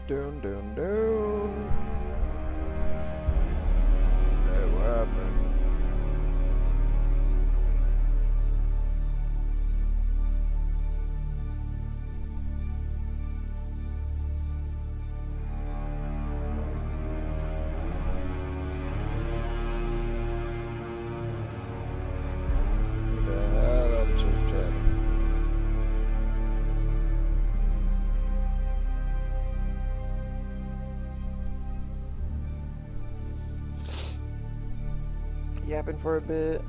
Dune, Dune, Dune. Hey, what happened? Who the hell I'm just chatting? Yapping for a bit.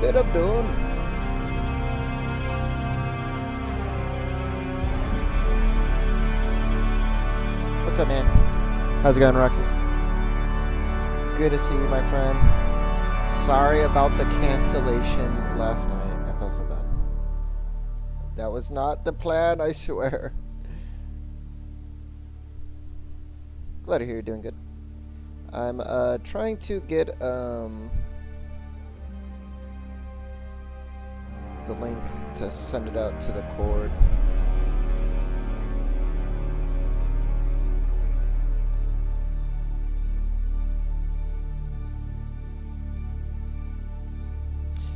Bit of Dune. What's up, man? How's it going, Roxas? Good to see you, my friend. Sorry about the cancellation last night. I felt so bad. That was not the plan, I swear. Glad to hear you're doing good. I'm trying to get the link to send it out to the cord.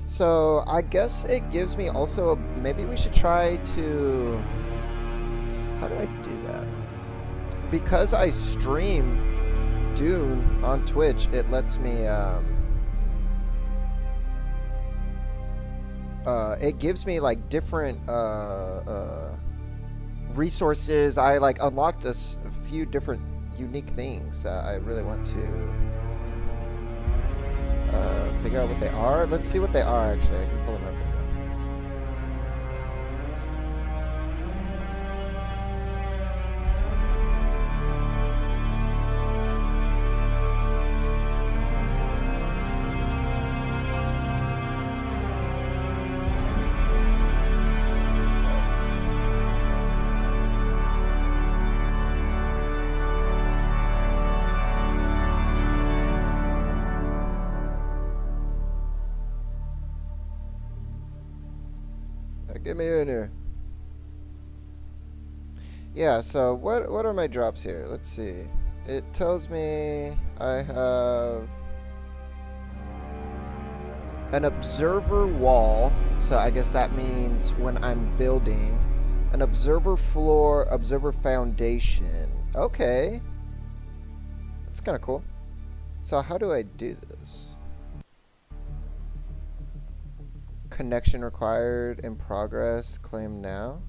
So I guess it gives me also maybe we should try to, how do I do that? Because I stream Dune on Twitch, it lets me it gives me like different resources. I like unlocked a few different unique things that I really want to figure out what they are. Let's see what they are, actually. I can pull them up right Get me in here. Yeah, so what are my drops here? Let's see. It tells me I have an observer wall, so I guess that means when I'm building. An observer floor, observer foundation. Okay. That's kind of cool. So how do I do this? Connection required, in progress, claim now.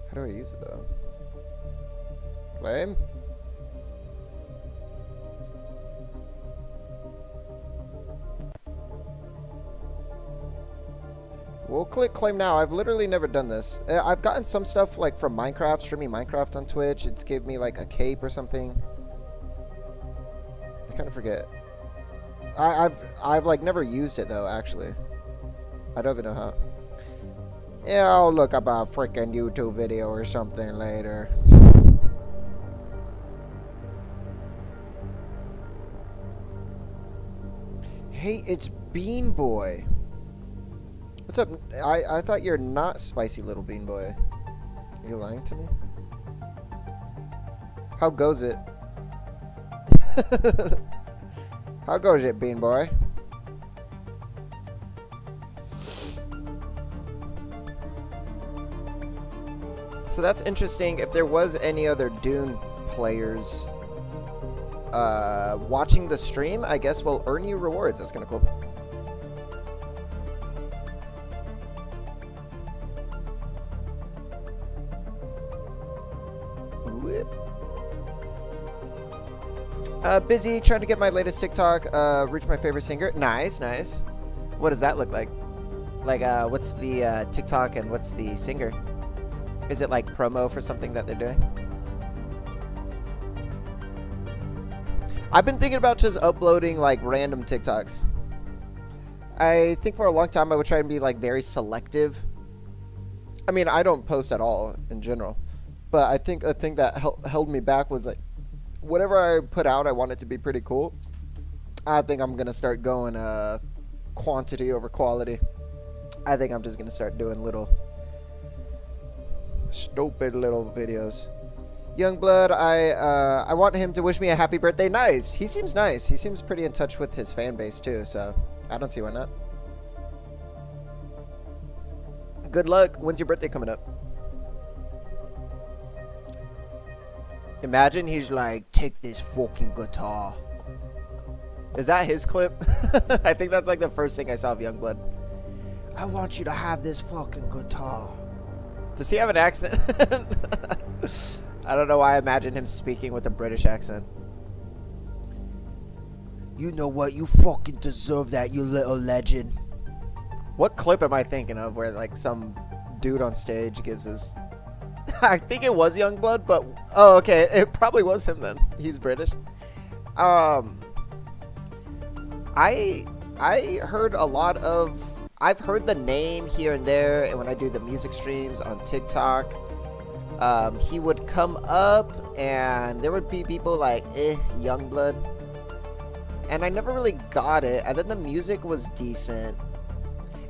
How do I use it though? Claim? We'll click claim now. I've literally never done this. I've gotten some stuff like from Minecraft, streaming Minecraft on Twitch. It's gave me like a cape or something. I kind of forget. I've like never used it though, actually. I don't even know how. Yeah, I'll look up a freaking YouTube video or something later. Hey, it's Bean Boy. What's up? I thought you're not spicy little Bean Boy. Are you lying to me? How goes it? How goes it, Bean Boy? So that's interesting. If there was any other Dune players watching the stream, I guess we'll earn you rewards. That's kind of cool. Whip. Busy trying to get my latest TikTok, reach my favorite singer. Nice, nice. What does that look like? Like, what's the TikTok and what's the singer? Is it like promo for something that they're doing? I've been thinking about just uploading like random TikToks. I think for a long time I would try and be like very selective. I mean, I don't post at all in general, but I think a thing that held me back was like whatever I put out, I want it to be pretty cool. I think I'm gonna start going quantity over quality. I think I'm just gonna start doing little stupid little videos. Youngblood, I want him to wish me a happy birthday. Nice. He seems nice. He seems pretty in touch with his fan base too, so I don't see why not. Good luck. When's your birthday coming up? Imagine he's like, take this fucking guitar. Is that his clip? I think that's like the first thing I saw of Youngblood. I want you to have this fucking guitar. Does he have an accent? I don't know why I imagine him speaking with a British accent. You know what? You fucking deserve that, you little legend. What clip am I thinking of where like some dude on stage gives his... I think it was Youngblood, but... Oh, okay. It probably was him then. He's British. I heard a lot of... I've heard the name here and there, and when I do the music streams on TikTok, he would come up, and there would be people like, Youngblood. And I never really got it, and then the music was decent.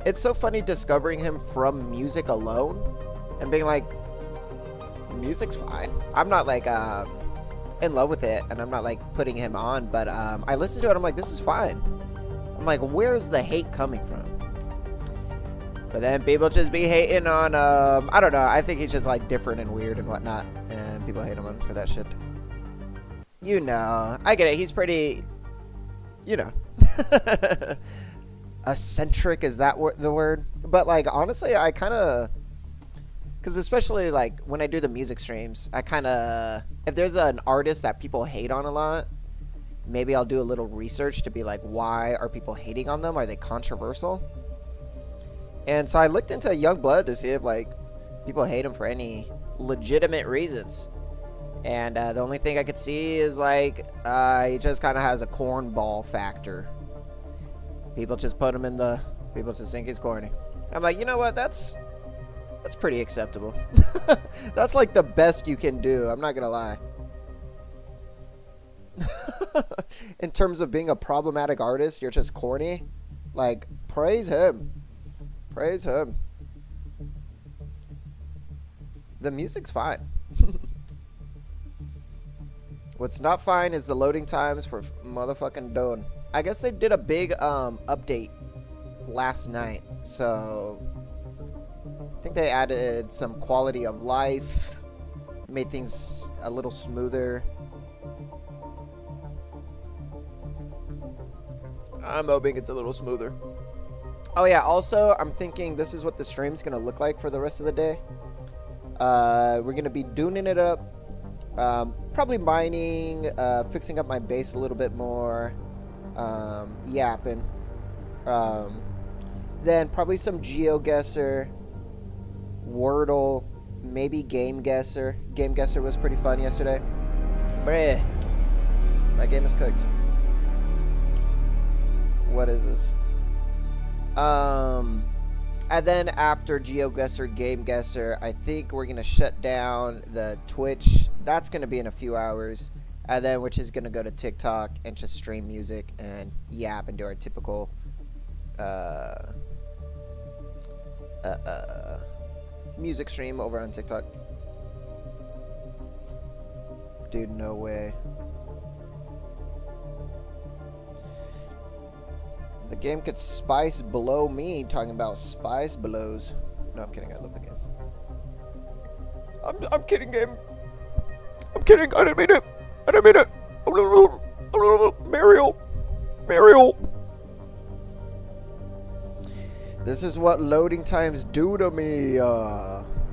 It's so funny discovering him from music alone, and being like, music's fine. I'm not like, in love with it, and I'm not like putting him on, but I listened to it, I'm like, this is fine. I'm like, where's the hate coming from? But then people just be hating on, I don't know, I think he's just like different and weird and whatnot, and people hate him for that shit. You know, I get it, he's pretty, you know, eccentric, is that the word? But like, honestly, I kind of, because especially like when I do the music streams, I kind of, if there's an artist that people hate on a lot, maybe I'll do a little research to be like, why are people hating on them? Are they controversial? And so I looked into Youngblood to see if like people hate him for any legitimate reasons. And the only thing I could see is like he just kind of has a cornball factor. People just put him in the... People just think he's corny. I'm like, you know what? That's pretty acceptable. That's like the best you can do. I'm not gonna lie. In terms of being a problematic artist, you're just corny. Like, praise him. Praise him. The music's fine. What's not fine is the loading times for motherfucking Dune. I guess they did a big update last night, so I think they added some quality of life, made things a little smoother. I'm hoping it's a little smoother. Oh yeah, also I'm thinking this is what the stream's gonna look like for the rest of the day. We're gonna be Duneing it up, probably mining, fixing up my base a little bit more, yapping, then probably some GeoGuessr, Wordle, maybe Game Guesser. Game Guesser was pretty fun yesterday. Bleh. My game is cooked. What is this? And then after GeoGuessr, Game Guesser, I think we're gonna shut down the Twitch. That's gonna be in a few hours. And then we're just gonna go to TikTok and just stream music and yap and do our typical music stream over on TikTok. Dude, no way. The game could spice below me talking about spice belows. No, I'm kidding. I love the game. I'm kidding, game. I'm kidding. I didn't mean it. I didn't mean it. Mario. Mario. This is what loading times do to me.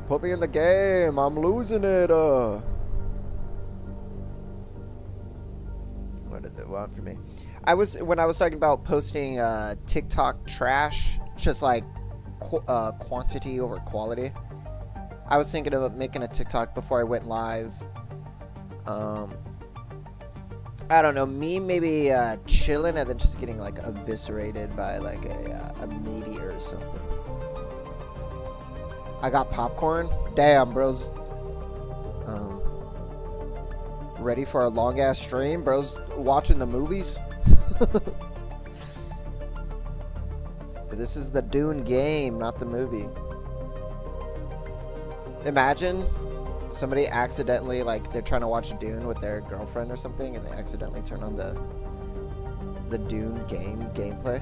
Put me in the game. I'm losing it. What does it want from me? When I was talking about posting TikTok trash, just like quantity over quality, I was thinking of making a TikTok before I went live. I don't know, me maybe chilling and then just getting like eviscerated by like a meteor or something. I got popcorn. Damn, bros. Ready for a long ass stream, bros? Watching the movies. This is the Dune game, not the movie. Imagine somebody accidentally, like, they're trying to watch Dune with their girlfriend or something, and they accidentally turn on the Dune gameplay.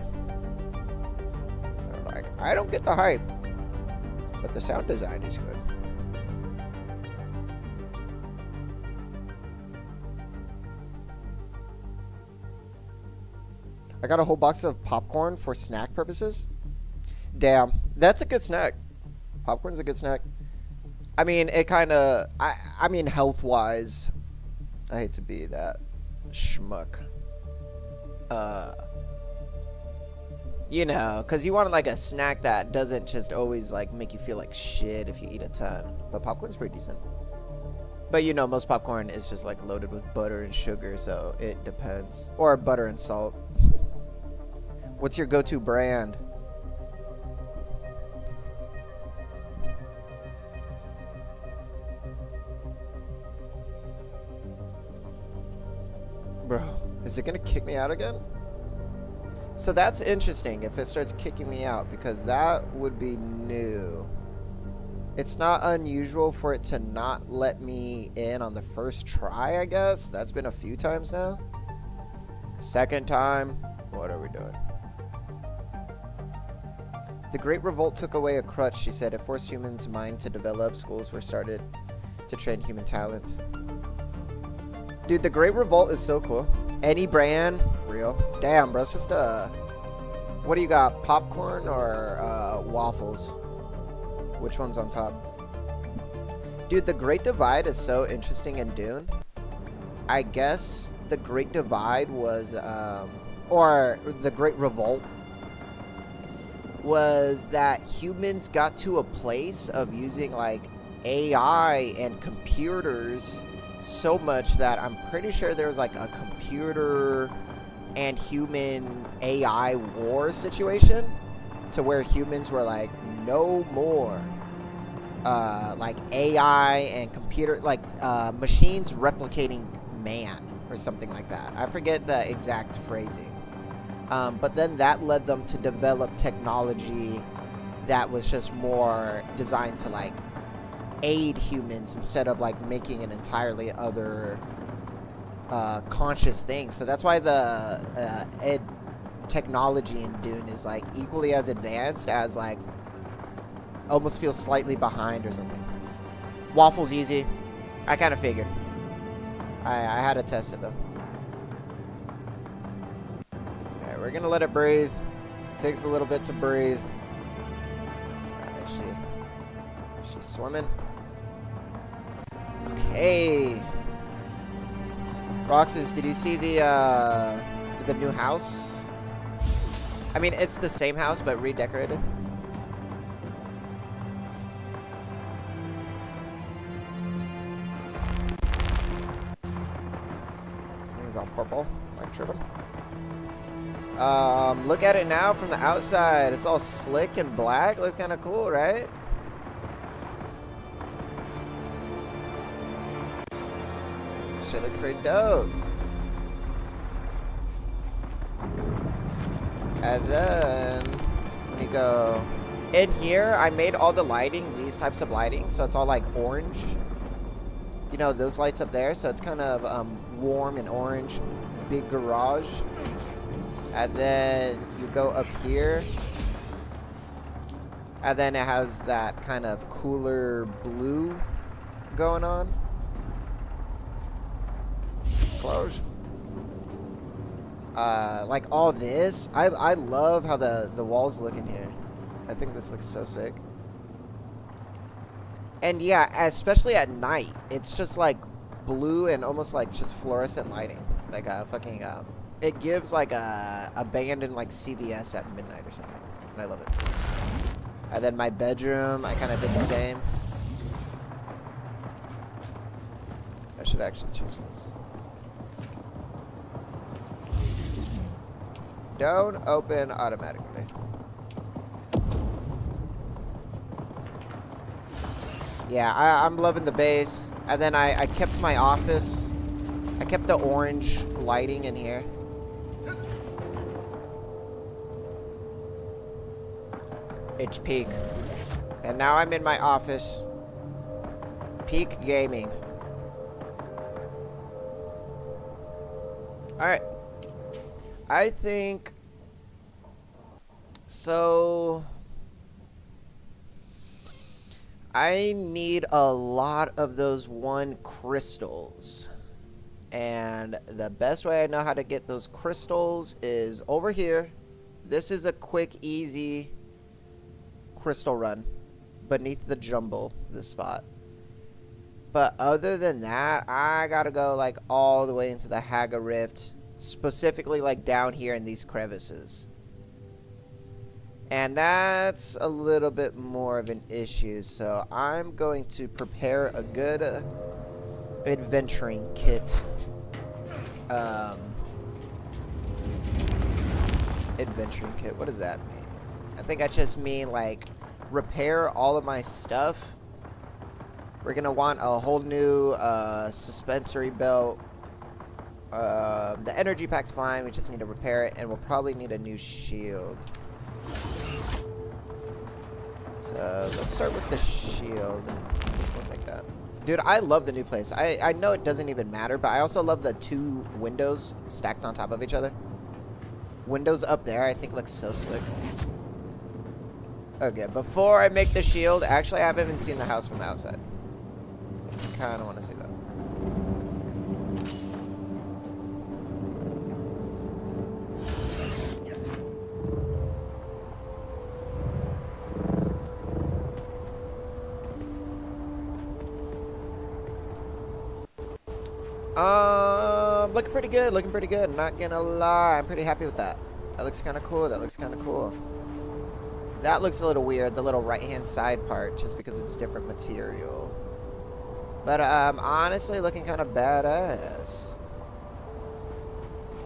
They're like, I don't get the hype, but the sound design is good. I got a whole box of popcorn for snack purposes. Damn, that's a good snack. Popcorn's a good snack. I mean, it kind of, I mean, health-wise, I hate to be that schmuck. You know, because you want like a snack that doesn't just always like make you feel like shit if you eat a ton. But popcorn's pretty decent. But you know, most popcorn is just like loaded with butter and sugar, so it depends. Or butter and salt. What's your go-to brand? Bro, is it gonna kick me out again? So that's interesting if it starts kicking me out, because that would be new. It's not unusual for it to not let me in on the first try, I guess. That's been a few times now. Second time, what are we doing? The Great Revolt took away a crutch, she said. It forced humans' mind to develop. Schools were started to train human talents. Dude, the Great Revolt is so cool. Any brand, real. Damn, bro, it's just what do you got? Popcorn or waffles? Which one's on top? Dude, the Great Divide is so interesting in Dune. I guess the Great Divide was, or the Great Revolt, was that humans got to a place of using like AI and computers so much that I'm pretty sure there was like a computer and human AI war situation to where humans were like, no more like AI and computer, like machines replicating man or something like that. I forget the exact phrasing. But then that led them to develop technology that was just more designed to like aid humans instead of like making an entirely other conscious thing. So that's why the technology in Dune is like equally as advanced as like almost feels slightly behind or something. Waffle's easy. I kind of figured. I had to test it though. We're gonna let it breathe. It takes a little bit to breathe. She's swimming. Okay. Roxas, did you see the new house? I mean, it's the same house but redecorated. It's all purple, like tripping. Look at it now from the outside. It's all slick and black. Looks kind of cool, right? Shit looks pretty dope. And then when you go in here, I made all the lighting, these types of lighting, so it's all like orange. You know, those lights up there, so it's kind of warm and orange. Big garage. And then you go up here, and then it has that kind of cooler blue going on. Close. Like all this, I love how the walls look in here. I think this looks so sick. And yeah, especially at night, it's just like blue and almost like just fluorescent lighting, like a fucking it gives like a abandoned like CVS at midnight or something, and I love it. And then my bedroom, I kind of did the same. I should actually change this. don't open automatically. Yeah, I'm loving the base. And then I kept my office. I kept the orange lighting in here. It's peak. And now I'm in my office. Peak gaming. Alright. I think... So... I need a lot of those one crystals. And the best way I know how to get those crystals is over here. This is a quick, easy crystal run beneath the jumble, this spot. But other than that, I gotta go like all the way into the Haga Rift, specifically like down here in these crevices. And that's a little bit more of an issue, so I'm going to prepare a good adventuring kit. Adventuring kit, what does that mean? I think I just mean like repair all of my stuff. We're gonna want a whole new suspensory belt. The energy pack's fine, we just need to repair it, and we'll probably need a new shield. So let's start with the shield. Just one like that. Dude, I love the new place. I know it doesn't even matter, but I also love the two windows stacked on top of each other. Windows up there, I think looks so slick. Okay, before I make the shield, actually I haven't even seen the house from the outside. I kind of want to see that. Looking pretty good, looking pretty good. Not gonna lie, I'm pretty happy with that. That looks kind of cool, that looks kind of cool. That looks a little weird, the little right-hand side part, just because it's different material. But, honestly, looking kind of badass.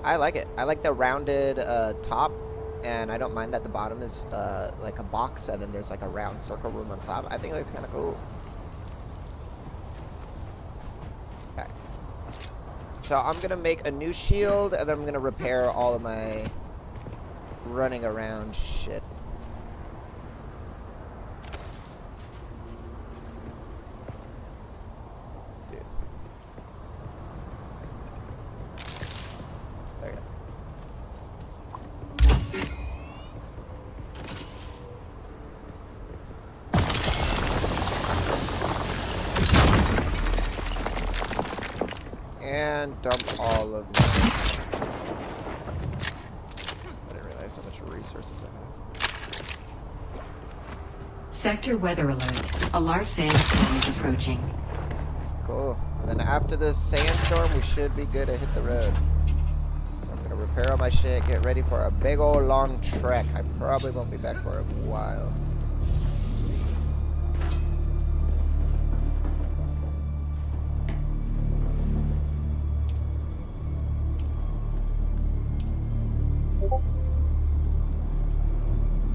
I like it. I like the rounded, top, and I don't mind that the bottom is, like a box, and then there's, like, a round circle room on top. I think it looks kind of cool. Okay. So I'm gonna make a new shield, and then I'm gonna repair all of my running around shit. Dude. Okay. And dump all of my... I didn't realize how much resources I have. Sector weather alert. A large sandstorm is approaching. Cool. And then after this sandstorm, we should be good to hit the road. So I'm gonna repair all my shit, get ready for a big old long trek. I probably won't be back for a while.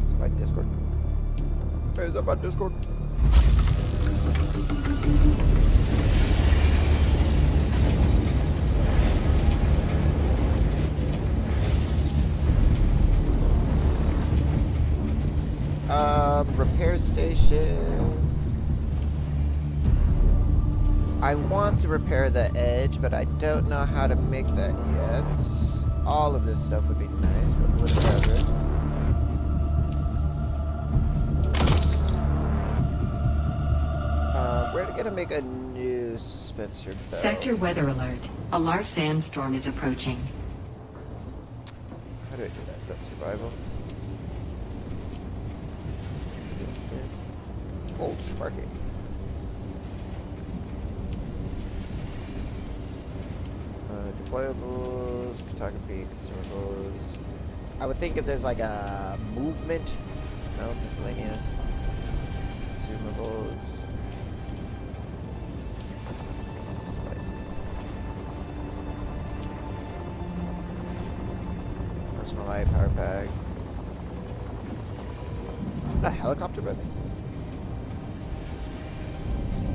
It's my Discord. Hey, is that my Discord? Repair station. I want to repair the edge, but I don't know how to make that yet. All of this stuff would be nice, but whatever. We're gonna make a new suspensory belt. Sector weather alert. A large sandstorm is approaching. How do I do that? Is that survival? Old Sparky. Deployables, photography, consumables. I would think if there's like a movement. No, miscellaneous. Consumables. Spicy. Personal light, power bag. A helicopter moving.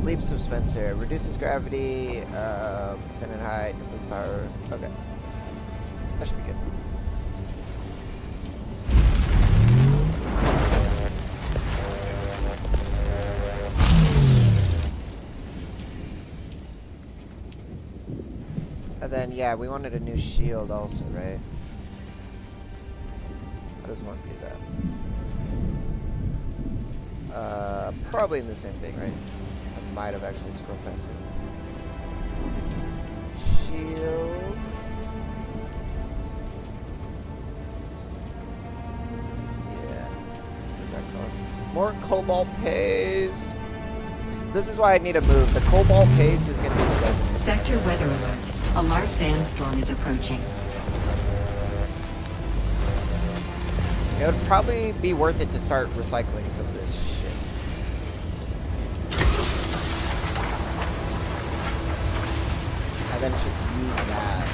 Leap suspenser reduces gravity, ascending height, depletes power. Okay, that should be good. And then yeah, we wanted a new shield also, right? How does one do that? Probably in the same thing, right? I might have actually scrolled past it. Shield. Yeah. What's that cost? More cobalt paste. This is why I need to move. The cobalt paste is going to be the death. Sector weather alert. A large sandstorm is approaching. It would probably be worth it to start recycling some of this shit. And then just use that.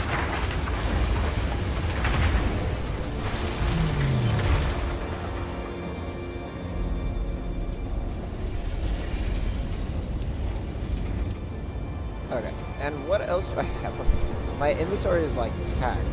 Okay, and what else do I have? My inventory is like packed.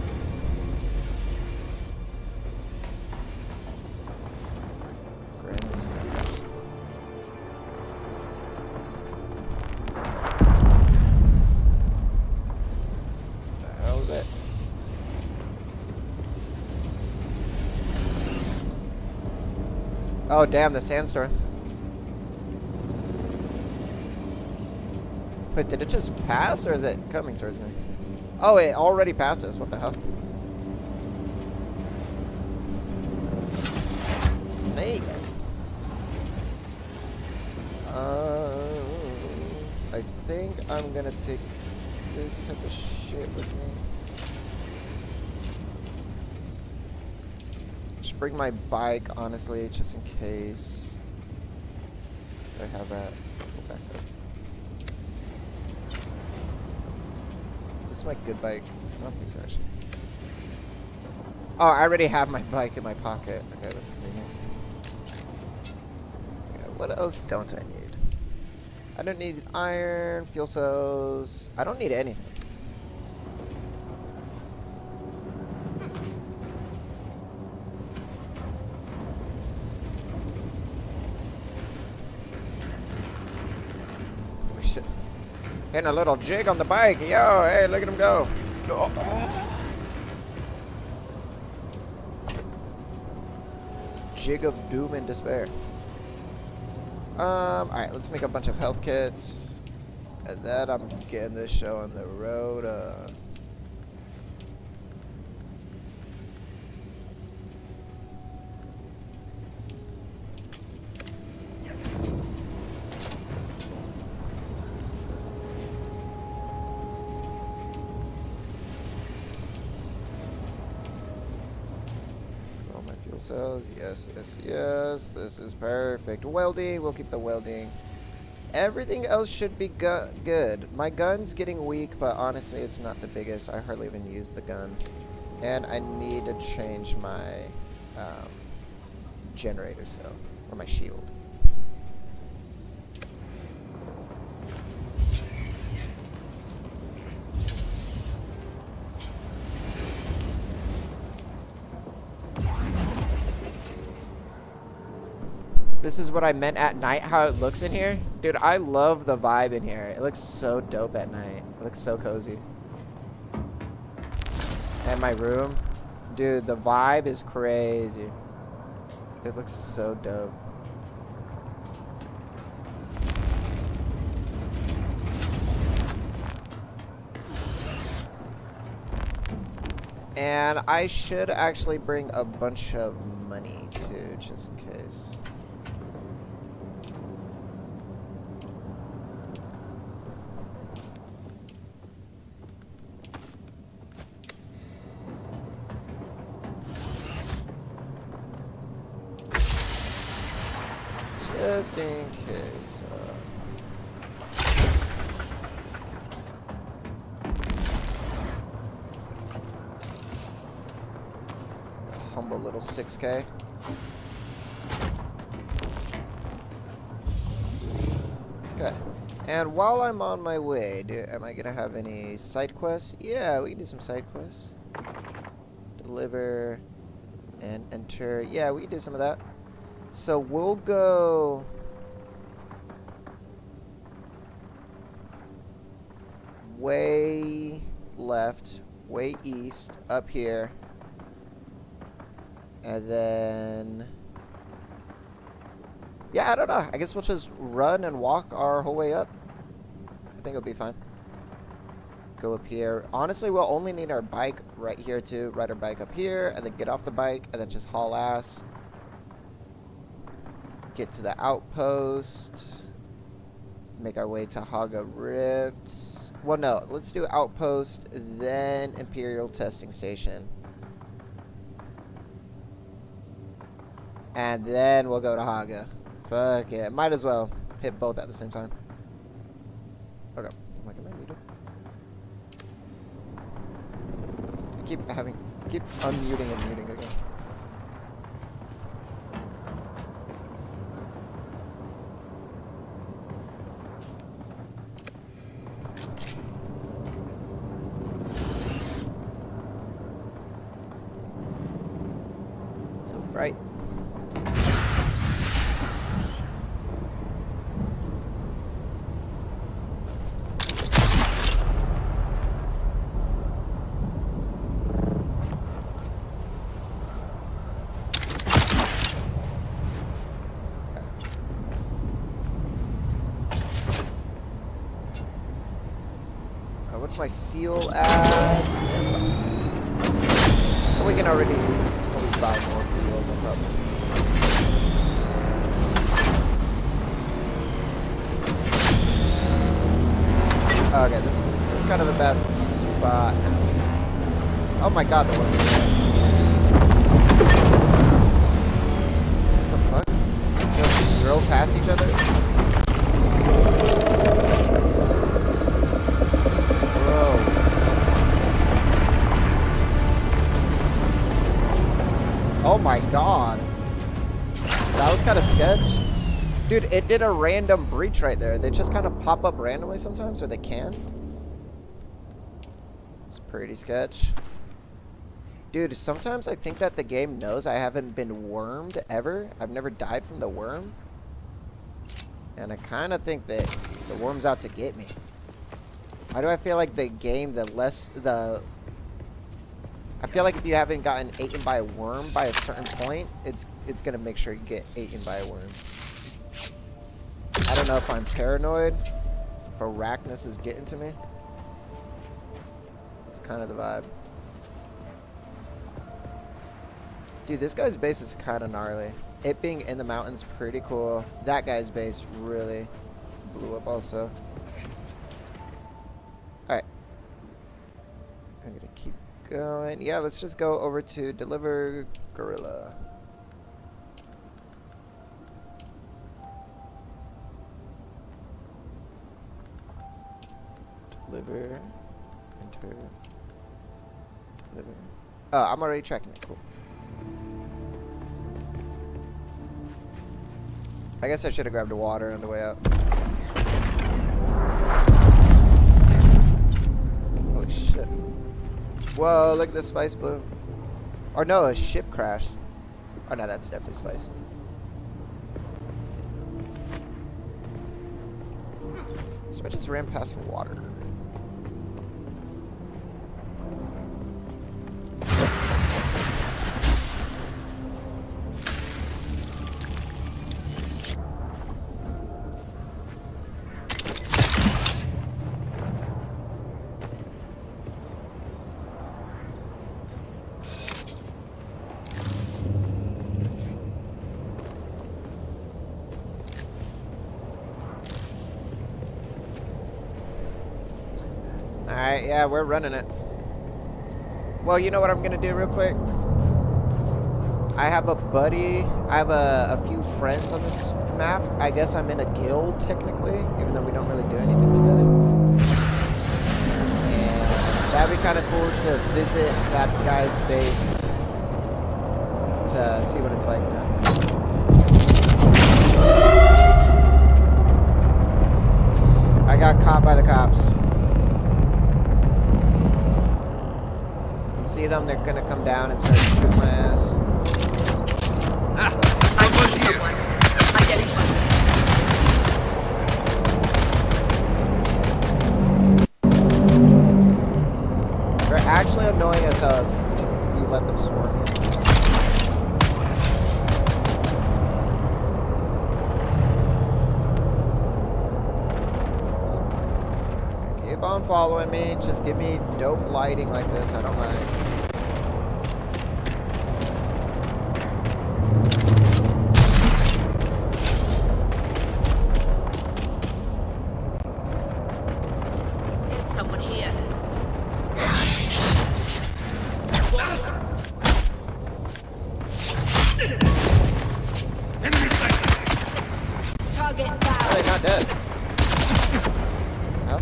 Oh damn, the sandstorm. Wait, did it just pass or is it coming towards me? Oh, it already passes. What the hell? Snake. I think I'm gonna take this type of shit with me. Should bring my bike, honestly, just in case. Do I have that? Go back up. This is my good bike. I don't think so, actually. Oh, I already have my bike in my pocket. Okay, that's convenient. Okay, what else don't I need? I don't need iron, fuel cells. I don't need anything. Hitting a little jig on the bike. Yo, hey, look at him go. Jig of doom and despair. Alright, let's make a bunch of health kits. And then I'm getting this show on the road. Cells, yes, yes, yes. This is perfect. Welding, we'll keep the welding. Everything else should be good. My gun's getting weak, but honestly, it's not the biggest. I hardly even use the gun. And I need to change my generator, so, or my shield. This is what I meant at night, how it looks in here. Dude, I love the vibe in here. It looks so dope at night. It looks so cozy. And my room. Dude, the vibe is crazy. It looks so dope. And I should actually bring a bunch of money too, just in case. Just in case. Humble little 6K. Okay. And while I'm on my way, am I gonna have any side quests? Yeah, we can do some side quests. Deliver and enter. Yeah, we can do some of that. So we'll go way left, way east, up here. And then... yeah, I don't know. I guess we'll just run and walk our whole way up. I think it'll be fine. Go up here. Honestly, we'll only need our bike right here too. Ride our bike up here, and then get off the bike, and then just haul ass. Get to the outpost. Make our way to Haga Rift. Well, no. Let's do outpost, then Imperial Testing Station. And then we'll go to Haga. Fuck yeah. Might as well hit both at the same time. Okay. I'm like, am I muted? I keep unmuting and muting again. So bright. What's my fuel at? And we can already buy more fuel, no problem. Okay, this is kind of a bad spot. Oh my god, the worms are there. What the fuck? Just drove past each other? Oh my god. That was kind of sketch. Dude, it did a random breach right there. They just kind of pop up randomly sometimes, or they can. It's pretty sketch. Dude, sometimes I think that the game knows I haven't been wormed ever. I've never died from the worm. And I kind of think that the worm's out to get me. Why do I feel like the game, I feel like if you haven't gotten eaten by a worm by a certain point, it's gonna make sure you get eaten by a worm. I don't know if I'm paranoid, if arachnus is getting to me. It's kind of the vibe. Dude, this guy's base is kind of gnarly. It being in the mountains, pretty cool. That guy's base really blew up also. Alright. I'm gonna keep going. Yeah, let's just go over to deliver gorilla. Deliver. Enter. Deliver. Oh, I'm already tracking it. Cool. I guess I should have grabbed water on the way out. Holy shit. Whoa, look at the spice bloom. Or no, a ship crashed. Oh no, that's definitely spice. So I just ran past water. Alright, yeah, we're running it. Well, you know what I'm gonna do real quick? I have a buddy, I have a few friends on this map. I guess I'm in a guild, technically, even though we don't really do anything together. And that'd be kind of cool to visit that guy's base to see what it's like now. I got caught by the cops. You see them? They're gonna come down and start shooting my ass. Someone here. I'm getting one. They're actually annoying as hell if you let them swarm you. Keep on following me. Just give me dope lighting like this. I don't mind. There's someone here. Enemy sighted. Target Oh, down. they're not dead. No?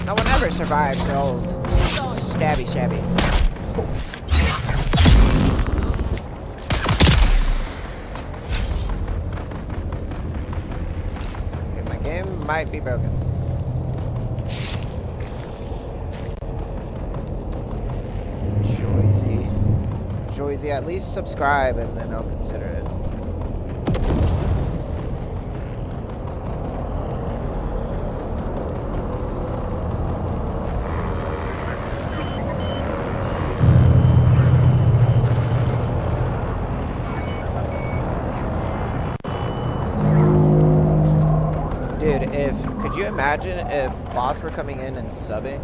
No one ever survives the old stabby stabby. Okay, my game might be broken. Joyzy, at least subscribe and then I'll consider it. Dude, could you imagine if bots were coming in and subbing?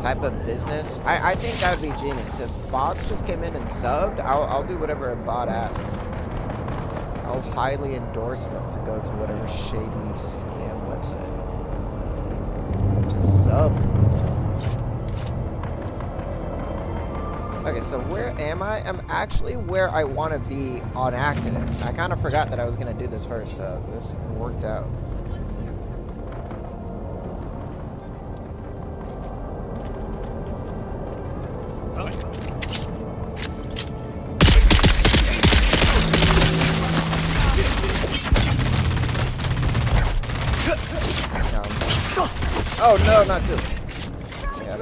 Type of business? I think that would be genius. If bots just came in and subbed, I'll do whatever a bot asks. I'll highly endorse them to go to whatever shady scam website. Just sub. Okay, so where am I? I'm actually where I want to be on accident. I kind of forgot that I was going to do this first, so this worked out. Oh no, not two. Yeah.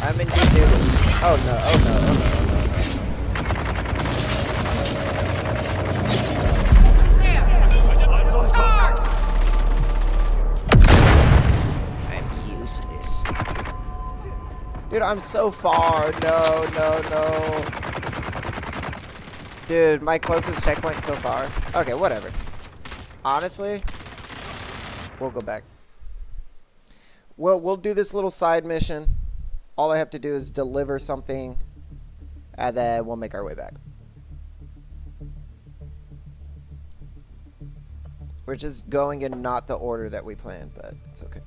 I'm in Duneeeee. Oh no, oh no, oh no, oh no, oh Who's there? Charge! I'm useless. Dude, I'm so far. No, no, no. Dude, my closest checkpoint so far. Okay, whatever. Honestly, we'll go back. We'll do this little side mission. All I have to do is deliver something, and then we'll make our way back. We're just going in not the order that we planned, but it's okay.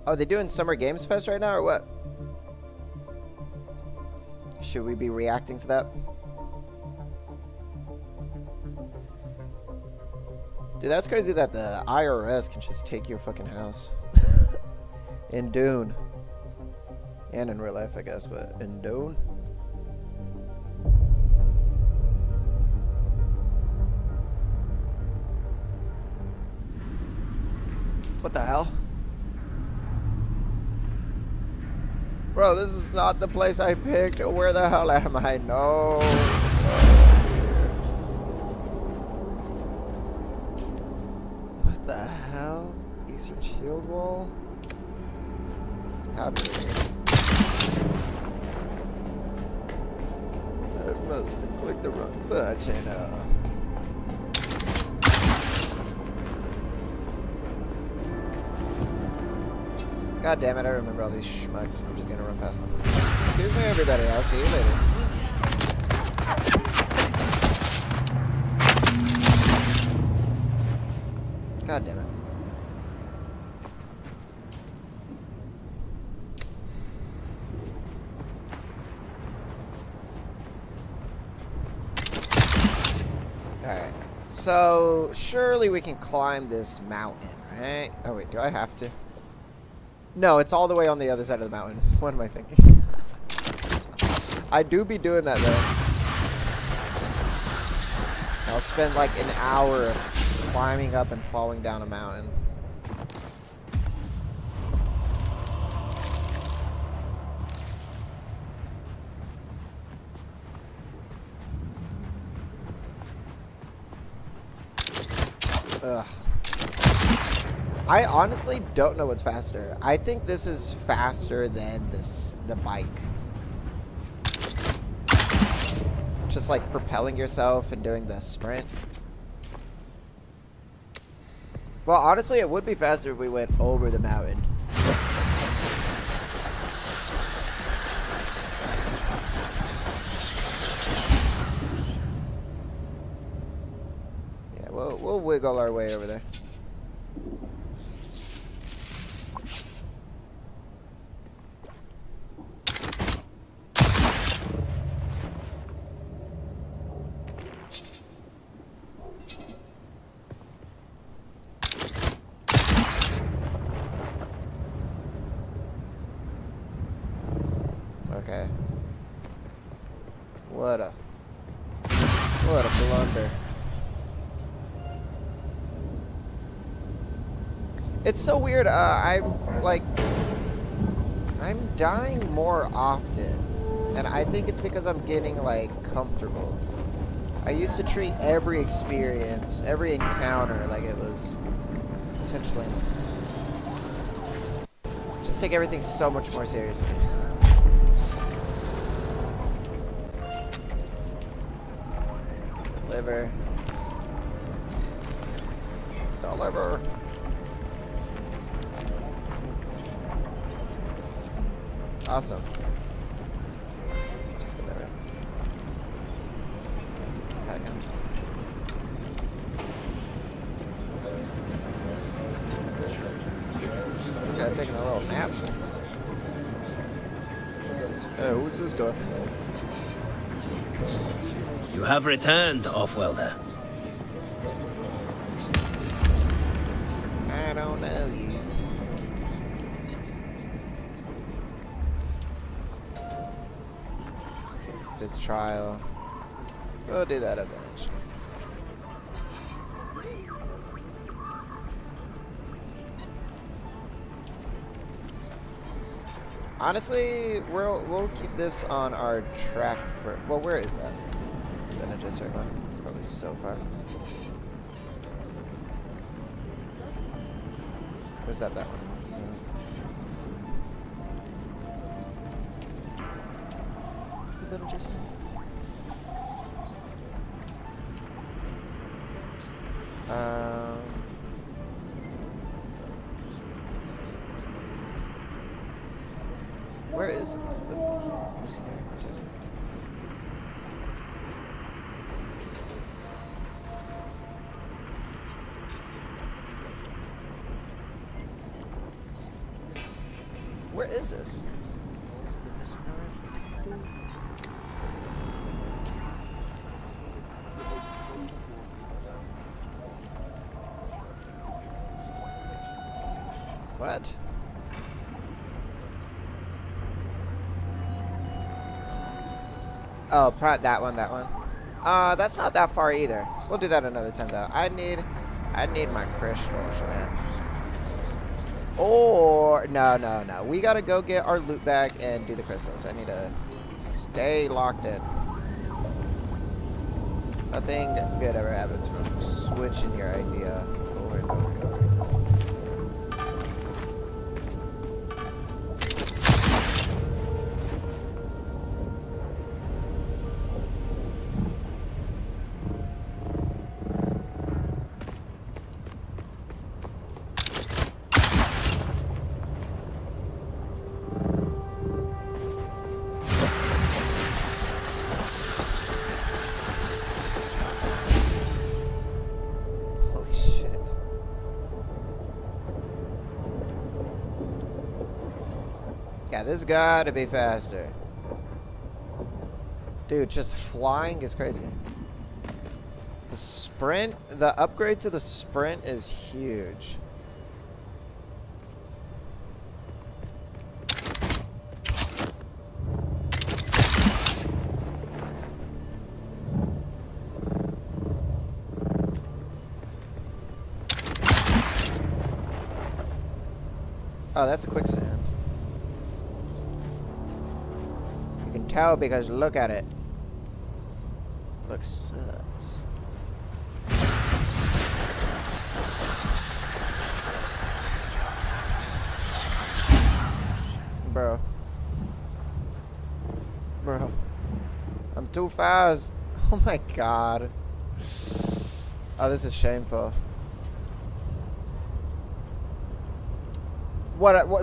Oh, they doing Summer Games Fest right now, or what? Should we be reacting to that? Dude, that's crazy that the IRS can just take your fucking house. In Dune. And in real life, I guess, but in Dune? What the hell? Bro, this is not the place I picked. Where the hell am I? No. What the hell? Eastern Shield Wall? How did I must have clicked the wrong button. God damn it, I remember all these schmucks. I'm just gonna run past them. Excuse me, everybody. I'll see you later. God damn it. Alright. So, surely we can climb this mountain, right? Oh, wait. Do I have to? No, it's all the way on the other side of the mountain. What am I thinking? I do be doing that, though. I'll spend like an hour climbing up and falling down a mountain. Ugh. I honestly don't know what's faster. I think this is faster than the bike. Just like propelling yourself and doing the sprint. Well, honestly, it would be faster if we went over the mountain. Yeah, we'll wiggle our way over there. Okay. What a blunder. It's so weird. I'm dying more often, and I think it's because I'm getting like comfortable. I used to treat every experience, every encounter like it was potentially just take everything so much more seriously. Deliver. Deliver. Awesome. Just get that right. Back in. This guy taking a little nap. Oh, who's this guy? You have returned, Offwelder. I don't know you. Okay, fifth trial. We'll do that eventually. Honestly, we'll keep this on our track for. Well, where is that? Gonna just right now. It's probably so far. Where's that? That one. Where is this? The missionary. Where is this? The missionary. What? Oh, that one. That's not that far either. We'll do that another time though. I need my crystals, man. Or no. We gotta go get our loot bag and do the crystals. I need to stay locked in. Nothing good ever happens from switching your idea over and over and over. Yeah, this gotta be faster. Dude, just flying is crazy. The sprint, the upgrade to the sprint is huge. Oh, that's quicksand. You can tell because look at it. Looks sus. Bro. Bro. I'm too fast. Oh my god. Oh, this is shameful.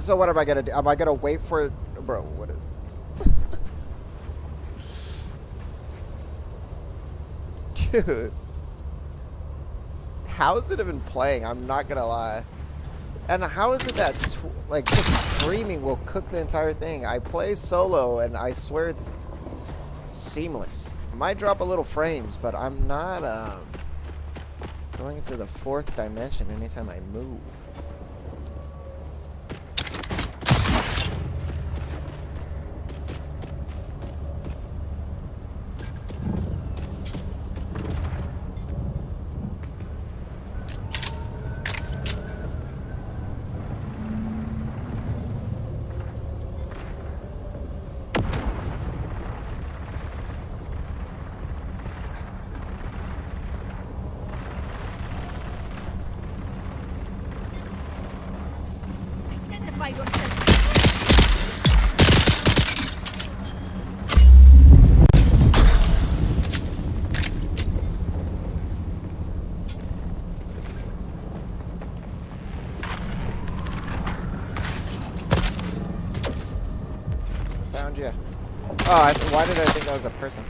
So what am I gonna do? Am I gonna wait for... Bro, what is this? Dude. How is it even playing? I'm not gonna lie. And how is it that, like, just streaming will cook the entire thing? I play solo, and I swear it's seamless. It might drop a little frames, but I'm not, going into the 4th dimension anytime I move. Identify yourself. Found you. Oh, why did I think that was a person?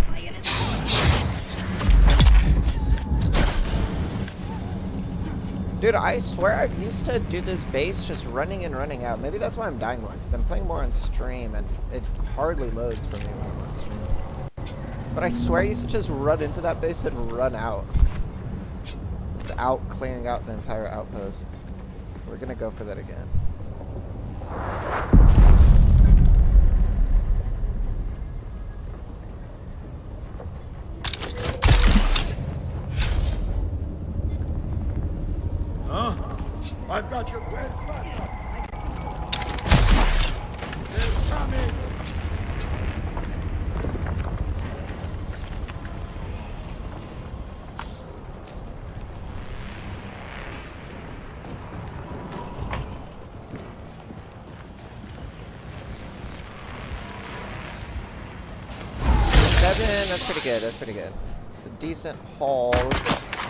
Dude, I swear I've used to do this base just running and running out. Maybe that's why I'm dying more, because I'm playing more on stream, and it hardly loads for me when I'm on stream. But I swear I used to just run into that base and run out. Without clearing out the entire outpost. We're gonna go for that again. I've got your best backup. They're coming. That's pretty good. That's pretty good. It's a decent haul.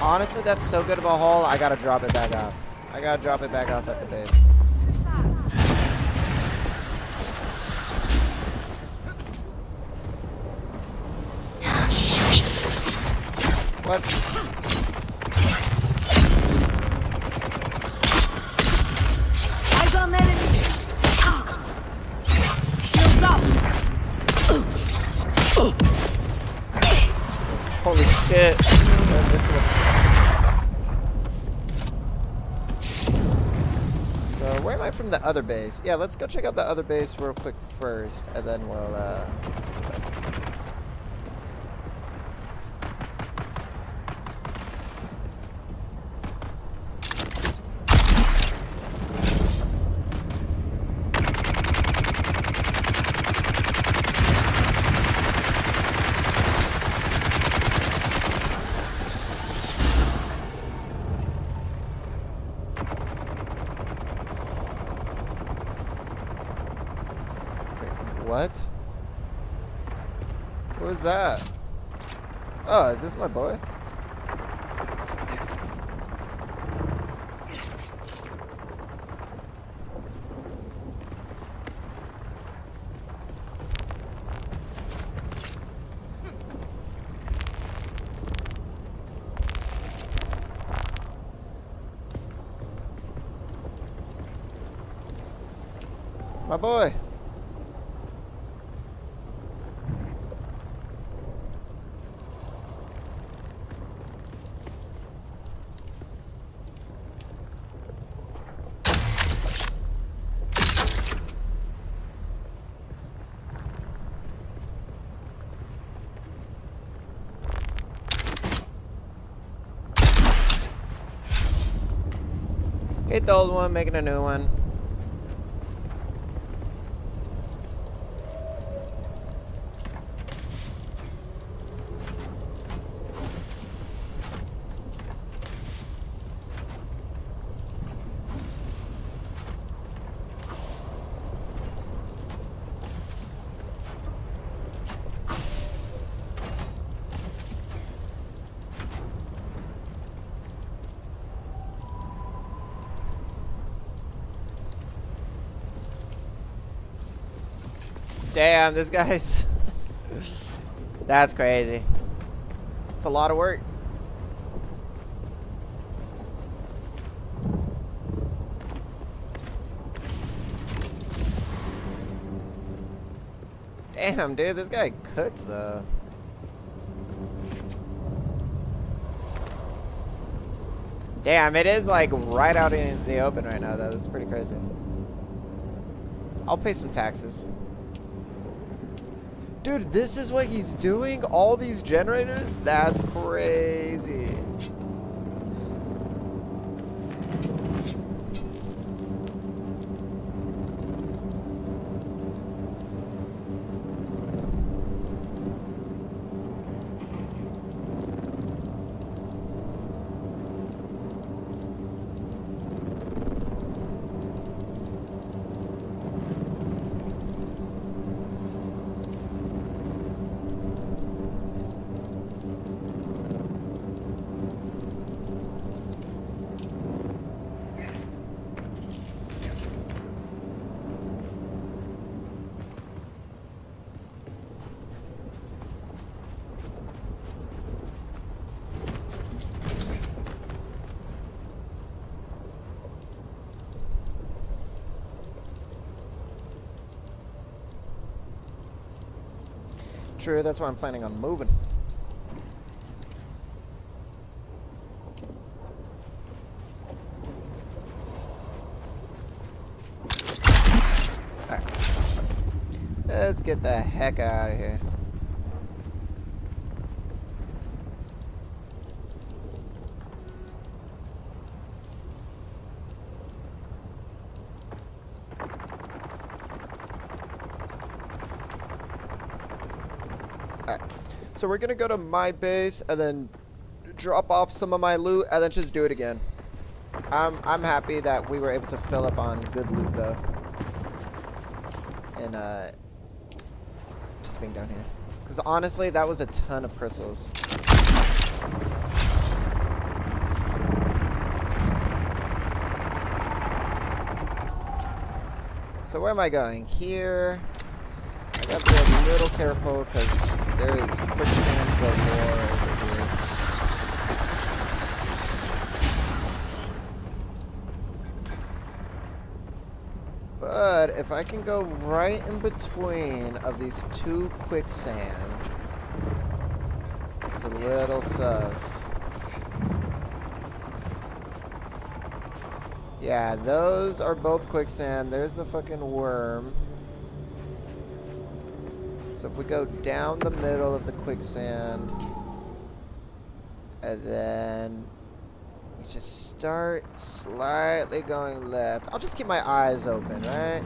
Honestly, that's so good of a haul, I gotta drop it back off. I gotta drop it back off at the base. What? Eyes on the enemy. Shields up. Holy shit. So, where am I from the other base? Yeah, let's go check out the other base real quick first, and then we'll, What? What was that? Oh, is this my boy? My boy. Ate the old one, making a new one. Damn, this guy's... That's crazy. It's a lot of work. Damn, dude, this guy cooks though. Damn, it is like right out in the open right now though. That's pretty crazy. I'll pay some taxes. Dude, this is what he's doing? All these generators? That's crazy. True, that's why I'm planning on moving. Alright. Let's get the heck out of here. So we're gonna go to my base and then drop off some of my loot and then just do it again. I'm happy that we were able to fill up on good loot though. And just being down here. Because honestly, that was a ton of crystals. So where am I going? Here. I got to be a little careful because there is quicksand galore over here. But if I can go right in between of these two quicksand, it's a little sus. Yeah, those are both quicksand. There's the fucking worm. So if we go down the middle of the quicksand, and then we just start slightly going left. I'll just keep my eyes open, right?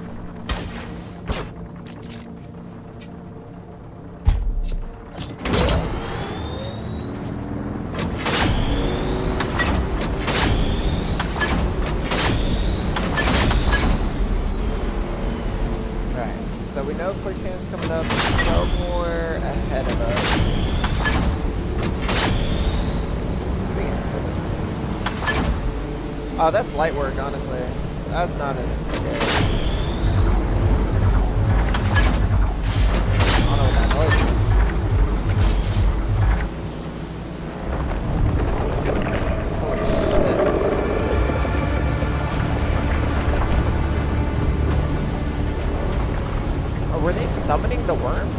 So we know quicksand's coming up somewhere ahead of us. Oh, that's light work, honestly. That's not even scary. I don't know what that noise is. Holy shit. Were they summoning the worm?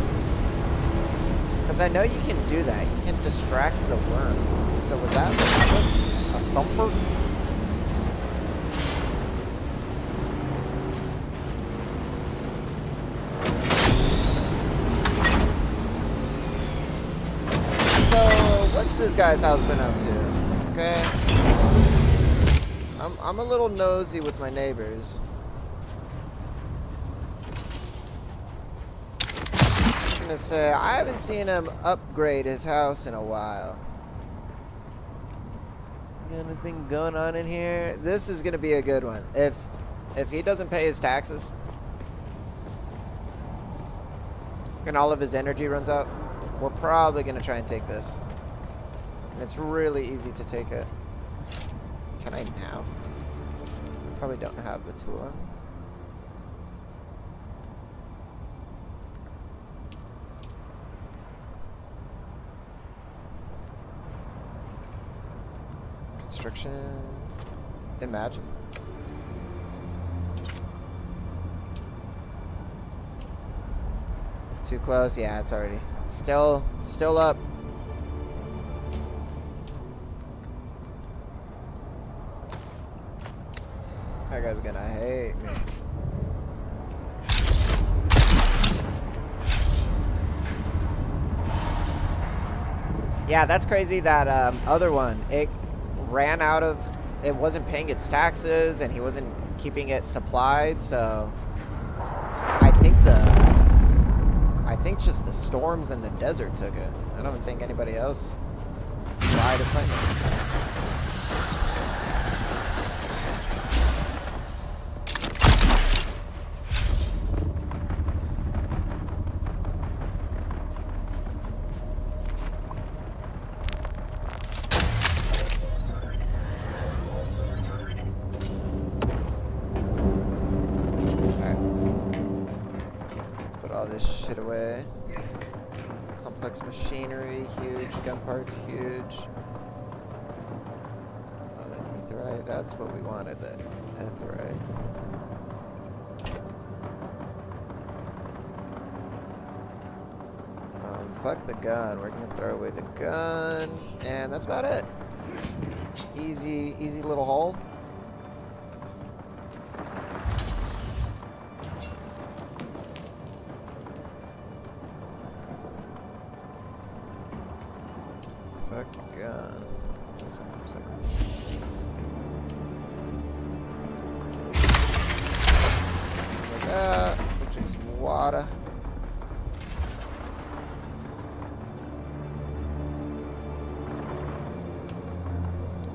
Because I know you can do that. You can distract the worm. So was that a thumper? So what's this guy's house been up to? Okay. I'm a little nosy with my neighbors. I'm gonna say I haven't seen him upgrade his house in a while. Got anything going on in here? This is gonna be a good one. If he doesn't pay his taxes and all of his energy runs out, we're probably gonna try and take this. And it's really easy to take it. Can I now? Probably don't have the tool on me. Construction. Imagine. Too close? Yeah, it's already still up. That guy's gonna hate me. Yeah, that's crazy. That other one, it ran out of, it wasn't paying its taxes and he wasn't keeping it supplied, so I think just the storms in the desert took it. I don't think anybody else tried to claim it. This shit away. Complex machinery, huge. Gun parts, huge. Oh, the etherite. That's what we wanted, the etherite. Fuck the gun. We're gonna throw away the gun. And that's about it. Easy little haul. Gun. Like that. Drink some water.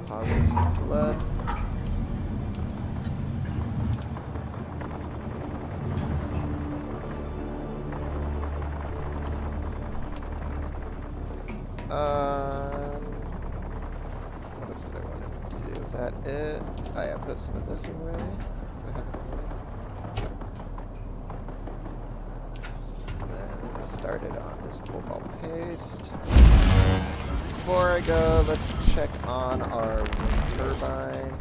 Deposit some blood. What did I want to do? Is that it? Oh yeah, put some of this away. I haven't already. And then get started on this cobalt paste. Before I go, let's check on our wind turbine.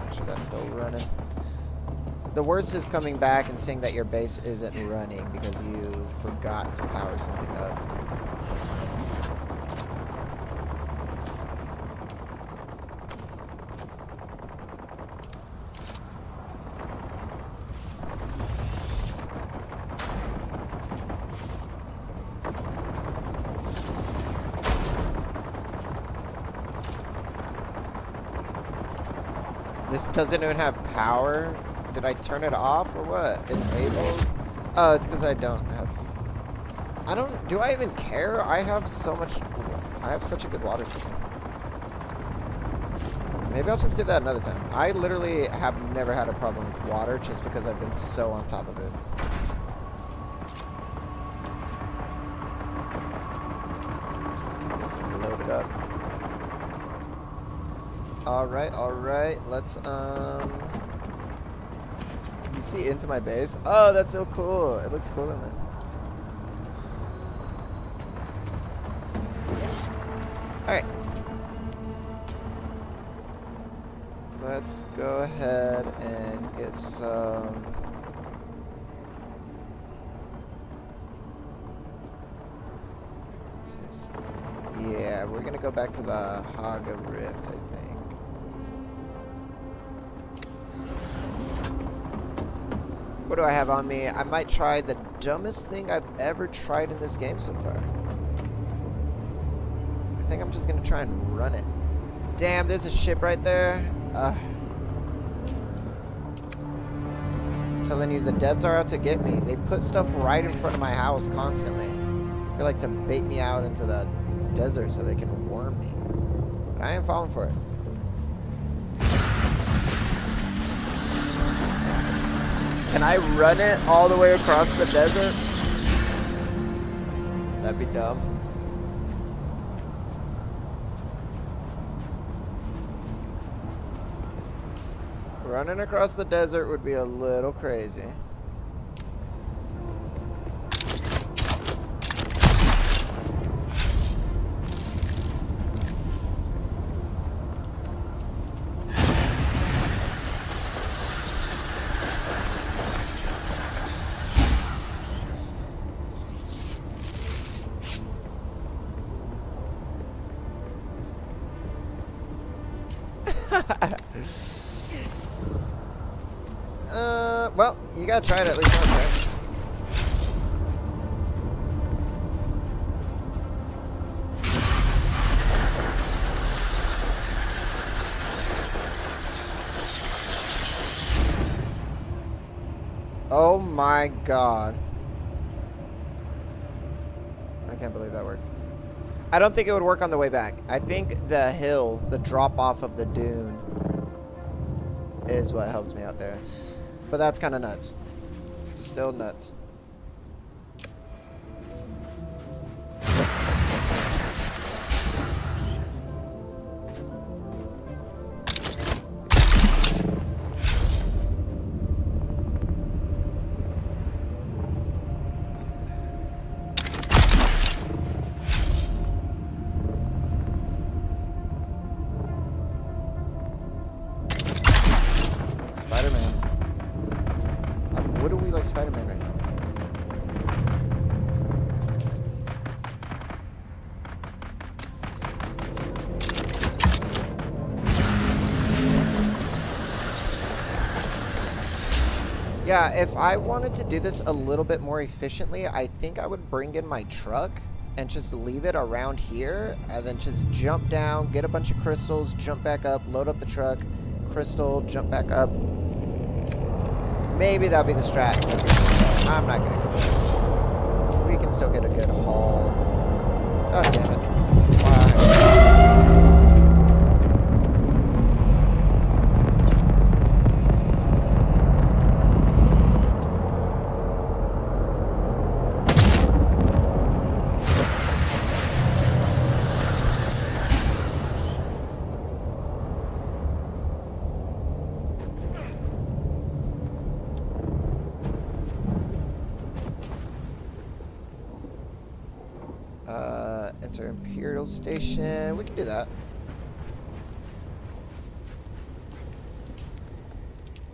Make sure that's still running. The worst is coming back and seeing that your base isn't running because you forgot to power something up. This doesn't even have power. Did I turn it off or what? Enabled? Oh, it's because I don't have... do I even care? I have such a good water system. Maybe I'll just do that another time. I literally have never had a problem with water just because I've been so on top of it. Just keep this thing loaded up. Alright, let's, you see into my base? Oh, that's so cool. It looks cool in it. Alright. Let's go ahead and get some... Yeah, we're gonna go back to the Haga Rift, I think. What do I have on me? I might try the dumbest thing I've ever tried in this game so far. I think I'm just gonna try and run it. Damn, there's a ship right there. telling you, the devs are out to get me. They put stuff right in front of my house constantly. I feel like to bait me out into the desert so they can worm me. But I am falling for it. Can I run it all the way across the desert? That'd be dumb. Running across the desert would be a little crazy. Well, you gotta try it at least once, right? Oh my god. I can't believe that worked. I don't think it would work on the way back. I think the hill, the drop off of the dune, is what helps me out there. But that's kind of nuts. Still nuts. Spider-Man right now. Yeah, if I wanted to do this a little bit more efficiently, I think I would bring in my truck and just leave it around here and then just jump down, get a bunch of crystals, jump back up, load up the truck, crystal, jump back up. Maybe that'll be the strat. I'm not gonna go. We can still get a good haul. God damn it. Why? Enter Imperial Station. We can do that.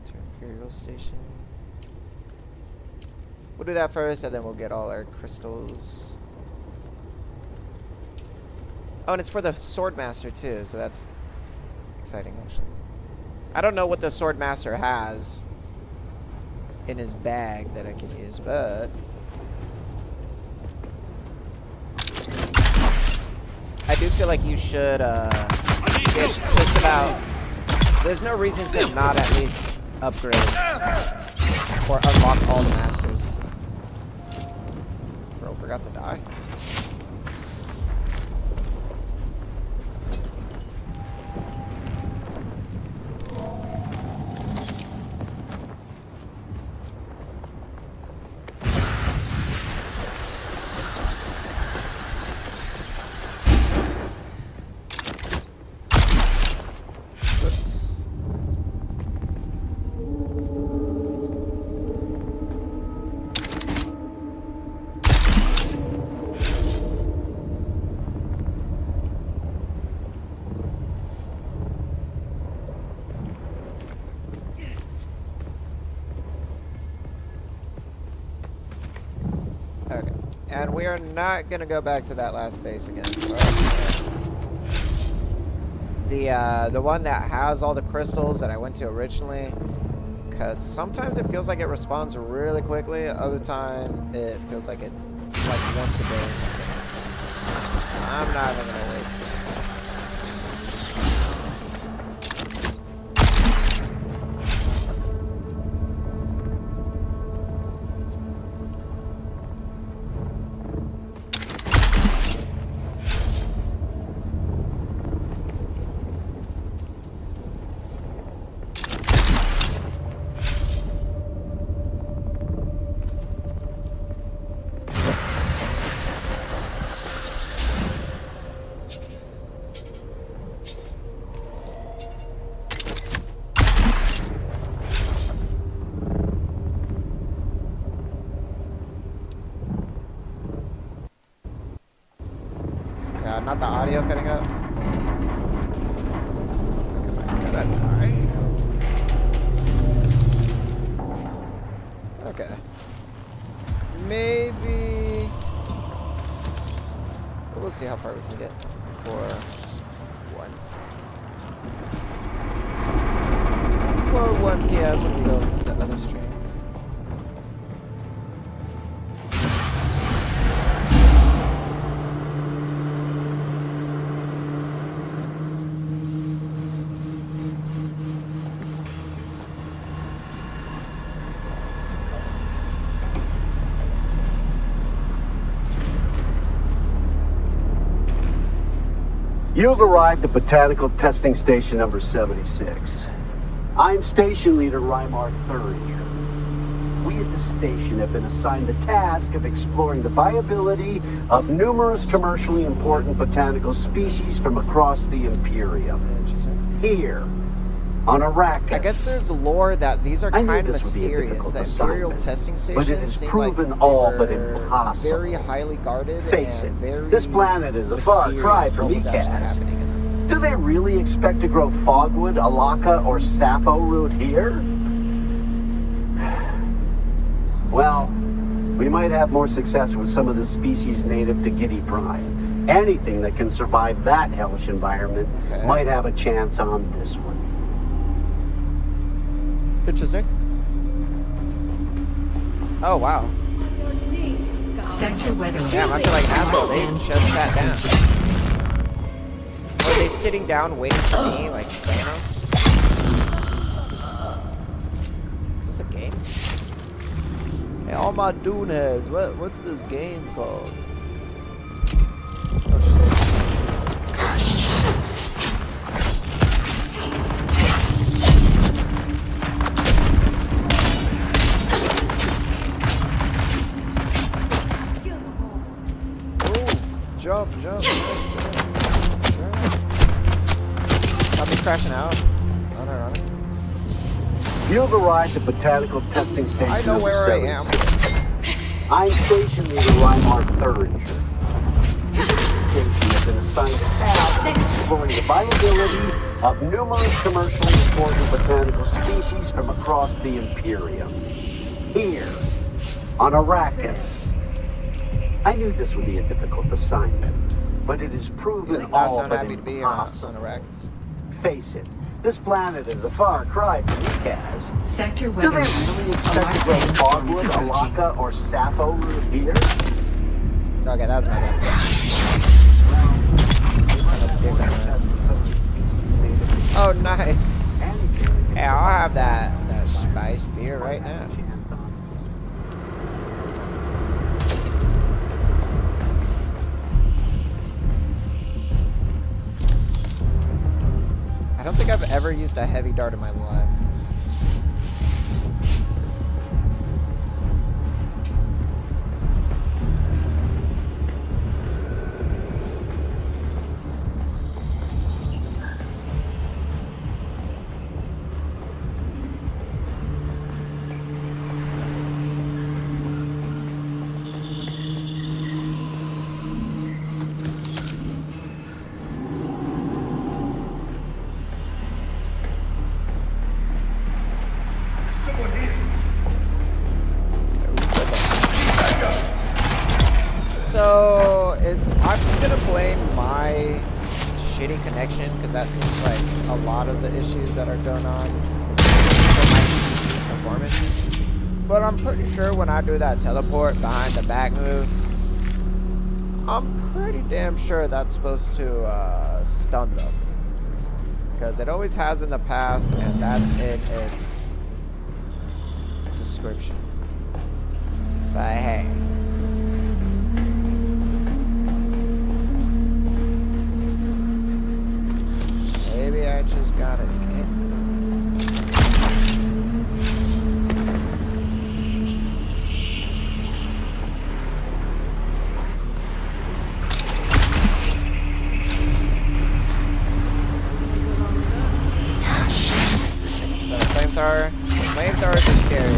Enter Imperial Station. We'll do that first, and then we'll get all our crystals. Oh, and it's for the Swordmaster too, so that's exciting, actually. I don't know what the Swordmaster has in his bag that I can use, but I do feel like you should get just about. There's no reason to not at least upgrade or unlock all the masters. Bro, forgot to die. Okay, and we are not gonna go back to that last base again. The one that has all the crystals that I went to originally, because sometimes it feels like it responds really quickly, other time it feels like it's like once a day or something. I'm not even gonna waste it. not the audio cutting out. Am I gonna die? Okay. Maybe. We'll see how far we can get for one. For 1 p.m. when we go into the other stream. You've arrived at Botanical Testing Station number 76. I'm Station Leader Reimar Thuringer. We at the station have been assigned the task of exploring the viability of numerous commercially important botanical species from across the Imperium. Interesting. Here, on Arrakis. I guess there's lore that these are I knew kind of this would be a mysterious. The difficult Imperial assignment, testing but stations it is seem proven like all they but were impossible. very highly guarded Face and it, very this planet is a far mysterious cry from what was actually Ikaz. happening in them. Do they really expect to grow fogwood, alaka, or sappho root here? Well, we might have more success with some of the species native to Giddy Prime. Anything that can survive that hellish environment might have a chance on this one. Interesting. Oh wow. On your knees, Scout. Sector weather. Damn, I feel like an asshole. They just sat down. Are they sitting down waiting for me like Thanos? Is this a game? Hey, all my Dune heads, what's this game called? Oh shit. Jump. I'll be crashing out. Running. You've arrived at Botanical Testing Station I know number where I am. 76. I'm Station Leader Reimar Thuringer. This station has been assigned a task of exploring the viability of numerous commercially important botanical species from across the Imperium. Here, on Arrakis. I knew this would be a difficult assignment, but it is He proven does not all sound but happy to be here on impossible. Arrakis. Face it, this planet is a far cry from Ikaz. Sector Do weather. they really expect to grow fogwood, alaka, or sappho root here? Okay, that was my bad. Oh, nice. Yeah, I'll have that spice beer right now. I don't think I've ever used a heavy dart in my life. Someone here. So I'm gonna blame my shitty connection because that seems like a lot of the issues that are going on for my PC's performance. But I'm pretty sure when I do that teleport behind the back move, I'm pretty damn sure that's supposed to stun them. Because it always has in the past, and that's in its description. But hey. Maybe I just got it. Flamethrowers are scary.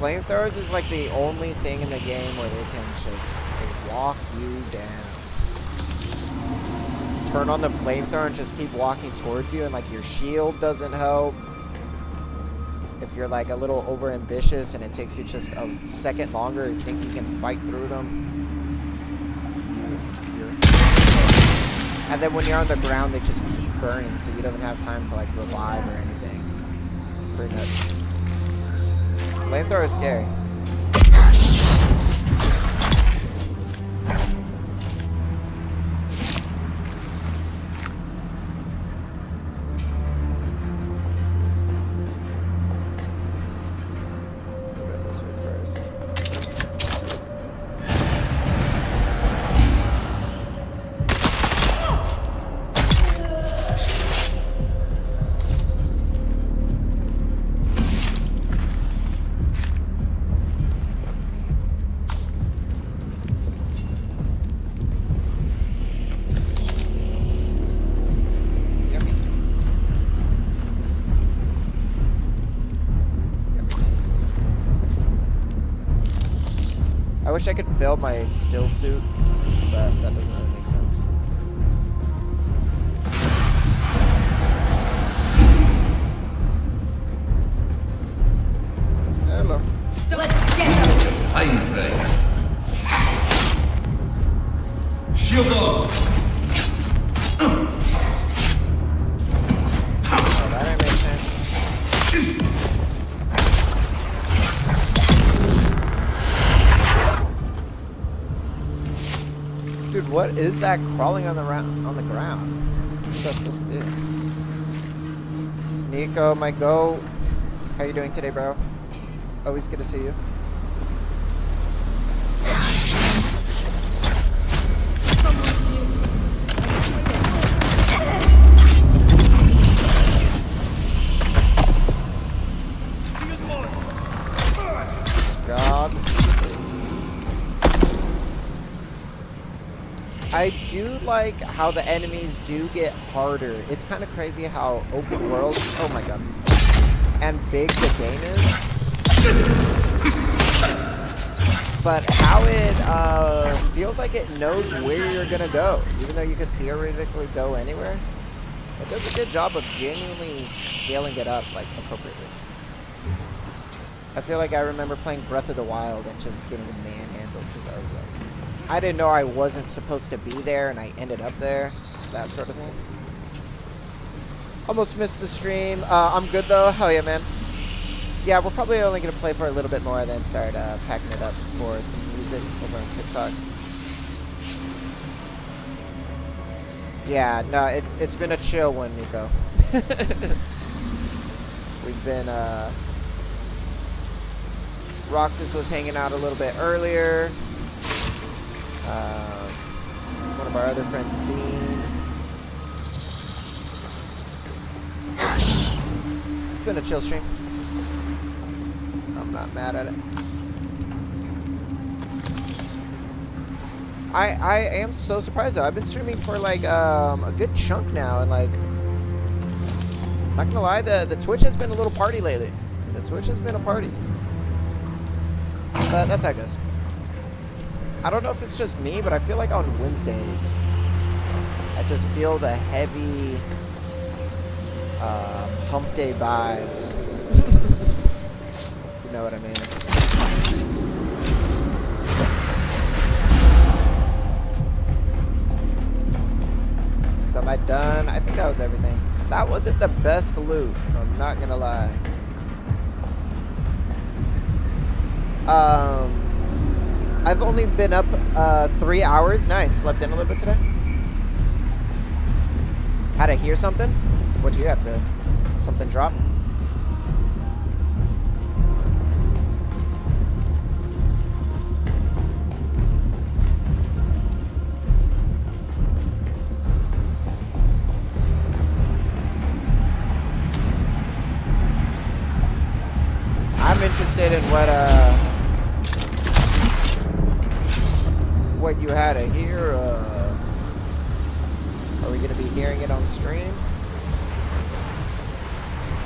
flamethrowers is like the only thing in the game where they can just walk you down. Turn on the flamethrower and just keep walking towards you, and like your shield doesn't help. If you're like a little over ambitious and it takes you just a second longer to think you can fight through them. And then when you're on the ground, they just keep burning, so you don't even have time to like revive or anything. It's pretty nuts. Flamethrower is scary. I wish I could fill my still suit, but that doesn't really make sense. Hello. Let's get them. Fine price. Shield up. Oh, that ain't make sense. Dude, what is that crawling on the ground? What's that supposed to be? Nico, my goat. How you doing today, bro? Always good to see you. God. I do like how the enemies do get harder. It's kind of crazy how open world, oh my god, and big the game is. But how it feels like it knows where you're gonna go, even though you could theoretically go anywhere. It does a good job of genuinely scaling it up like appropriately. I feel like I remember playing Breath of the Wild and just getting manhandled because I was like, I didn't know I wasn't supposed to be there and I ended up there. That sort of thing. Almost missed the stream. I'm good though. Hell yeah, man. Yeah, we're probably only going to play for a little bit more, then start packing it up for some music over on TikTok. Yeah, no, it's been a chill one, Nico. We've been, Roxas was hanging out a little bit earlier. One of our other friends, Bean. It's been a chill stream. I'm not mad at it. I am so surprised though. I've been streaming for like a good chunk now, and like, not gonna lie, the Twitch has been a little party lately. The Twitch has been a party. But that's how it goes. I don't know if it's just me, but I feel like on Wednesdays, I just feel the heavy hump day vibes. You know what I mean? So am I done? I think that was everything. That wasn't the best loot, I'm not gonna lie. I've only been up 3 hours. Nice. Slept in a little bit today. Had to hear something? What'd you have to? Something drop? I'm interested in what you had to hear. Are we going to be hearing it on stream?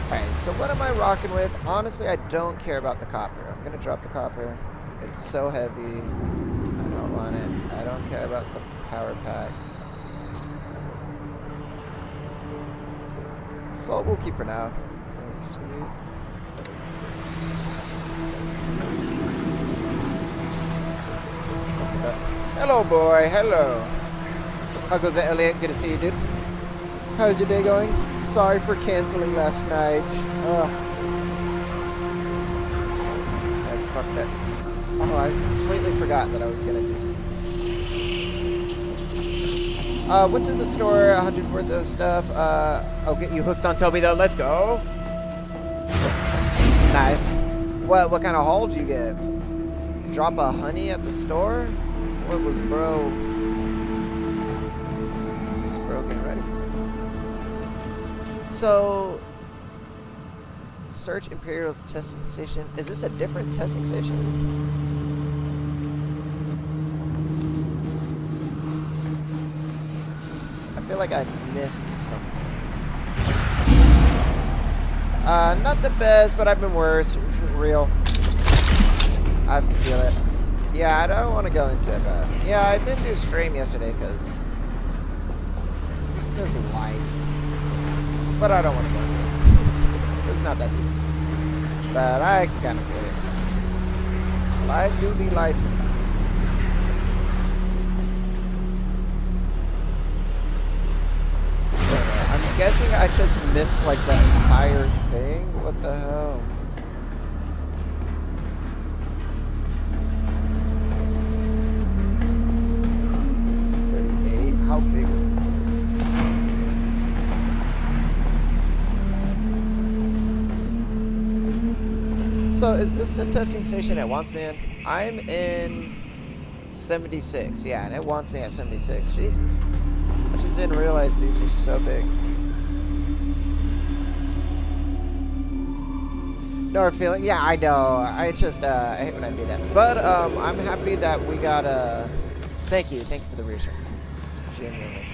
Alright, so what am I rocking with? Honestly, I don't care about the copper. I'm gonna drop the copper. It's so heavy. I don't want it. I don't care about the power pack. So we'll keep for now. Sweet. Hello, boy. Hello. How goes it, Elliot? Good to see you, dude. How's your day going? Sorry for canceling last night. I fucked it. Oh, I completely forgot that I was gonna do something. Went to the store, 100's worth of stuff. I'll get you hooked on Toby though. Let's go. Nice. What kind of haul did you get? Drop a honey at the store? What was bro? Was bro getting ready for? So, search Imperial testing station. Is this a different testing station? I feel like I missed something. Not the best, but I've been worse. For real. I feel it. Yeah, I don't want to go into it, but yeah, I didn't do a stream yesterday because life. But I don't want to go into it. It's not that deep. But I kind of feel it. Life do be life. I'm guessing I just missed like the entire thing. What the hell? How big is this place? So is this the testing station it wants me in? I'm in 76, yeah, and it wants me at 76. Jesus. I just didn't realize these were so big. No feeling? Yeah, I know. I just, I hate when I do that. But, I'm happy that we got a... Thank you for the reassurance. Genuinely.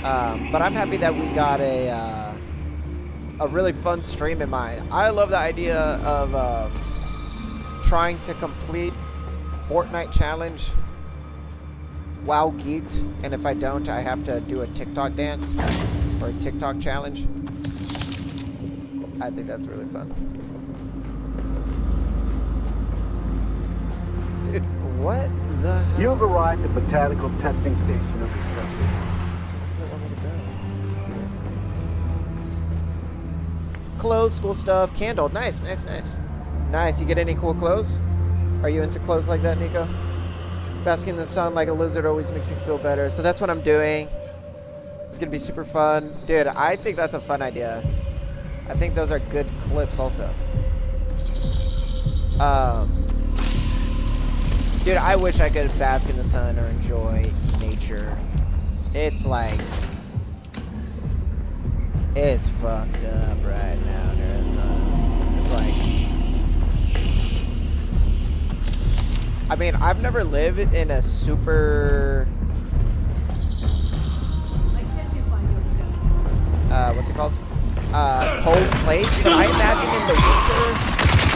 But I'm happy that we got a really fun stream in mind. I love the idea of trying to complete Fortnite challenge while geeked, and if I don't, I have to do a TikTok dance or a TikTok challenge. I think that's really fun. Dude, what the hell? You've arrived at Botanical Testing Station of the Surface. Does it want me to go? Clothes, school stuff, candle. Nice. Nice. You get any cool clothes? Are you into clothes like that, Nico? Basking in the sun like a lizard always makes me feel better. So that's what I'm doing. It's going to be super fun. Dude, I think that's a fun idea. I think those are good clips also. Dude, I wish I could bask in the sun or enjoy nature. It's like... It's fucked up right now in Arizona. It's like... I mean, I've never lived in a super... what's it called? Cold place. But I imagine in the winter,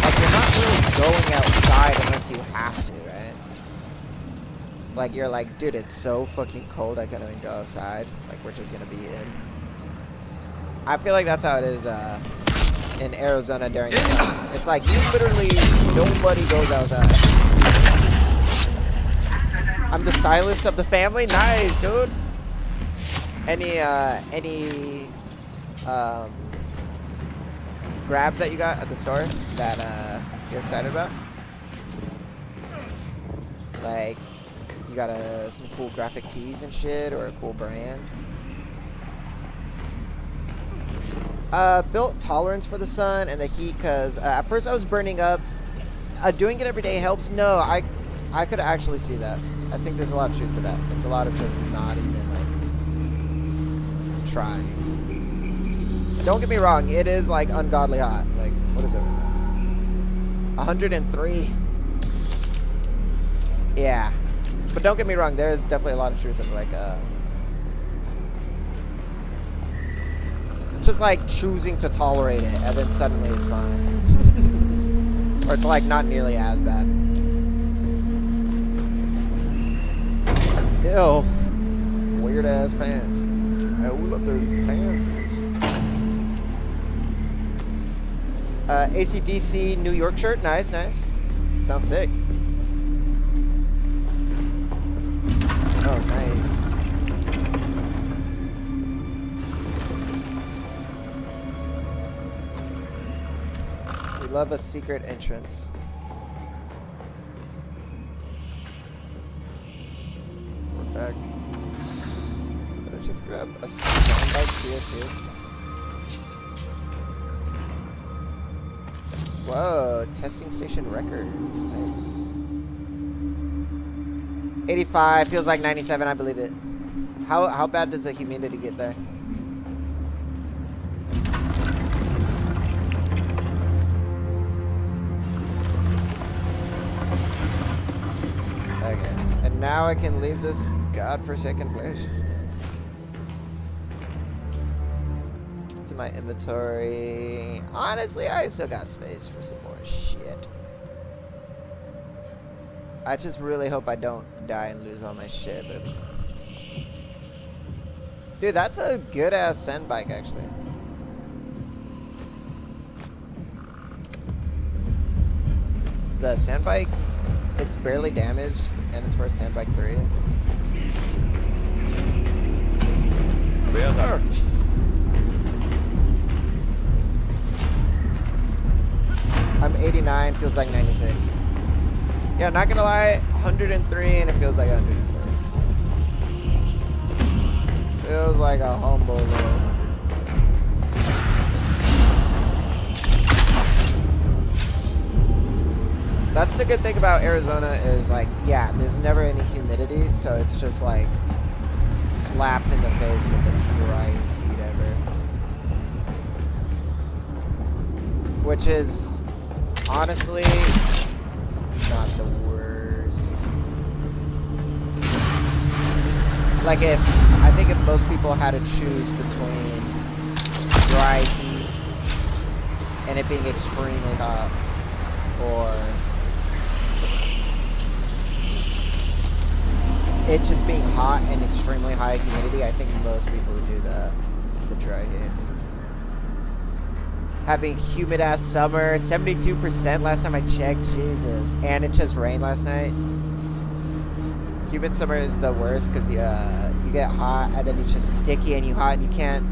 like, you're not really going outside unless you have to, right? Like, you're like, dude, it's so fucking cold, I can't even go outside. Like, we're just gonna be in. I feel like that's how it is, in Arizona during the summer. It's like, you literally, nobody goes outside. I'm the stylist of the family? Nice, dude! Any grabs that you got at the store that, you're excited about? Like, you got some cool graphic tees and shit, or a cool brand? Built tolerance for the sun and the heat, because at first I was burning up. Doing it every day helps? No, I could actually see that. I think there's a lot of truth to that. It's a lot of just not even, like, trying. Don't get me wrong, it is, like, ungodly hot. Like, what is it? 103. Yeah. But don't get me wrong, there is definitely a lot of truth of, like, just, like, choosing to tolerate it, and then suddenly it's fine. Or it's like not nearly as bad. Ew. Weird ass pants. Oh, look, there's pants. AC/DC New York shirt. Nice, nice. Sounds sick. Oh, nice. We love a secret entrance. We're back. Let's just grab a soundbite here, too. Whoa, testing station records. Nice. 85, feels like 97, I believe it. How bad does the humidity get there? Okay, and now I can leave this godforsaken place. To my inventory. Honestly, I still got space for some more shit. I just really hope I don't die and lose all my shit, but it'll be fine. Dude, that's a good ass sand bike, actually. The sand bike, it's barely damaged, and it's for a sand bike 3. Be out there. I'm 89, feels like 96. Yeah, not gonna lie, 103 and it feels like 103. Feels like a humble little. That's the good thing about Arizona is like, yeah, there's never any humidity, so it's just like slapped in the face with the driest heat ever. Which is honestly not the worst. Like I think if most people had to choose between dry heat and it being extremely hot or it just being hot and extremely high humidity, I think most people would do the dry heat. Having humid ass summer, 72% last time I checked, Jesus. And it just rained last night. Humid summer is the worst because you get hot and then it's just sticky and you hot and you can't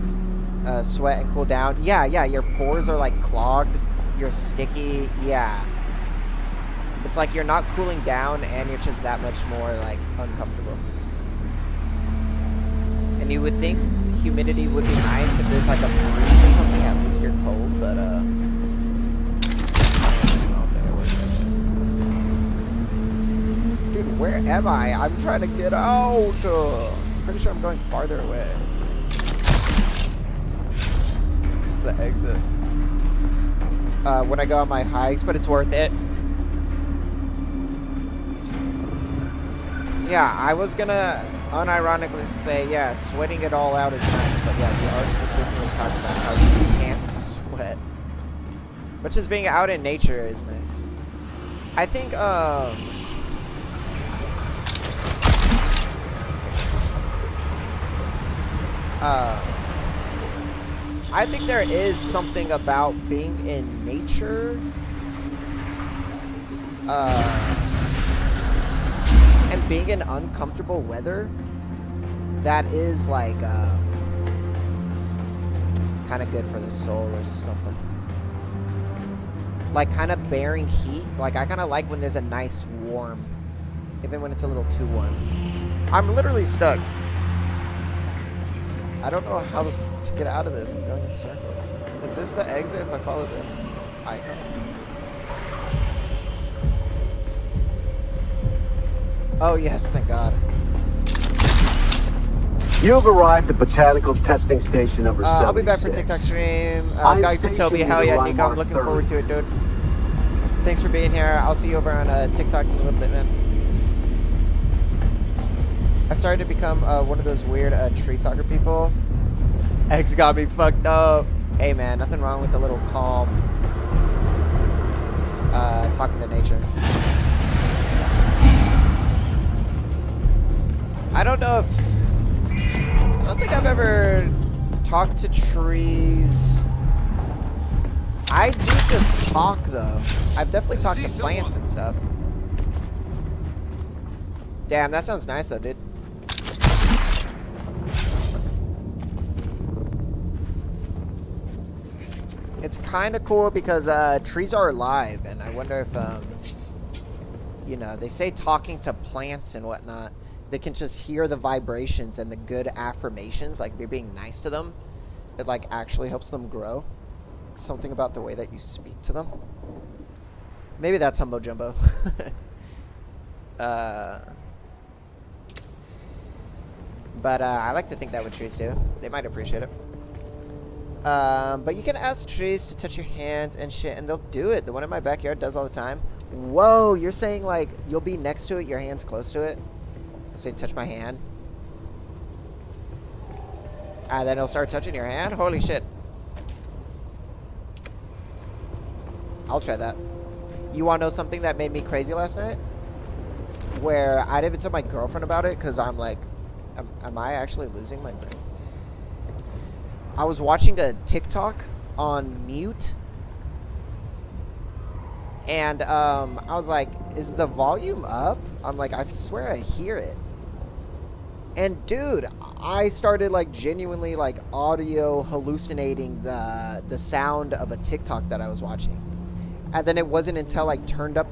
sweat and cool down. Yeah, your pores are like clogged. You're sticky, yeah. It's like you're not cooling down and you're just that much more like uncomfortable. And you would think humidity would be nice if there's like a breeze or something, at least you're cold, but I don't think it works like that. Dude, where am I? I'm trying to get out. Pretty sure I'm going farther away. It's the exit. When I go on my hikes, but it's worth it. Yeah, I was gonna unironically say, yeah, sweating it all out is nice, but yeah, we are specifically talking about how you can't sweat. But just being out in nature is nice. I think, I think there is something about being in nature, and being in uncomfortable weather that is like kind of good for the soul or something. Like kind of bearing heat. Like I kind of like when there's a nice warm, even when it's a little too warm. I'm literally stuck. I don't know how to get out of this. I'm going in circles. Is this the exit if I follow this icon? Oh yes, thank God. You have arrived at Botanical Testing Station number 76. I'll be back for TikTok stream. Got you for Toby. Hell yeah, Nico. I'm looking forward to it, dude. Thanks for being here. I'll see you over on TikTok in a little bit, man. I started to become one of those weird tree talker people. X got me fucked up. Hey, man, nothing wrong with a little calm talking to nature. I don't know if... I don't think I've ever talked to trees. I do just talk, though. I've definitely talked to plants and stuff. Damn, that sounds nice, though, dude. It's kind of cool because trees are alive, and I wonder if, you know, they say talking to plants and whatnot, they can just hear the vibrations and the good affirmations. Like, if you're being nice to them, it, like, actually helps them grow. Something about the way that you speak to them. Maybe that's Humbo Jumbo. But I like to think that what trees do. They might appreciate it. But you can ask trees to touch your hands and shit, and they'll do it. The one in my backyard does all the time. Whoa, you're saying, like, you'll be next to it, your hand's close to it? Say, touch my hand. And then it'll start touching your hand? Holy shit. I'll try that. You want to know something that made me crazy last night? Where I didn't even tell my girlfriend about it, because I'm like, am I actually losing my brain? I was watching a TikTok on mute, and I was like, is the volume up? I'm like, I swear I hear it. And dude, I started like genuinely like audio hallucinating the sound of a TikTok that I was watching. And then it wasn't until I turned up,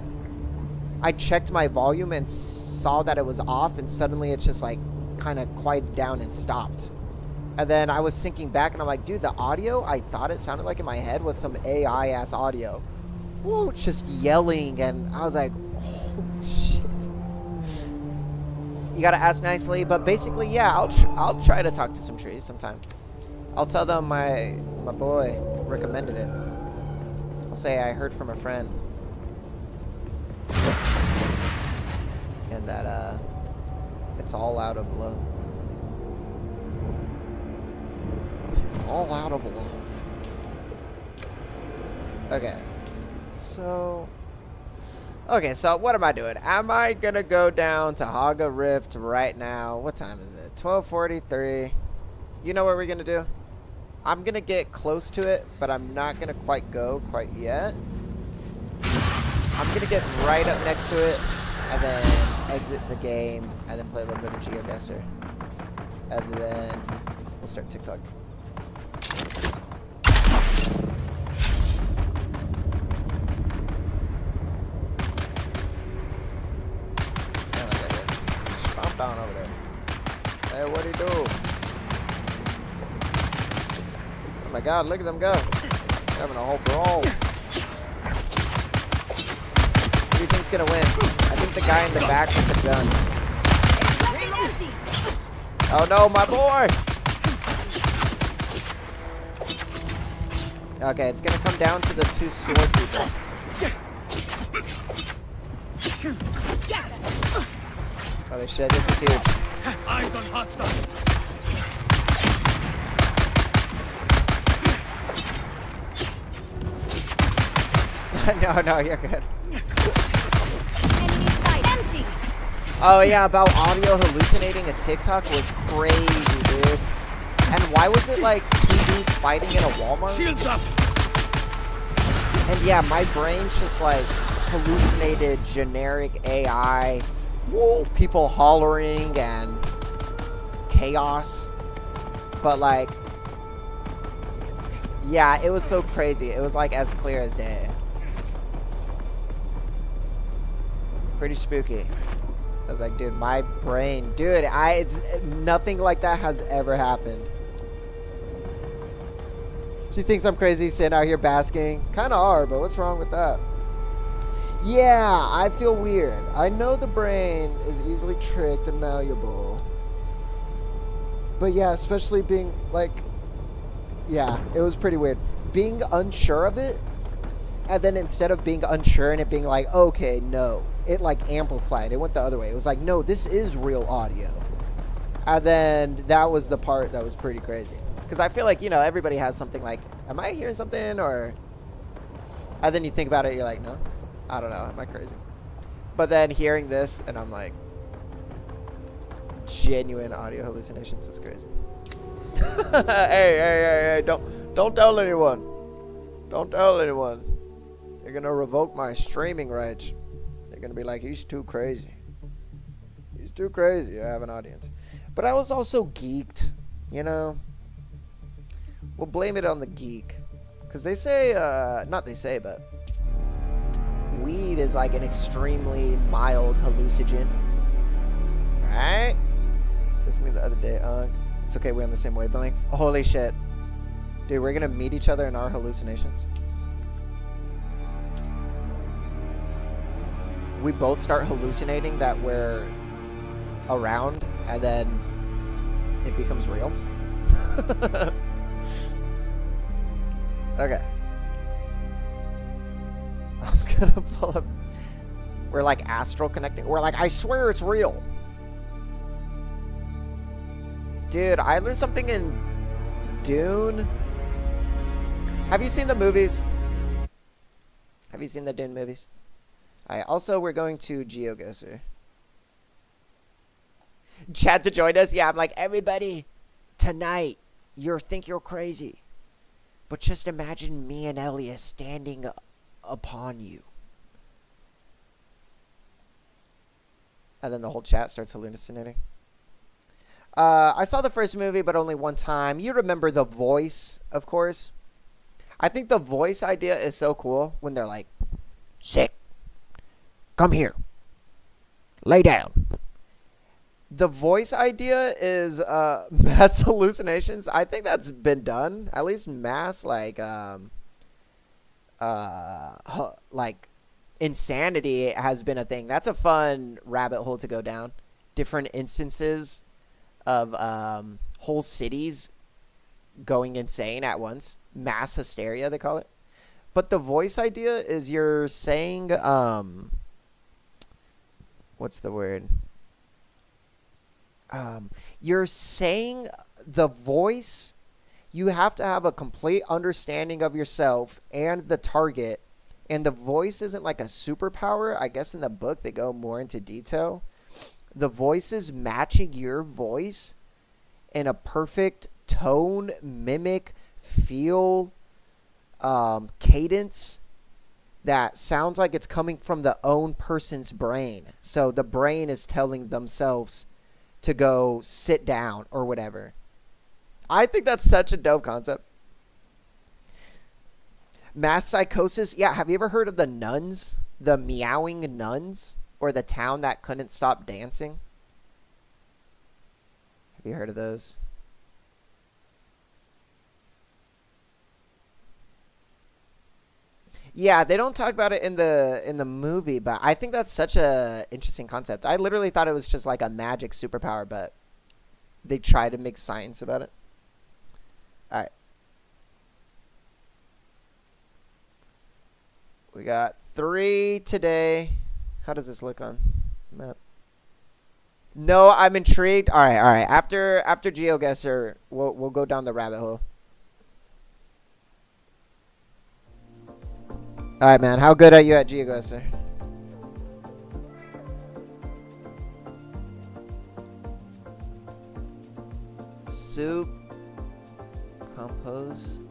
I checked my volume and saw that it was off, and suddenly it just like kind of quieted down and stopped. And then I was syncing back, and I'm like, dude, the audio I thought it sounded like in my head was some AI ass audio. Whoa, just yelling, and I was like, holy shit. You gotta ask nicely, but basically, yeah, I'll try to talk to some trees sometime. I'll tell them my boy recommended it. I'll say I heard from a friend, and that it's all out of love. It's all out of love. Okay. So what am I doing? Am I gonna go down to Haga Rift right now? What time is it? 12:43. You know what we're gonna do? I'm gonna get close to it, but I'm not gonna go quite yet. I'm gonna get right up next to it, and then exit the game, and then play a little bit of GeoGuessr. And then we'll start TikTok. Stomp down over there. Hey, what'd he do? Oh my god, look at them go. They're having a whole brawl. Who do you think's gonna win? I think the guy in the back with the gun. Oh no, my boy! Okay, it's gonna come down to the two sword people. Holy shit, this is huge. Eyes on hostile. No, you're good. Oh yeah, about audio hallucinating a TikTok was crazy, dude. And why was it like two dudes fighting in a Walmart? Shields up. And yeah, my brain's just like hallucinated generic AI, people hollering and chaos. But like, yeah, it was so crazy. It was like as clear as day. Pretty spooky. I was like, dude, my brain, dude, it's nothing like that has ever happened. She thinks I'm crazy sitting out here basking. Kind of are, but what's wrong with that? Yeah, I feel weird. I know the brain is easily tricked and malleable. But yeah, especially being like, yeah, it was pretty weird. Being unsure of it, and then instead of being unsure and it being like, okay, no, it like amplified. It went the other way. It was like, no, this is real audio. And then that was the part that was pretty crazy. Because I feel like, you know, everybody has something like, am I hearing something? Or, and then you think about it, you're like, no. I don't know. Am I crazy? But then hearing this, and I'm like, genuine audio hallucinations was crazy. Hey! Don't tell anyone. Don't tell anyone. You're gonna revoke my streaming rights. They're gonna be like, he's too crazy. He's too crazy to have an audience. But I was also geeked, you know. We'll blame it on the geek. Because they say, not they say, but weed is like an extremely mild hallucinogen. Right? Listening the other day, it's okay, we're on the same wavelength. Holy shit. Dude, we're gonna meet each other in our hallucinations. We both start hallucinating that we're around, and then it becomes real. Okay. I'm gonna pull up. We're like astral connecting. We're like, I swear it's real. Dude, I learned something in Dune. Have you seen the movies? Have you seen the Dune movies? Alright, also we're going to GeoGuessr. Chad to join us? Yeah, I'm like, everybody, tonight, you think you're crazy. But just imagine me and Elias standing upon you. And then the whole chat starts hallucinating. I saw the first movie, but only one time. You remember the voice, of course. I think the voice idea is so cool when they're like, sit. Come here. Lay down. The voice idea is mass hallucinations. I think that's been done. At least mass, like insanity has been a thing. That's a fun rabbit hole to go down. Different instances of whole cities going insane at once. Mass hysteria, they call it. But the voice idea is you're saying, what's the word? You're saying the voice, you have to have a complete understanding of yourself and the target. And the voice isn't like a superpower. I guess in the book they go more into detail. The voice is matching your voice in a perfect tone, mimic, feel, cadence that sounds like it's coming from the own person's brain. So the brain is telling themselves to go sit down or whatever. I think that's such a dope concept. Mass psychosis. Yeah, have you ever heard of the nuns? The meowing nuns? Or the town that couldn't stop dancing? Have you heard of those? Yeah, they don't talk about it in the movie, but I think that's such a interesting concept. I literally thought it was just like a magic superpower, but they try to make science about it. All right. We got 3 today. How does this look on map? No, I'm intrigued. All right. After GeoGuessr, we'll go down the rabbit hole. All right, man. How good are you at GeoGuessr? Soup. Compose.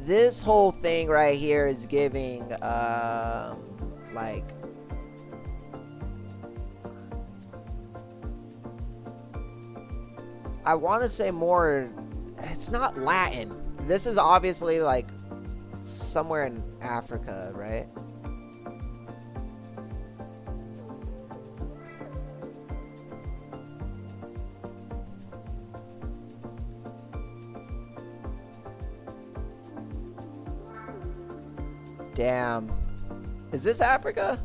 This whole thing right here is giving, like, I want to say more, it's not Latin. This is obviously, like, somewhere in Africa, right? Damn. Is this Africa?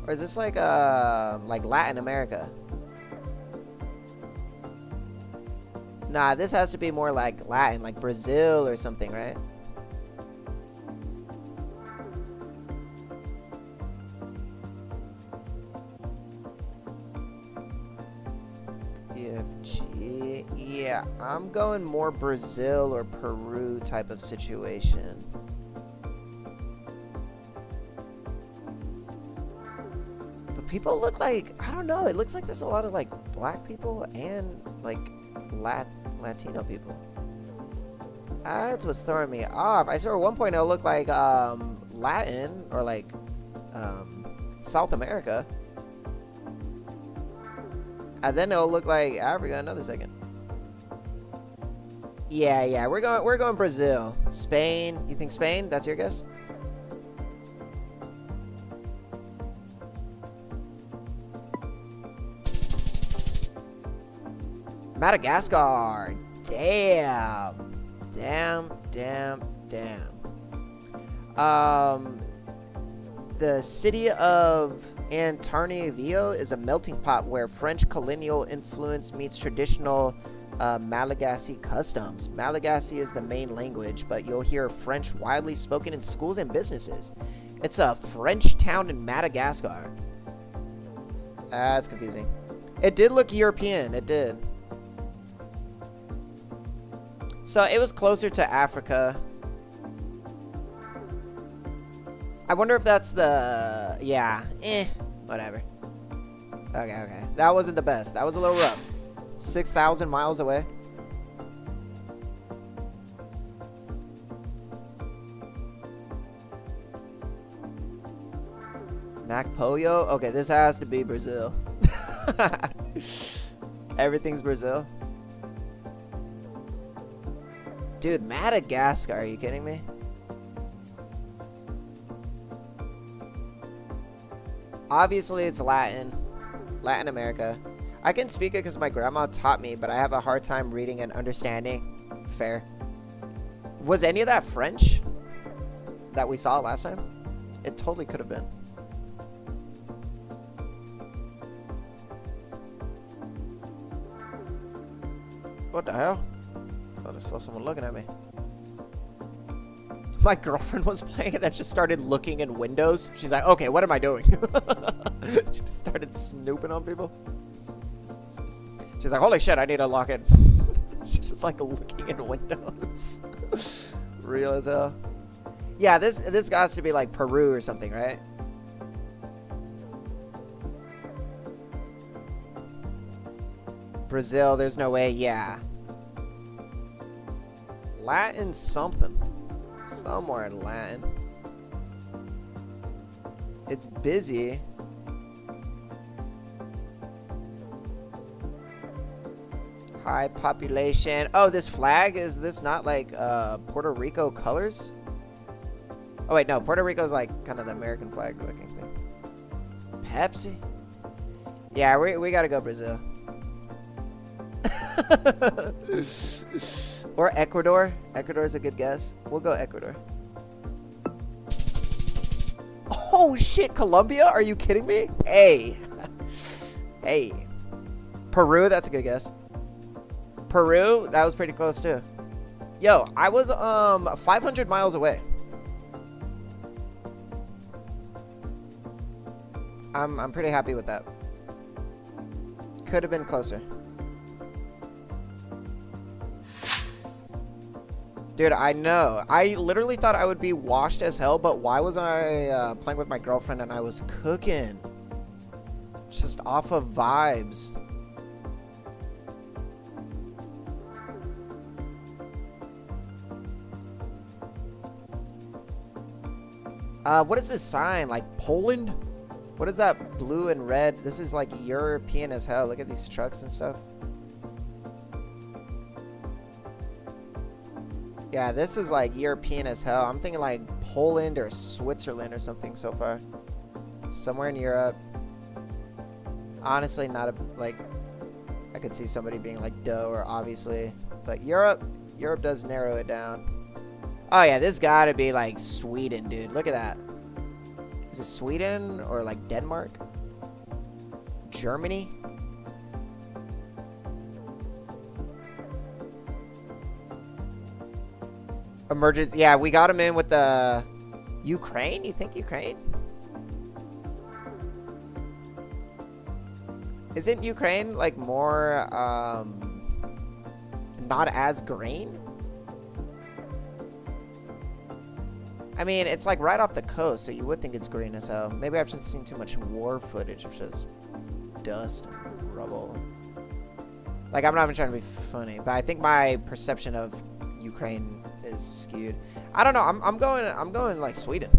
Or is this like Latin America? Nah, this has to be more like Latin, like Brazil or something, right? EFG. Yeah, I'm going more Brazil or Peru type of situation. But people look like, I don't know, it looks like there's a lot of like black people and like Latino people. That's what's throwing me off. I saw 1.0 look like Latin or like South America. And then it'll look like Africa another second. Yeah, we're going Brazil. Spain. You think Spain? That's your guess? Madagascar. Damn. The city of Antananarivo is a melting pot where French colonial influence meets traditional Malagasy customs. Malagasy is the main language, but you'll hear French widely spoken in schools and businesses. It's a French town in Madagascar. That's confusing. It did look European. It did. So it was closer to Africa. I wonder if that's the... Yeah. Whatever. Okay. That wasn't the best. That was a little rough. 6,000 miles away. Mac Pollo? Okay, this has to be Brazil. Everything's Brazil. Dude, Madagascar, are you kidding me? Obviously, it's Latin America. I can speak it because my grandma taught me, but I have a hard time reading and understanding. Fair. Was any of that French that we saw last time? It totally could have been. What the hell? I thought I saw someone looking at me. My girlfriend was playing and then just started looking in windows. She's like, okay, what am I doing? She just started snooping on people. She's like, holy shit, I need to lock it. She's just like looking in windows. Real as hell. Yeah, this got to be like Peru or something, right? Brazil, there's no way. Yeah. Latin something. Somewhere in Latin. It's busy. High population. Oh, this flag, is this not like Puerto Rico colors? Oh wait, no, Puerto Rico's like kind of the American flag looking thing. Pepsi? Yeah, we gotta go Brazil. Or Ecuador. Ecuador's a good guess. We'll go Ecuador. Oh shit, Colombia? Are you kidding me? Hey. Hey. Peru, that's a good guess. Peru, that was pretty close too. Yo, I was 500 miles away. I'm pretty happy with that. Could have been closer. Dude, I know. I literally thought I would be washed as hell, but why wasn't I playing with my girlfriend and I was cooking? Just off of vibes. What is this sign? Like Poland? What is that blue and red? This is like European as hell. Look at these trucks and stuff. Yeah, this is like European as hell. I'm thinking like Poland or Switzerland or something so far. Somewhere in Europe. Honestly, not a, like, I could see somebody being like Doe or obviously. But Europe does narrow it down. Oh yeah, this gotta be like Sweden, dude. Look at that. Is it Sweden or like Denmark? Germany? Emergency. Yeah, we got him in with the Ukraine. You think Ukraine? Isn't Ukraine like more not as green? I mean, it's like right off the coast, so you would think it's green as hell. Maybe I've just seen too much war footage of just dust and rubble. Like, I'm not even trying to be funny, but I think my perception of Ukraine is skewed. I don't know. I'm going like Sweden.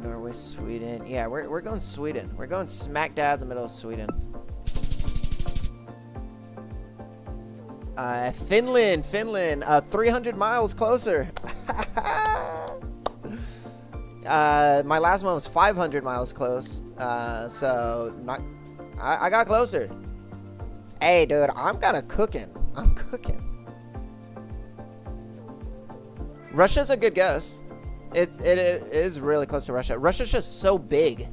Norway, Sweden. Yeah, we're going Sweden. We're going smack dab in the middle of Sweden. Finland, 300 miles closer. My last one was 500 miles close. So I got closer. Hey, dude, I'm kind of cooking. I'm cooking. Russia's a good guess. It is really close to Russia. Russia's just so big.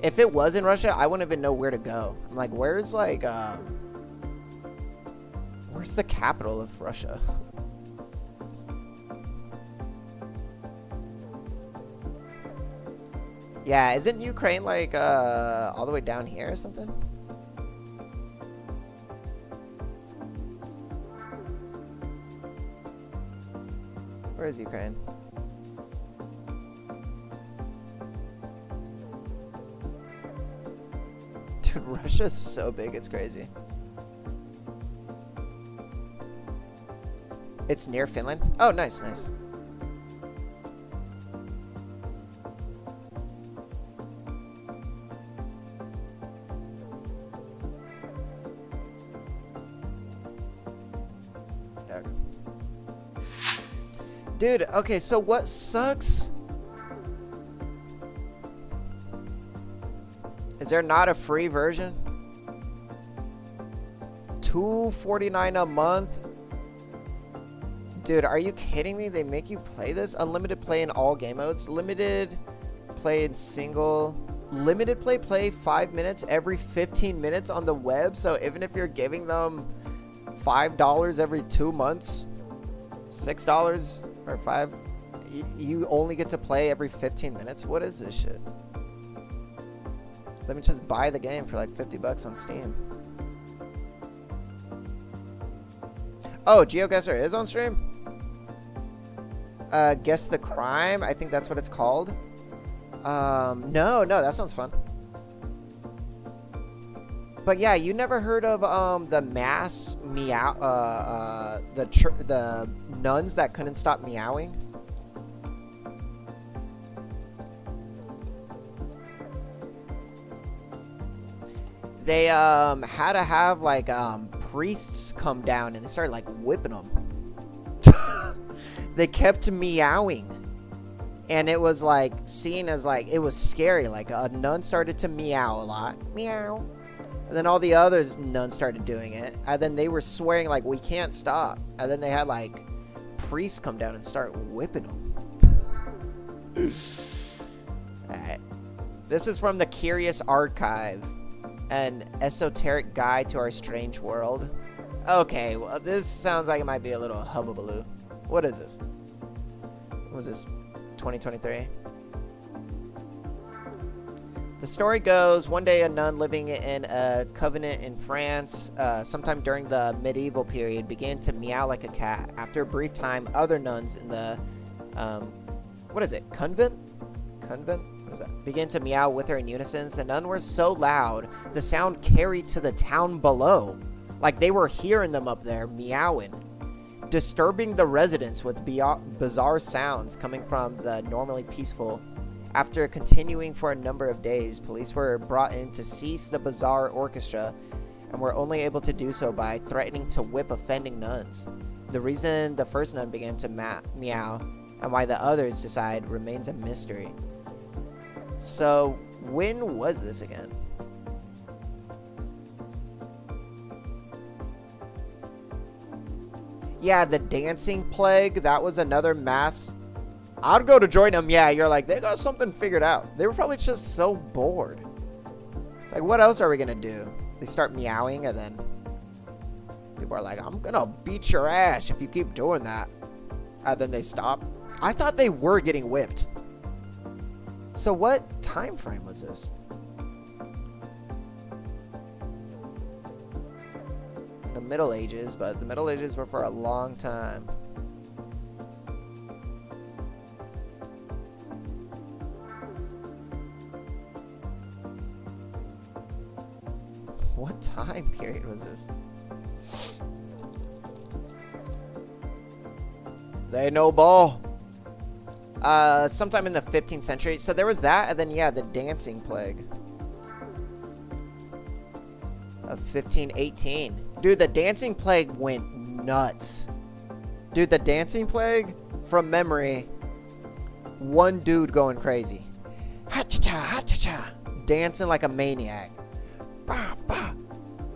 If it was in Russia, I wouldn't even know where to go. I'm like, where's like, where's the capital of Russia? Yeah, isn't Ukraine like all the way down here or something? Where is Ukraine? Dude, Russia's so big, it's crazy. It's near Finland? Oh, nice, nice. Okay. Dude, okay, so what sucks? Is there not a free version? $2.49 a month? Dude, are you kidding me? They make you play this? Unlimited play in all game modes. Limited play in single. Limited play 5 minutes every 15 minutes on the web. So even if you're giving them $5 every 2 months, $6 or $5, you only get to play every 15 minutes. What is this shit? Let me just buy the game for like $50 on Steam. Oh, GeoGuessr is on stream? Guess the crime? I think that's what it's called. No, that sounds fun. But yeah, you never heard of the mass meow, the nuns that couldn't stop meowing? They had to have like priests come down and they started like whipping them. They kept meowing. And it was like seen as like, it was scary. Like a nun started to meow a lot. Meow. And then all the other nuns started doing it. And then they were swearing like, we can't stop. And then they had like priests come down and start whipping them. Alright. This is from the Curious Archive. An esoteric guide to our strange world. Okay, well, this sounds like it might be a little hubbubaloo. What is this? What was this? 2023? The story goes, one day a nun living in a convent in France, sometime during the medieval period, began to meow like a cat. After a brief time, other nuns in the, what is it? Convent? What is that? Began to meow with her in unison. The nun were so loud, the sound carried to the town below. Like they were hearing them up there meowing, disturbing the residents with bizarre sounds coming from the normally peaceful. After continuing for a number of days, police were brought in to cease the bizarre orchestra and were only able to do so by threatening to whip offending nuns. The reason the first nun began to meow and why the others decide remains a mystery. So, when was this again? Yeah, the dancing plague, that was another mass. I'd go to join them. Yeah, you're like, they got something figured out. They were probably just so bored. It's like, what else are we going to do? They start meowing and then people are like, I'm going to beat your ass if you keep doing that. And then they stop. I thought they were getting whipped. So what time frame was this? The Middle Ages, but the Middle Ages were for a long time. What time period was this? They know ball. Sometime in the 15th century. So there was that, and then yeah, the dancing plague of 1518. Dude, the dancing plague went nuts. Dude, the dancing plague, from memory, one dude going crazy. Ha-cha-cha, ha-cha-cha. Dancing like a maniac. Bah, bah.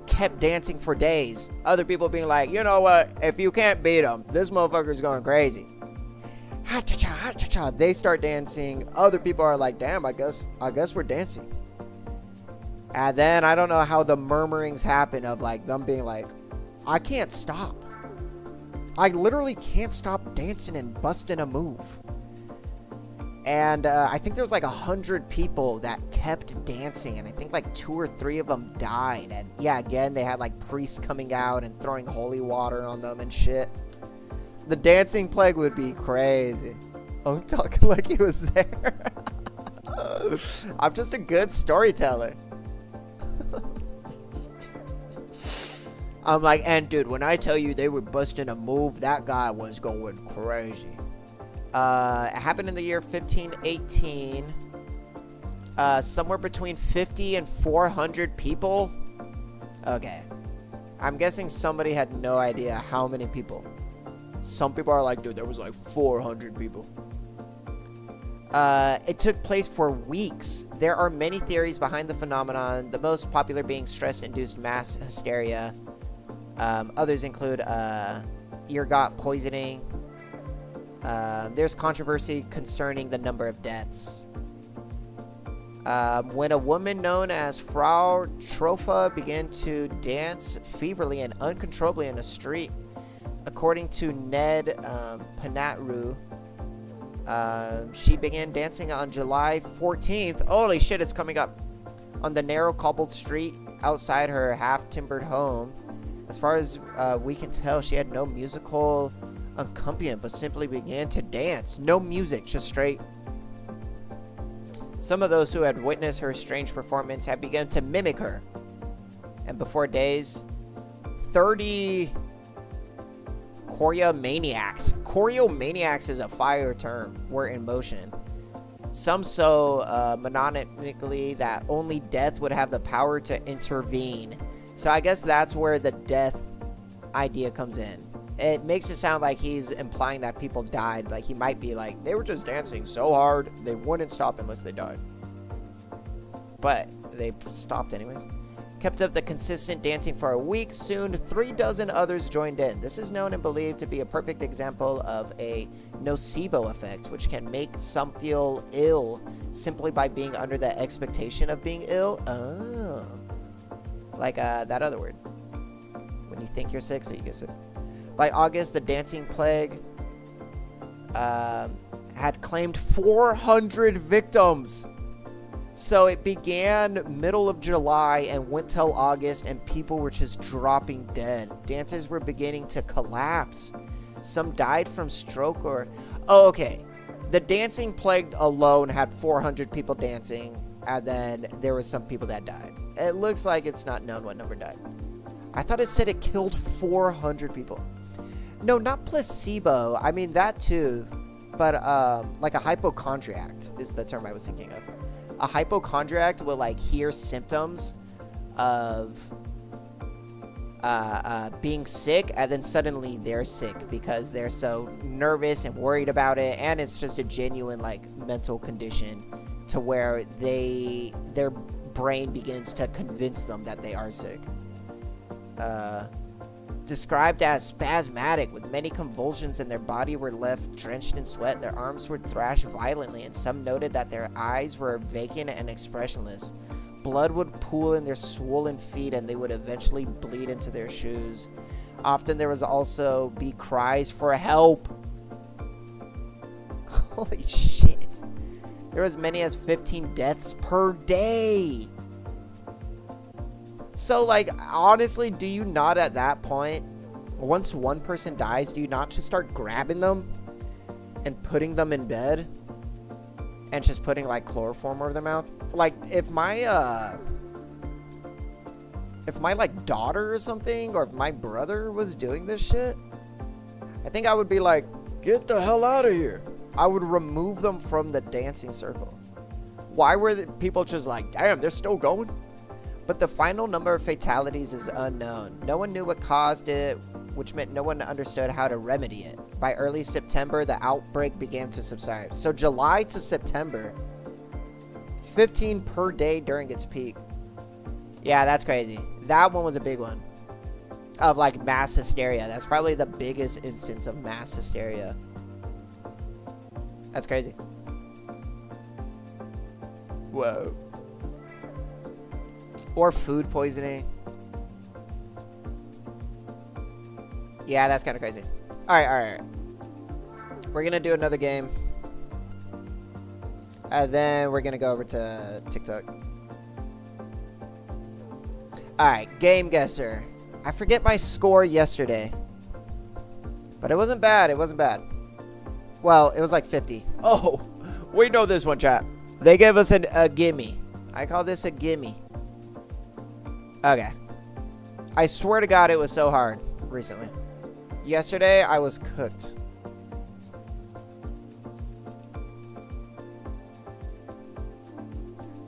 Kept dancing for days. Other people being like, you know what? If you can't beat him, this motherfucker's going crazy. Ha-cha-cha, ha-cha-cha. They start dancing. Other people are like, damn, I guess we're dancing. And then I don't know how the murmurings happen of like them being like, I can't stop. I literally can't stop dancing and busting a move. And I think there was like 100 people that kept dancing, and I think like 2 or 3 of them died. And yeah, again, they had like priests coming out and throwing holy water on them and shit. The dancing plague would be crazy. I'm talking like he was there. I'm just a good storyteller. I'm like, and dude, when I tell you they were busting a move, that guy was going crazy. It happened in the year 1518. Somewhere between 50 and 400 people. Okay. I'm guessing somebody had no idea how many people. Some people are like, dude, there was like 400 people. It took place for weeks. There are many theories behind the phenomenon, the most popular being stress-induced mass hysteria. Others include ergot poisoning. There's controversy concerning the number of deaths. When a woman known as Frau Trofa began to dance feverly and uncontrollably in a street, according to Ned Panatru, she began dancing on July 14th. Holy shit, it's coming up. On the narrow cobbled street outside her half-timbered home. As far as we can tell, she had no musical accompaniment, but simply began to dance. No music, just straight. Some of those who had witnessed her strange performance had begun to mimic her. And before days, 30 choreomaniacs. Choreomaniacs is a fire term. Were in motion. Some so monotonically that only death would have the power to intervene. So I guess that's where the death idea comes in. It makes it sound like he's implying that people died, but he might be like, they were just dancing so hard, they wouldn't stop unless they died. But they stopped anyways. Kept up the consistent dancing for a week. Soon, 36 others joined in. This is known and believed to be a perfect example of a nocebo effect, which can make some feel ill simply by being under the expectation of being ill. Oh. Like that other word. When you think you're sick, so you get sick. By August, the dancing plague had claimed 400 victims. So it began middle of July and went till August, and people were just dropping dead. Dancers were beginning to collapse. Some died from stroke or... Oh, okay. The dancing plague alone had 400 people dancing, and then there were some people that died. It looks like it's not known what number died. I thought it said it killed 400 people. No, not placebo. I mean, that too. But, like a hypochondriac is the term I was thinking of. A hypochondriac will, like, hear symptoms of being sick, and then suddenly they're sick because they're so nervous and worried about it, and it's just a genuine, like, mental condition to where their brain begins to convince them that they are sick. Described as spasmodic, with many convulsions, and their body were left drenched in sweat. Their arms would thrash violently, and some noted that their eyes were vacant and expressionless. Blood would pool in their swollen feet, and they would eventually bleed into their shoes. Often there was also be cries for help. Holy shit. There were as many as 15 deaths per day. So, like, honestly, do you not at that point, once one person dies, do you not just start grabbing them and putting them in bed and just putting, like, chloroform over their mouth? Like, if my, like, daughter or something, or if my brother was doing this shit, I think I would be like, get the hell out of here. I would remove them from the dancing circle. Why were the people just like, damn, they're still going? But the final number of fatalities is unknown. No one knew what caused it, which meant no one understood how to remedy it. By early September, the outbreak began to subside. So July to September, 15 per day during its peak. Yeah, that's crazy. That one was a big one. Of, like, mass hysteria. That's probably the biggest instance of mass hysteria. That's crazy. Whoa. Or food poisoning. Yeah, that's kind of crazy. Alright. We're going to do another game. And then we're going to go over to TikTok. Alright, game guesser. I forget my score yesterday. But it wasn't bad. It wasn't bad. Well, it was like 50. Oh, we know this one, chat. They gave us a gimme. I call this a gimme. Okay. I swear to God, it was so hard recently. Yesterday, I was cooked.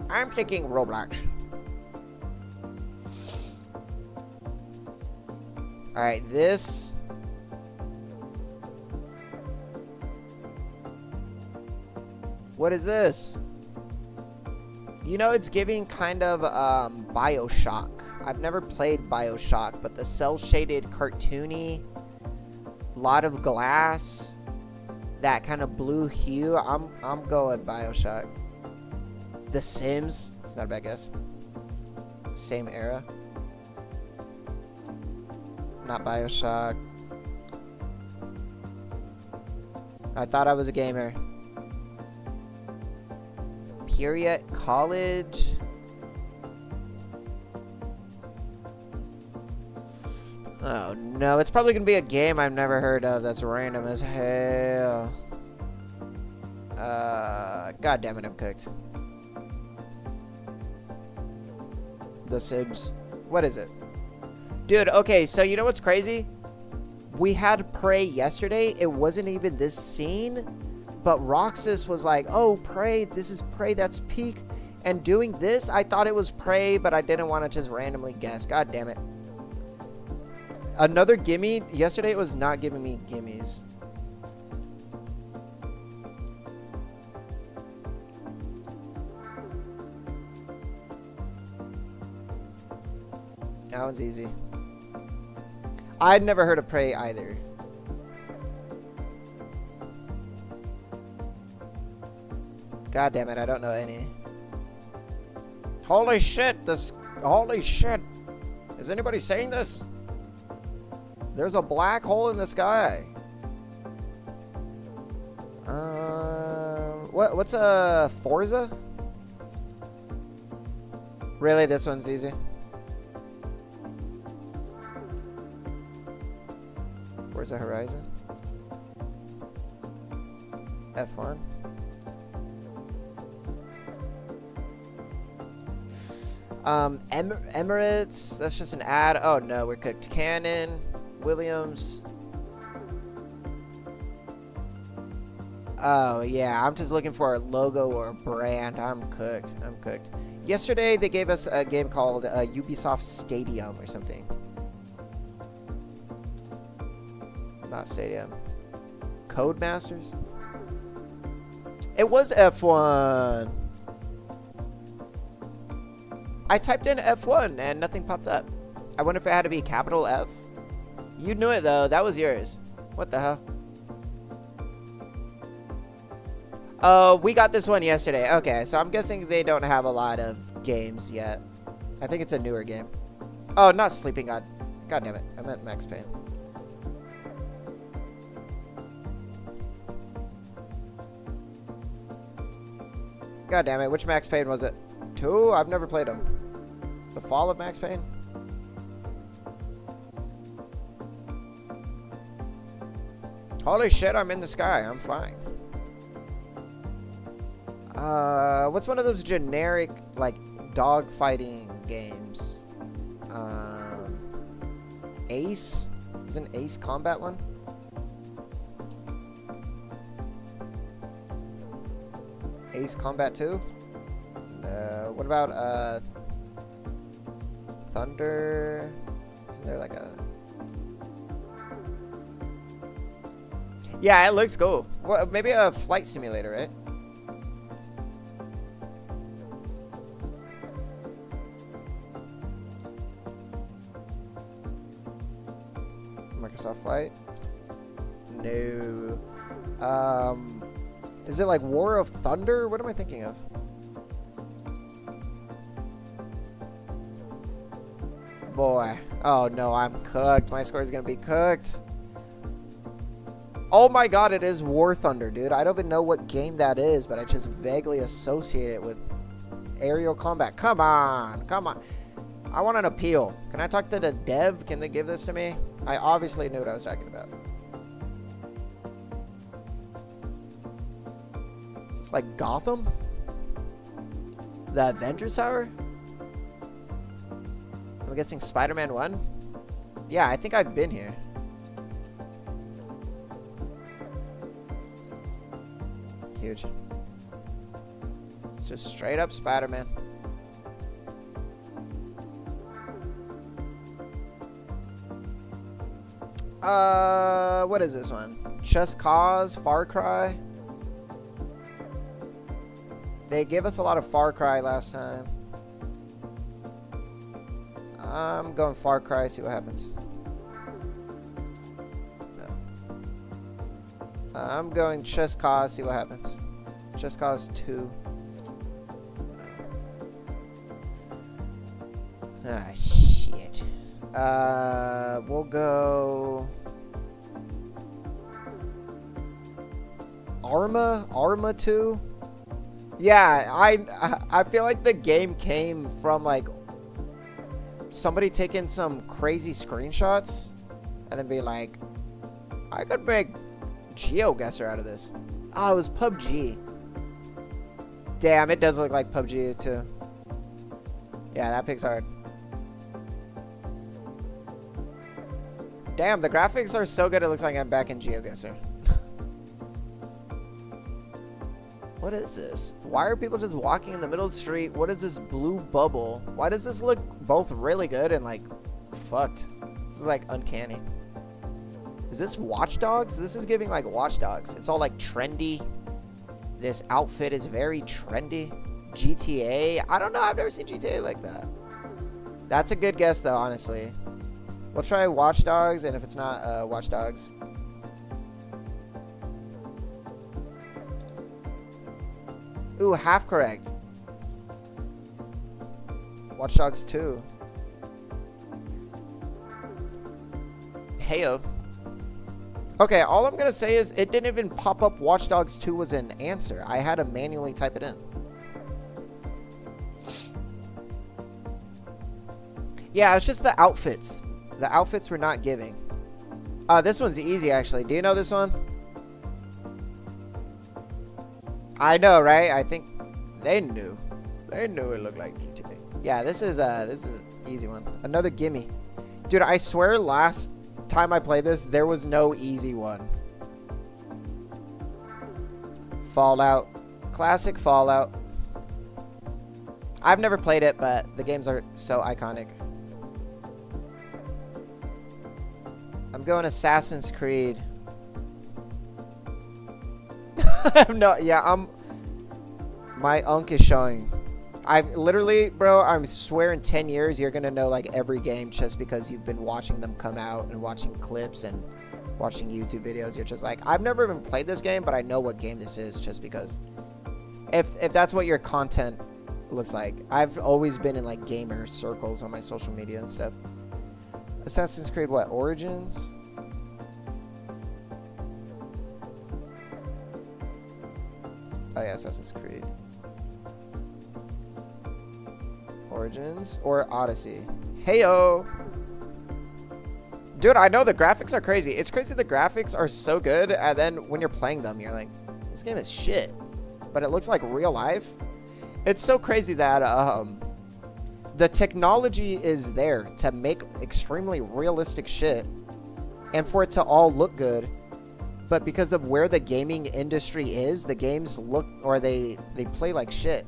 I'm thinking Roblox. Alright, this... What is this? You know, it's giving kind of Bioshock. I've never played Bioshock, but the cel-shaded cartoony, lot of glass, that kind of blue hue. I'm going Bioshock. The Sims. It's not a bad guess. Same era. Not Bioshock. I thought I was a gamer. Period College. Oh no, it's probably gonna be a game I've never heard of that's random as hell. God damn it, I'm cooked. The Sims. What is it? Dude, okay, so you know what's crazy? We had Prey yesterday. It wasn't even this scene. But Roxas was like, oh, Prey, this is Prey, that's peak. And doing this, I thought it was Prey, but I didn't want to just randomly guess. God damn it. Another gimme. Yesterday it was not giving me gimmies. That one's easy. I'd never heard of Prey either. God damn it, I don't know any. Holy shit, this... Holy shit. Is anybody saying this? There's a black hole in the sky. What's a Forza? Really, this one's easy. Forza Horizon. F1. Emirates, that's just an ad. Oh no, we're cooked. Canon, Williams. Oh yeah, I'm just looking for a logo or a brand. I'm cooked. I'm cooked. Yesterday they gave us a game called Ubisoft Stadium or something. Not Stadium. Codemasters? It was F1. I typed in F1 and nothing popped up. I wonder if it had to be capital F. You knew it though. That was yours. What the hell? Oh, we got this one yesterday. Okay, so I'm guessing they don't have a lot of games yet. I think it's a newer game. Oh, not Sleeping God. God damn it. I meant Max Payne. God damn it. Which Max Payne was it? 2? I've never played them. The Fall of Max Payne? Holy shit, I'm in the sky. I'm flying. What's one of those generic, like, dog fighting games? Ace? Isn't Ace Combat one? Ace Combat 2? What about, Thunder? Isn't there like a... Yeah, it looks cool. Well, maybe a flight simulator, right? Microsoft Flight? No. Is it like War of Thunder? What am I thinking of? Boy. Oh no, I'm cooked. My score is gonna be cooked. Oh my god, it is War Thunder, dude. I don't even know what game that is, but I just vaguely associate it with aerial combat. Come on. Come on. I want an appeal. Can I talk to the dev? Can they give this to me? I obviously knew what I was talking about. Is this like Gotham? The Avengers Tower? I'm guessing Spider-Man 1? Yeah, I think I've been here. Huge. It's just straight up Spider-Man. What is this one? Just Cause, Far Cry. They gave us a lot of Far Cry last time. I'm going Far Cry, see what happens. No. I'm going Just Cause, see what happens. Just Cause 2. Ah, shit. We'll go... Arma 2? Yeah, I feel like the game came from, like, somebody taking some crazy screenshots and then be like, I could make GeoGuessr out of this. Oh, it was PUBG. Damn, it does look like PUBG too. Yeah, that pick's hard. Damn, the graphics are so good it looks like I'm back in GeoGuessr. What is this? Why are people just walking in the middle of the street? What is this blue bubble? Why does this look both really good and like fucked? This is like uncanny. Is this Watch Dogs? This is giving like Watch Dogs. It's all like trendy. This outfit is very trendy. GTA. I don't know. I've never seen GTA like that. That's a good guess though, honestly. We'll try Watch Dogs, and if it's not Watch Dogs. Ooh, half correct. Watch Dogs 2. Heyo. Okay, all I'm gonna say is it didn't even pop up Watch Dogs 2 was an answer. I had to manually type it in. Yeah, it's just the outfits. The outfits were not giving. This one's easy, actually. Do you know this one? I know, right? I think they knew. They knew it looked like GTA. Yeah, this is an easy one. Another gimme. Dude, I swear last time I played this, there was no easy one. Fallout. Classic Fallout. I've never played it, but the games are so iconic. I'm going Assassin's Creed. No, yeah, my unk is showing. I've literally, bro, I swear in 10 years you're gonna know like every game just because you've been watching them come out and watching clips and watching YouTube videos. You're just like, I've never even played this game, but I know what game this is just because. If that's what your content looks like. I've always been in like gamer circles on my social media and stuff. Assassin's Creed, what? Origins? Oh yeah, Assassin's Creed. Origins or Odyssey. Heyo! Dude, I know the graphics are crazy. It's crazy the graphics are so good, and then when you're playing them, you're like, this game is shit. But it looks like real life. It's so crazy that the technology is there to make extremely realistic shit and for it to all look good. But because of where the gaming industry is, the games look, or they play like shit.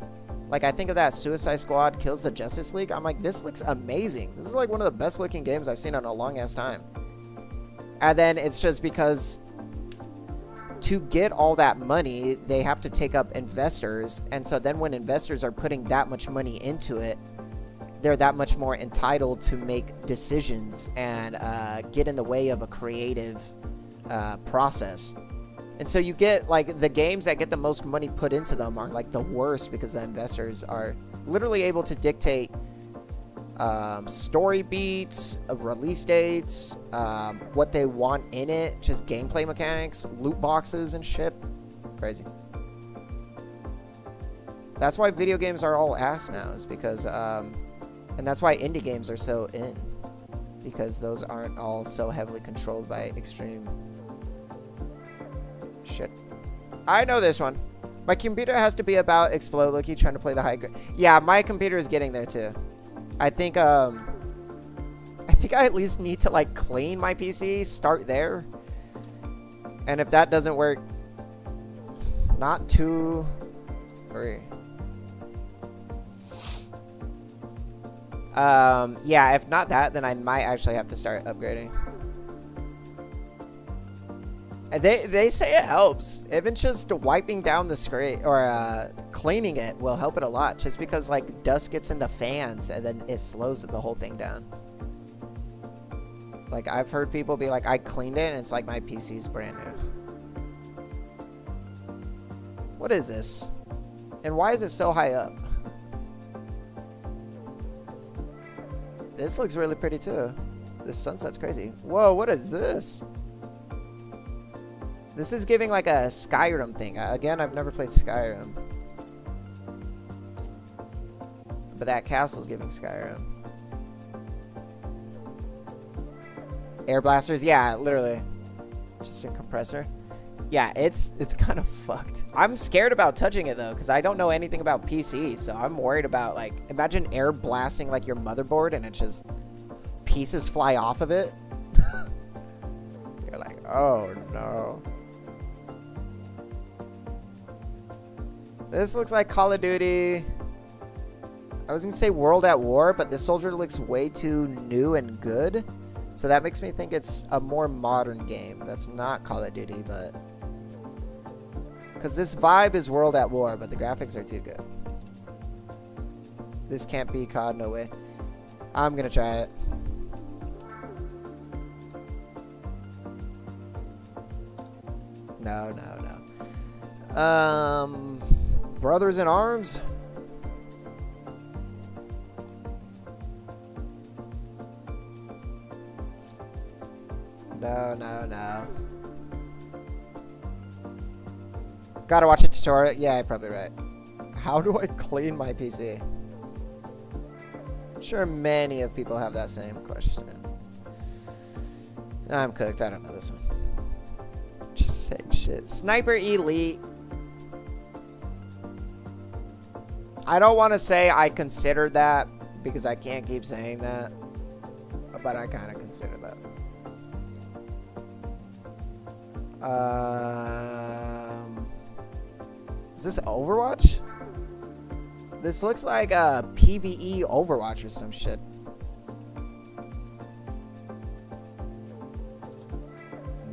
Like, I think of that Suicide Squad Kills the Justice League. I'm like, this looks amazing. This is like one of the best looking games I've seen in a long ass time. And then it's just because to get all that money, they have to take up investors. And so then when investors are putting that much money into it, they're that much more entitled to make decisions and get in the way of a creative process. And so you get, like, the games that get the most money put into them are, like, the worst because the investors are literally able to dictate story beats, release dates, what they want in it, just gameplay mechanics, loot boxes and shit. Crazy. That's why video games are all ass now, is because, and that's why indie games are so in. Because those aren't all so heavily controlled by extreme shit. I know this one. My computer has to be about explode Loki trying to play the high grade. Yeah, my computer is getting there too. I think I at least need to like clean my PC, start there. And if that doesn't work, not 2, 3. Yeah, if not that, then I might actually have to start upgrading. They say it helps. Even just wiping down the screen or cleaning it will help it a lot. Just because like dust gets in the fans and then it slows the whole thing down. Like I've heard people be like, I cleaned it and it's like my PC's brand new. What is this? And why is it so high up? This looks really pretty too. This sunset's crazy. Whoa, what is this? This is giving like a Skyrim thing. Again, I've never played Skyrim. But that castle's giving Skyrim. Air blasters, yeah, literally. Just a compressor. Yeah, it's kind of fucked. I'm scared about touching it though, because I don't know anything about PC, so I'm worried about like, imagine air blasting like your motherboard and it just pieces fly off of it. You're like, oh no. This looks like Call of Duty. I was gonna say World at War, but this soldier looks way too new and good. So that makes me think it's a more modern game. That's not Call of Duty, but... because this vibe is World at War, but the graphics are too good. This can't be COD, no way. I'm gonna try it. No, no, no. Brothers in Arms? No, no, no. Gotta watch a tutorial. Yeah, you're probably right. How do I clean my PC? I'm sure many of people have that same question. I'm cooked. I don't know this one. Just saying shit. Sniper Elite. I don't want to say I considered that because I can't keep saying that, but I kind of consider that. Is this Overwatch? This looks like a PvE Overwatch or some shit.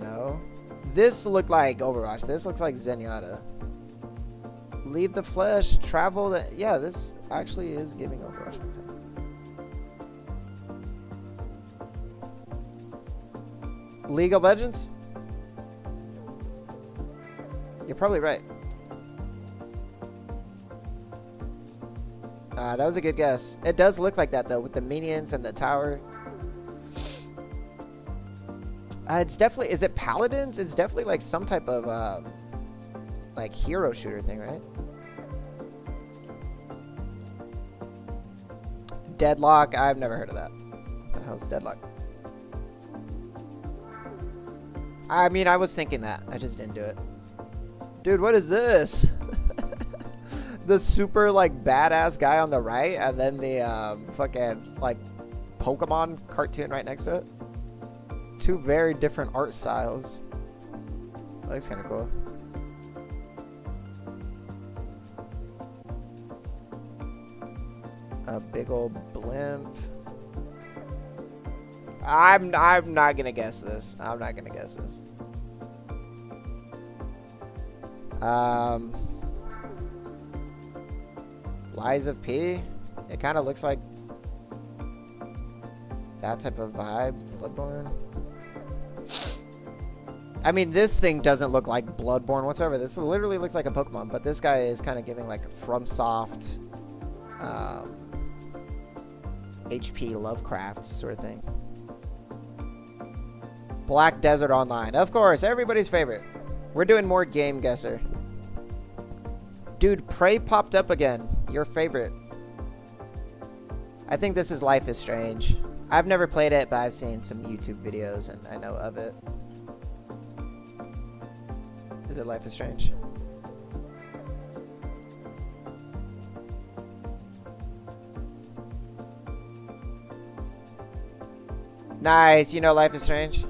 No. This looked like Overwatch. This looks like Zenyatta. Leave the flesh, travel the... yeah, this actually is giving Overwatch. League of Legends? You're probably right. That was a good guess. It does look like that, though, with the minions and the tower. It's definitely... is it Paladins? It's definitely, like, some type of, like, hero shooter thing, right? Deadlock. I've never heard of that. What the hell's Deadlock? I mean, I was thinking that. I just didn't do it. Dude, what is this? The super, like, badass guy on the right, and then the, fucking, like, Pokemon cartoon right next to it. Two very different art styles. That looks kind of cool. A big old blimp. I'm not gonna guess this. I'm not gonna guess this. Lies of P. It kind of looks like that type of vibe. Bloodborne. I mean, this thing doesn't look like Bloodborne whatsoever. This literally looks like a Pokemon, but this guy is kind of giving like FromSoft, HP Lovecraft sort of thing. Black Desert Online. Of course, everybody's favorite. We're doing more Game Guesser. Dude, Prey popped up again. Your favorite. I think this is Life is Strange. I've never played it, but I've seen some YouTube videos and I know of it. Is it Life is Strange? Nice, you know Life is Strange?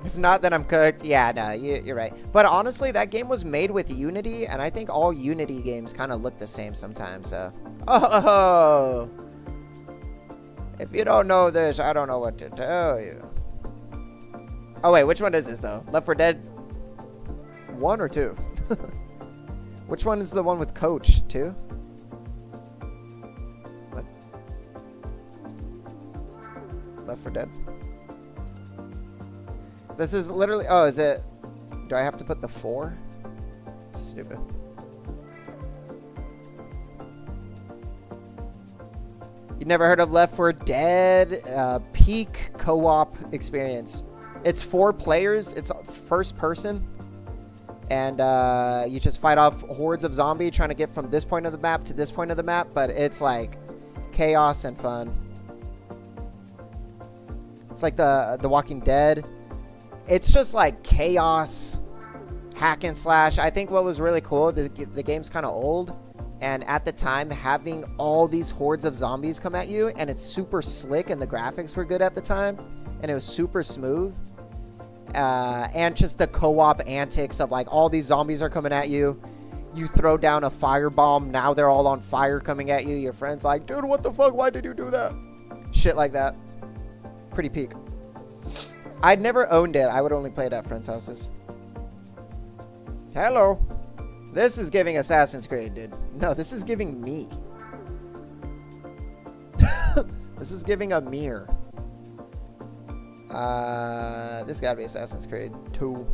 If not, then I'm cooked. Yeah, no, you're right. But honestly, that game was made with Unity, and I think all Unity games kind of look the same sometimes, so. Oh! If you don't know this, I don't know what to tell you. Oh, wait, which one is this, though? Left 4 Dead 1 or 2? Which one is the one with Coach? 2? What? Left 4 Dead? This is literally... Oh, is it... Do I have to put the 4? Stupid. You never heard of Left 4 Dead? Peak co-op experience. It's 4 players. It's first person. And you just fight off hordes of zombies trying to get from this point of the map to this point of the map. But it's like chaos and fun. It's like the Walking Dead. It's just like chaos, hack and slash. I think what was really cool, the game's kind of old. And at the time, having all these hordes of zombies come at you, and it's super slick, and the graphics were good at the time, and it was super smooth. And just the co-op antics of like all these zombies are coming at you. You throw down a firebomb, now they're all on fire coming at you. Your friend's like, dude, what the fuck? Why did you do that? Shit like that. Pretty peak. I'd never owned it. I would only play it at friends' houses. Hello. This is giving Assassin's Creed, dude. No, this is giving me. This is giving a mirror. This gotta be Assassin's Creed 2.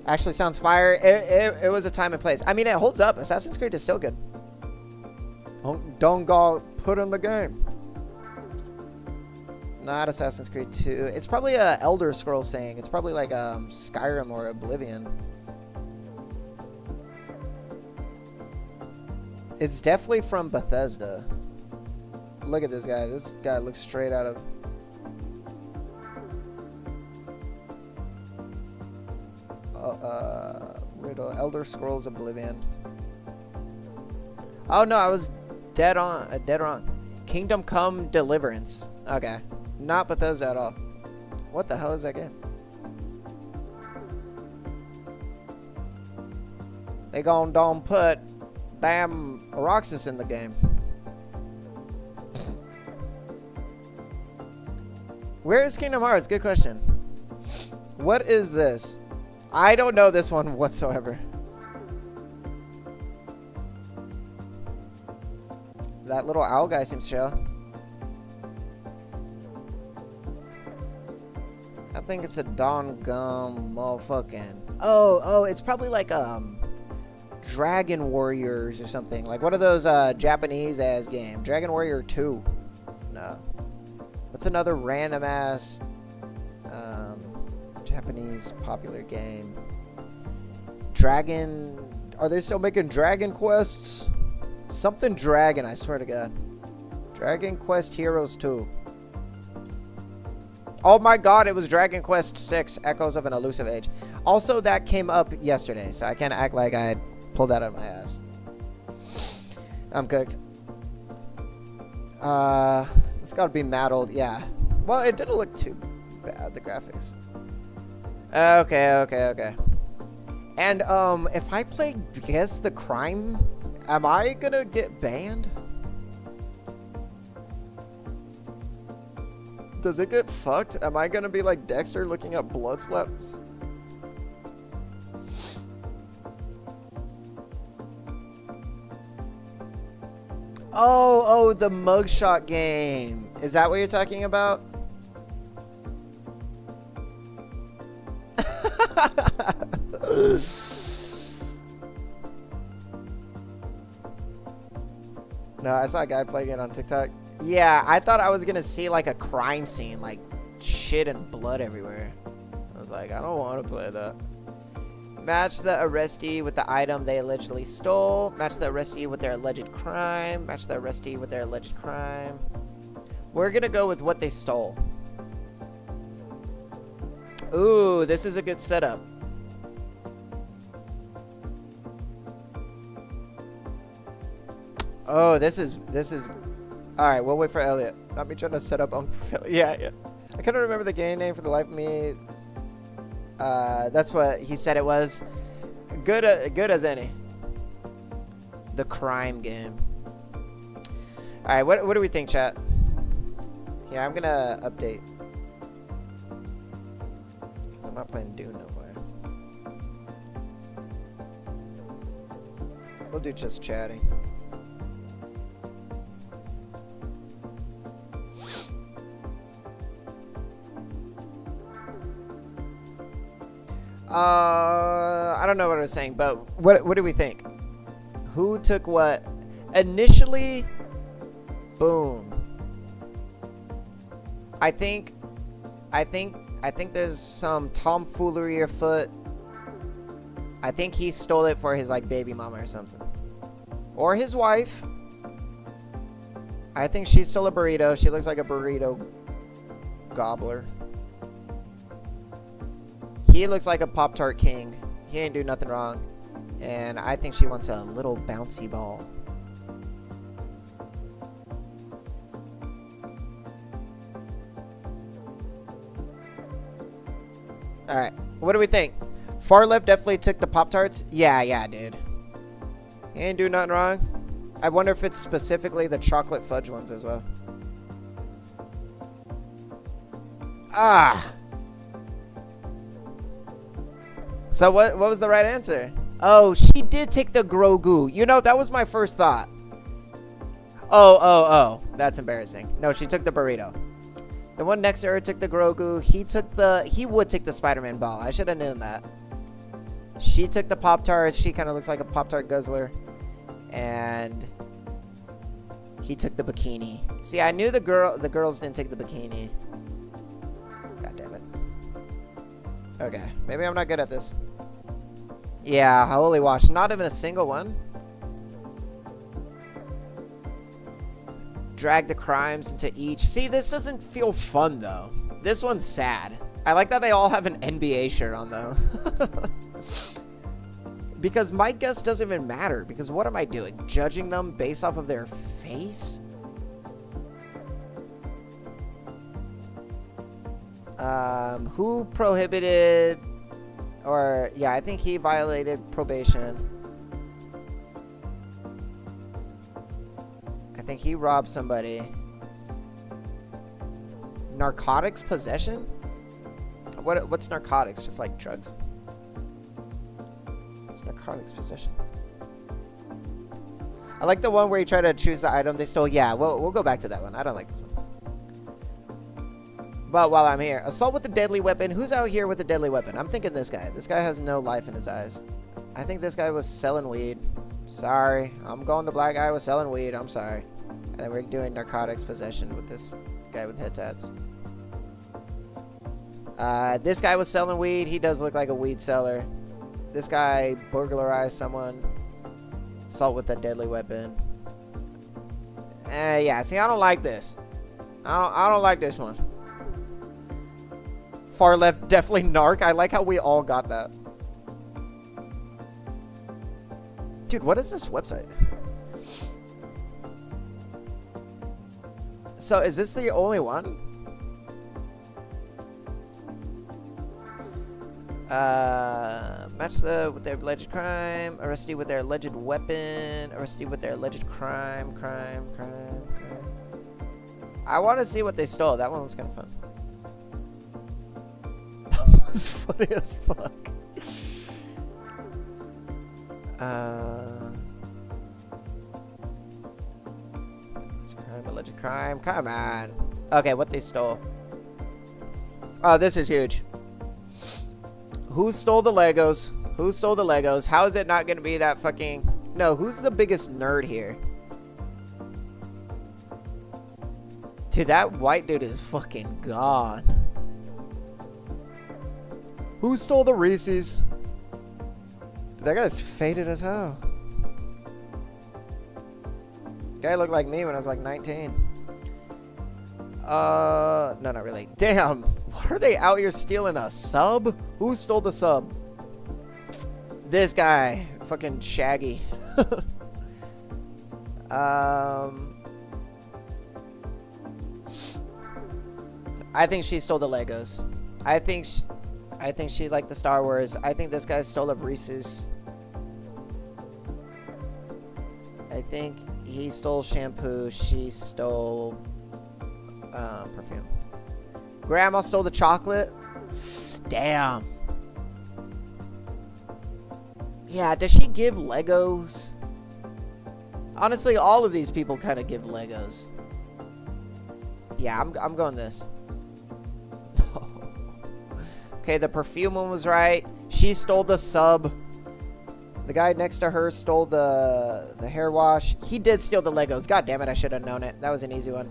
Actually sounds fire. It was a time and place. I mean, it holds up. Assassin's Creed is still good. Don't go put in the game. Not Assassin's Creed 2. It's probably a Elder Scrolls thing. It's probably like Skyrim or Oblivion. It's definitely from Bethesda. Look at this guy. This guy looks straight out of... Riddle. Elder Scrolls Oblivion. Oh no, I was dead wrong. Kingdom Come Deliverance. Okay. Not Bethesda at all. What the hell is that game? They don't put damn Roxas in the game. Where is Kingdom Hearts? Good question. What is this? I don't know this one whatsoever. That little owl guy seems chill. I think it's a Don Gum motherfucking... Oh, it's probably like Dragon Warriors or something. Like one of those Japanese ass game. Dragon Warrior 2. No. What's another random ass Japanese popular game? Dragon. Are they still making Dragon Quests? Something Dragon, I swear to God. Dragon Quest Heroes 2. Oh my God, it was Dragon Quest 6, Echoes of an Elusive Age. Also, that came up yesterday, so I can't act like I pulled that out of my ass. I'm cooked. It's gotta be matte. Yeah. Well, it didn't look too bad, the graphics. Okay. And, if I play Guess the Crime, am I gonna get banned? Does it get fucked? Am I gonna be like Dexter looking at blood splatters? Oh, the mugshot game. Is that what you're talking about? No, I saw a guy playing it on TikTok. Yeah, I thought I was gonna see like a crime scene, like shit and blood everywhere. I was like, I don't want to play that. Match the arrestee with the item they allegedly stole. Match the arrestee with their alleged crime. Match the arrestee with their alleged crime. We're gonna go with what they stole. Ooh, this is a good setup. Oh, this is. All right, we'll wait for Elliot. Not me trying to set up Uncle Phil. Yeah. I couldn't remember the game name for the life of me. That's what he said it was. Good as any. The crime game. All right, what do we think, chat? Here, I'm gonna update. I'm not playing Dune no more. We'll do just chatting. I don't know what I was saying, but what do we think? Who took what? Initially, boom. I think there's some tomfoolery afoot. I think he stole it for his like baby mama or something, or his wife. I think she stole a burrito. She looks like a burrito gobbler. He looks like a Pop-Tart king. He ain't do nothing wrong. And I think she wants a little bouncy ball. Alright, what do we think? Far left definitely took the Pop-Tarts? Yeah, dude. He ain't do nothing wrong. I wonder if it's specifically the chocolate fudge ones as well. Ah! So what was the right answer? Oh, she did take the Grogu. You know, that was my first thought. Oh. That's embarrassing. No, she took the burrito. The one next to her took the Grogu. He would take the Spider-Man ball. I should have known that. She took the Pop-Tarts. She kind of looks like a Pop-Tart guzzler. And he took the bikini. See, I knew the girls didn't take the bikini. God damn it. Okay, maybe I'm not good at this. Yeah, holy wash. Not even a single one. Drag the crimes into each. See, this doesn't feel fun, though. This one's sad. I like that they all have an NBA shirt on, though. Because my guess doesn't even matter. Because what am I doing? Judging them based off of their face? Who prohibited... Or, yeah, I think he violated probation. I think he robbed somebody. Narcotics possession? What's narcotics? Just like drugs? It's narcotics possession. I like the one where you try to choose the item they stole. Yeah, we'll go back to that one. I don't like this one. But while I'm here, assault with a deadly weapon. Who's out here with a deadly weapon? I'm thinking this guy. This guy has no life in his eyes. I think this guy was selling weed. Sorry. I'm going the black guy was selling weed. I'm sorry. And then we're doing narcotics possession with this guy with head tats. This guy was selling weed. He does look like a weed seller. This guy burglarized someone. Assault with a deadly weapon. Yeah, see, I don't like this. I don't like this one. Far left, definitely narc. I like how we all got that. Dude, what is this website? So, is this the only one? Match with their alleged crime. Arrested with their alleged weapon. Arrested with their alleged crime. Crime. I want to see what they stole. That one was kind of fun. That was funny as fuck. Alleged crime. Come on. Okay, what they stole. Oh, this is huge. Who stole the Legos? Who stole the Legos? How is it not going to be that fucking... No, who's the biggest nerd here? Dude, that white dude is fucking gone. Who stole the Reese's? Dude, that guy's faded as hell. Guy looked like me when I was like 19. No, not really. Damn. What are they out here stealing? A sub? Who stole the sub? This guy. Fucking Shaggy. I think she stole the Legos. I think she liked the Star Wars. I think this guy stole a Reese's. I think he stole shampoo. She stole perfume. Grandma stole the chocolate. Damn. Yeah, does she give Legos? Honestly, all of these people kind of give Legos. Yeah, I'm going this. Okay, the perfume one was right. She stole the sub. The guy next to her stole the hair wash. He did steal the Legos. God damn it, I should have known it. That was an easy one.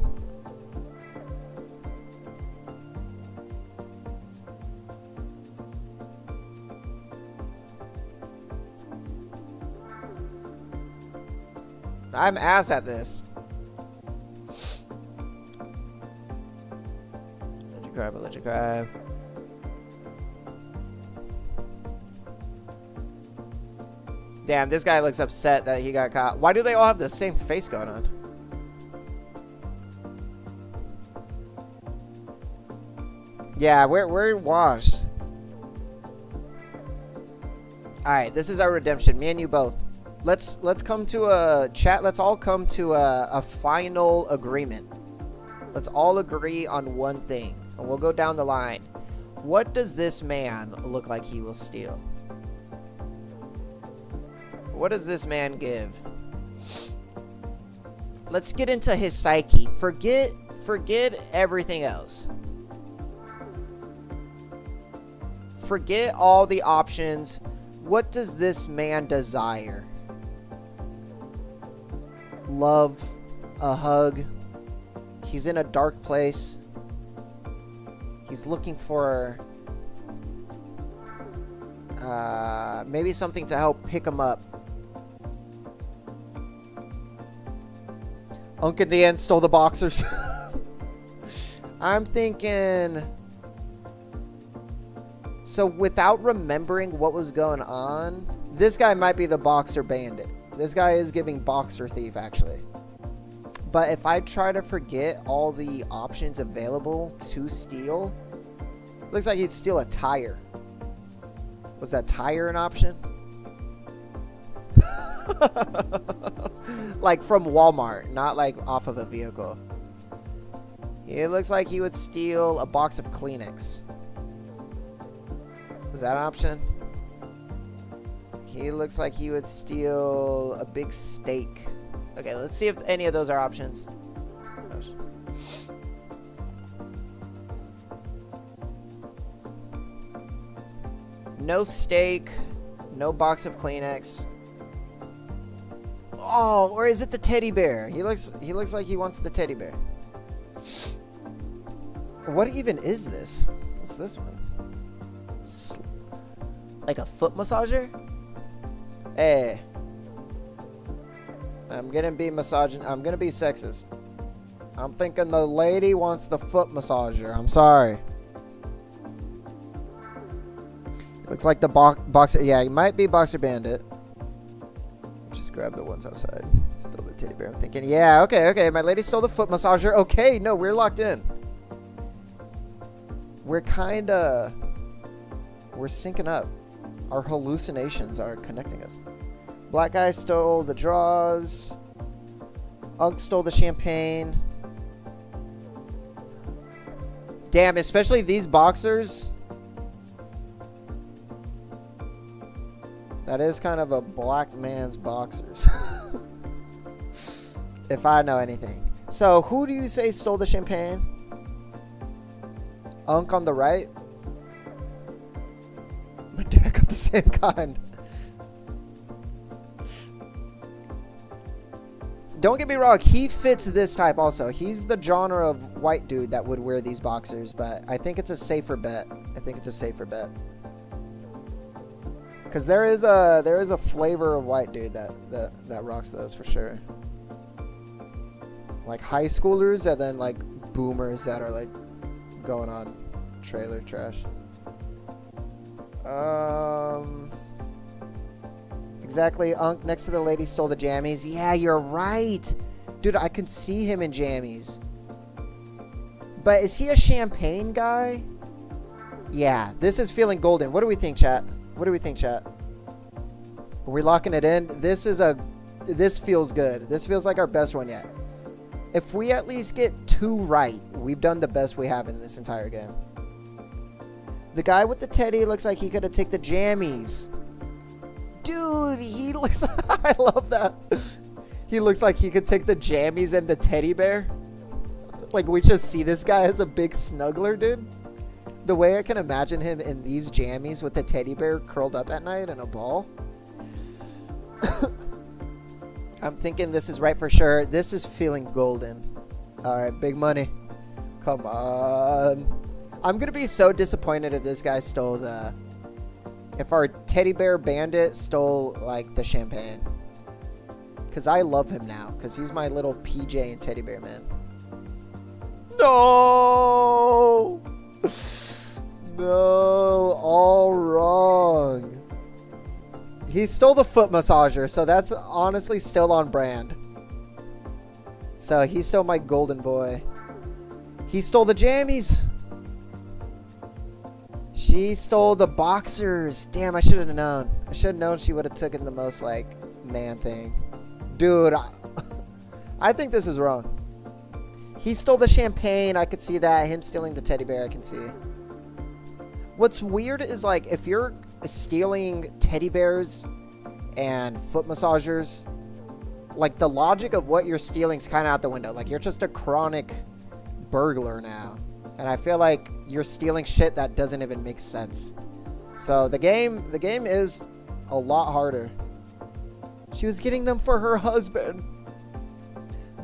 I'm ass at this. Let you grab. Damn, this guy looks upset that he got caught. Why do they all have the same face going on? Yeah, we're washed. Alright, this is our redemption. Me and you both. Let's come to a chat. Let's all come to a final agreement. Let's all agree on one thing. And we'll go down the line. What does this man look like he will steal? What does this man give? Let's get into his psyche. Forget everything else. Forget all the options. What does this man desire? Love, a hug. He's in a dark place. He's looking for maybe something to help pick him up. Unk in the end stole the boxers. I'm thinking... So without remembering what was going on, this guy might be the boxer bandit. This guy is giving boxer thief, actually. But if I try to forget all the options available to steal, looks like he'd steal a tire. Was that tire an option? Like from Walmart, not like off of a vehicle. It looks like he would steal a box of Kleenex. Was that an option? He looks like he would steal a big steak. Okay, let's see if any of those are options. No steak, no box of Kleenex. Oh, or is it the teddy bear? He looks like he wants the teddy bear. What even is this? What's this one? Like a foot massager? Hey. I'm gonna be I'm gonna be sexist. I'm thinking the lady wants the foot massager. I'm sorry. Looks like the boxer. Yeah, he might be Boxer Bandit. Just grab the ones outside. Stole the teddy bear. I'm thinking, yeah, okay. My lady stole the foot massager. Okay, no, we're locked in. We're syncing up. Our hallucinations are connecting us. Black guy stole the draws. Unk stole the champagne. Damn, especially these boxers. That is kind of a black man's boxers. If I know anything. So, who do you say stole the champagne? Unk on the right? My dad got the same kind. Don't get me wrong, he fits this type also. He's the genre of white dude that would wear these boxers, but I think it's a safer bet. Because there is a flavor of white dude that rocks those for sure. Like high schoolers and then like boomers that are like going on trailer trash. Exactly. Unk next to the lady stole the jammies. Yeah, you're right. Dude, I can see him in jammies. But is he a champagne guy? Yeah, this is feeling golden. What do we think, chat? Are we locking it in? This feels good. This feels like our best one yet. If we at least get 2 right, we've done the best we have in this entire game. The guy with the teddy looks like he could have taken the jammies. Dude, he looks... I love that. He looks like he could take the jammies and the teddy bear. Like, we just see this guy as a big snuggler, dude. The way I can imagine him in these jammies with the teddy bear curled up at night in a ball. I'm thinking this is right for sure. This is feeling golden. Alright, big money. Come on. I'm going to be so disappointed if this guy stole the... If our teddy bear bandit stole, like, the champagne. Because I love him now. Because he's my little PJ and teddy bear man. No! No, all wrong. He stole the foot massager, so that's honestly still on brand. So he stole my golden boy. He stole the jammies. She stole the boxers. Damn, I should have known. I should have known she would have taken the most, like, man thing. Dude, I think this is wrong. He stole the champagne. I could see that. Him stealing the teddy bear, I can see. What's weird is, like, if you're stealing teddy bears and foot massagers, like, the logic of what you're stealing is kind of out the window. Like, you're just a chronic burglar now. And I feel like you're stealing shit that doesn't even make sense. So the game is a lot harder. She was getting them for her husband.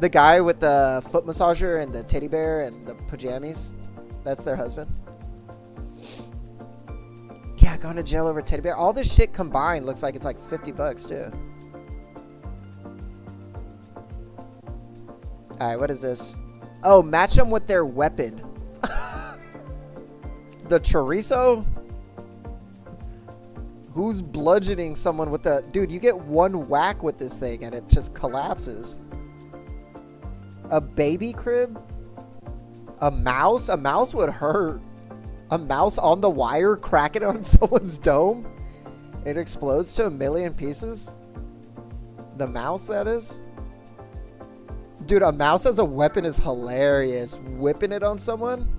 The guy with the foot massager and the teddy bear and the pajamas, that's their husband. Yeah, going to jail over teddy bear. All this shit combined looks like it's like $50 too. Alright, what is this? Oh, match them with their weapon. The chorizo? Who's bludgeoning someone with the... Dude, you get one whack with this thing and it just collapses. A baby crib? A mouse? A mouse would hurt. A mouse on the wire, crack it on someone's dome? It explodes to 1,000,000 pieces? The mouse, that is? Dude, a mouse as a weapon is hilarious. Whipping it on someone?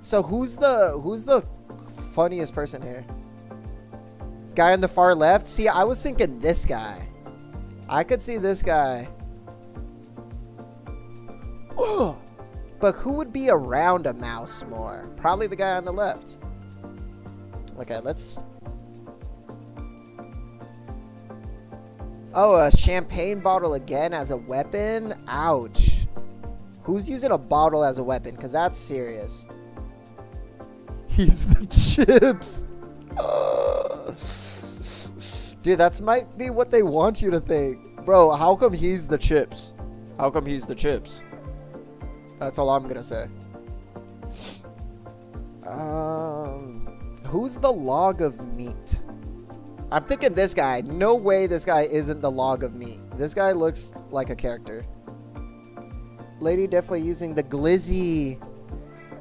So who's the funniest person here? Guy on the far left? See, I was thinking this guy. I could see this guy. Ugh. But who would be around a mouse more? Probably the guy on the left. Okay, let's... Oh, a champagne bottle again as a weapon? Ouch. Who's using a bottle as a weapon? Because that's serious. He's the chips. Dude, that's might be what they want you to think. Bro, how come he's the chips? How come he's the chips? That's all I'm gonna say. Who's the log of meat? I'm thinking this guy. No way this guy isn't the log of meat. This guy looks like a character. Lady definitely using the glizzy.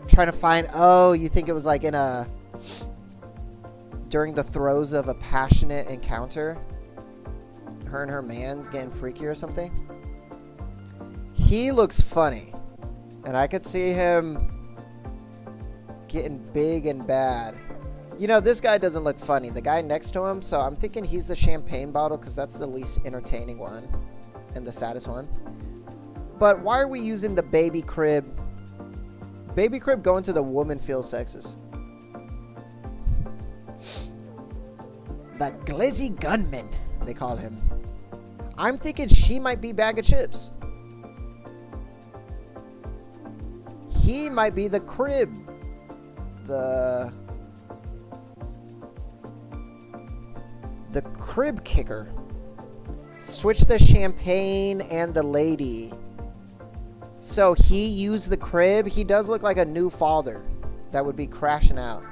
Trying to find... Oh, you think it was like in a... During the throes of a passionate encounter? Her and her man's getting freaky or something? He looks funny. And I could see him getting big and bad. You know, this guy doesn't look funny. The guy next to him, so I'm thinking he's the champagne bottle because that's the least entertaining one and the saddest one. But why are we using the baby crib? Baby crib going to the woman feels sexist. The glizzy gunman, they call him. I'm thinking she might be bag of chips. He might be the crib. The crib kicker. Switch the champagne and the lady. So he used the crib. He does look like a new father that would be crashing out.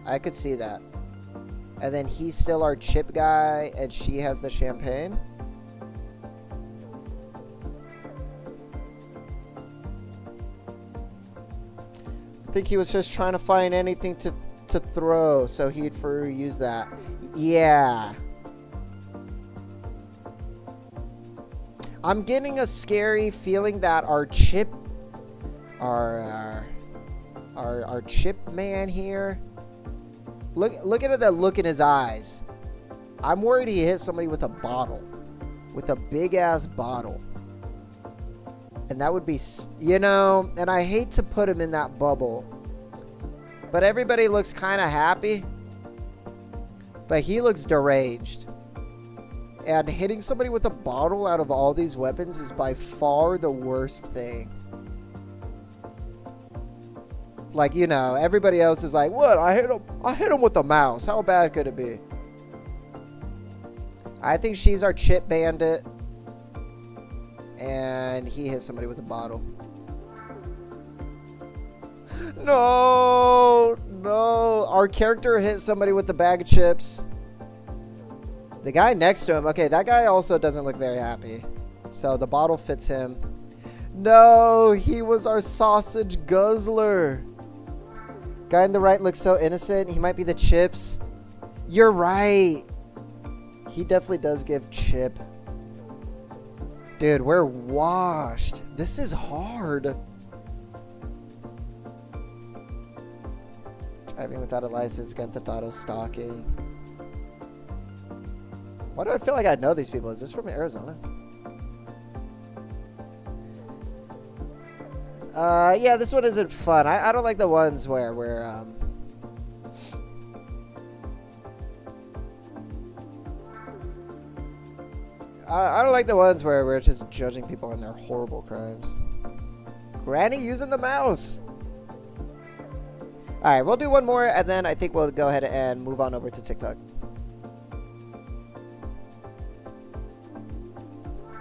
I could see that. And then he's still our chip guy and she has the champagne. I think he was just trying to find anything to throw, so he'd use that. Yeah. I'm getting a scary feeling that our chip, our chip man here. Look at that look in his eyes. I'm worried he hit somebody with a bottle, with a big ass bottle. And that would be, you know, and I hate to put him in that bubble. But everybody looks kind of happy. But he looks deranged. And hitting somebody with a bottle out of all these weapons is by far the worst thing. Like, you know, everybody else is like, what? I hit him with a mouse. How bad could it be? I think she's our chip bandit. And he hit somebody with a bottle. No, no. Our character hit somebody with the bag of chips. The guy next to him. Okay, that guy also doesn't look very happy. So the bottle fits him. No, he was our sausage guzzler. Guy on the right looks so innocent. He might be the chips. You're right. He definitely does give chip. Dude, we're washed. This is hard. Driving without a license, Grand Theft Auto stalking. Why do I feel like I know these people? Is this from Arizona? Yeah, this one isn't fun. I don't like the ones where we're, I don't like the ones where we're just judging people on their horrible crimes. Granny using the mouse. Alright, we'll do one more, and then I think we'll go ahead and move on over to TikTok.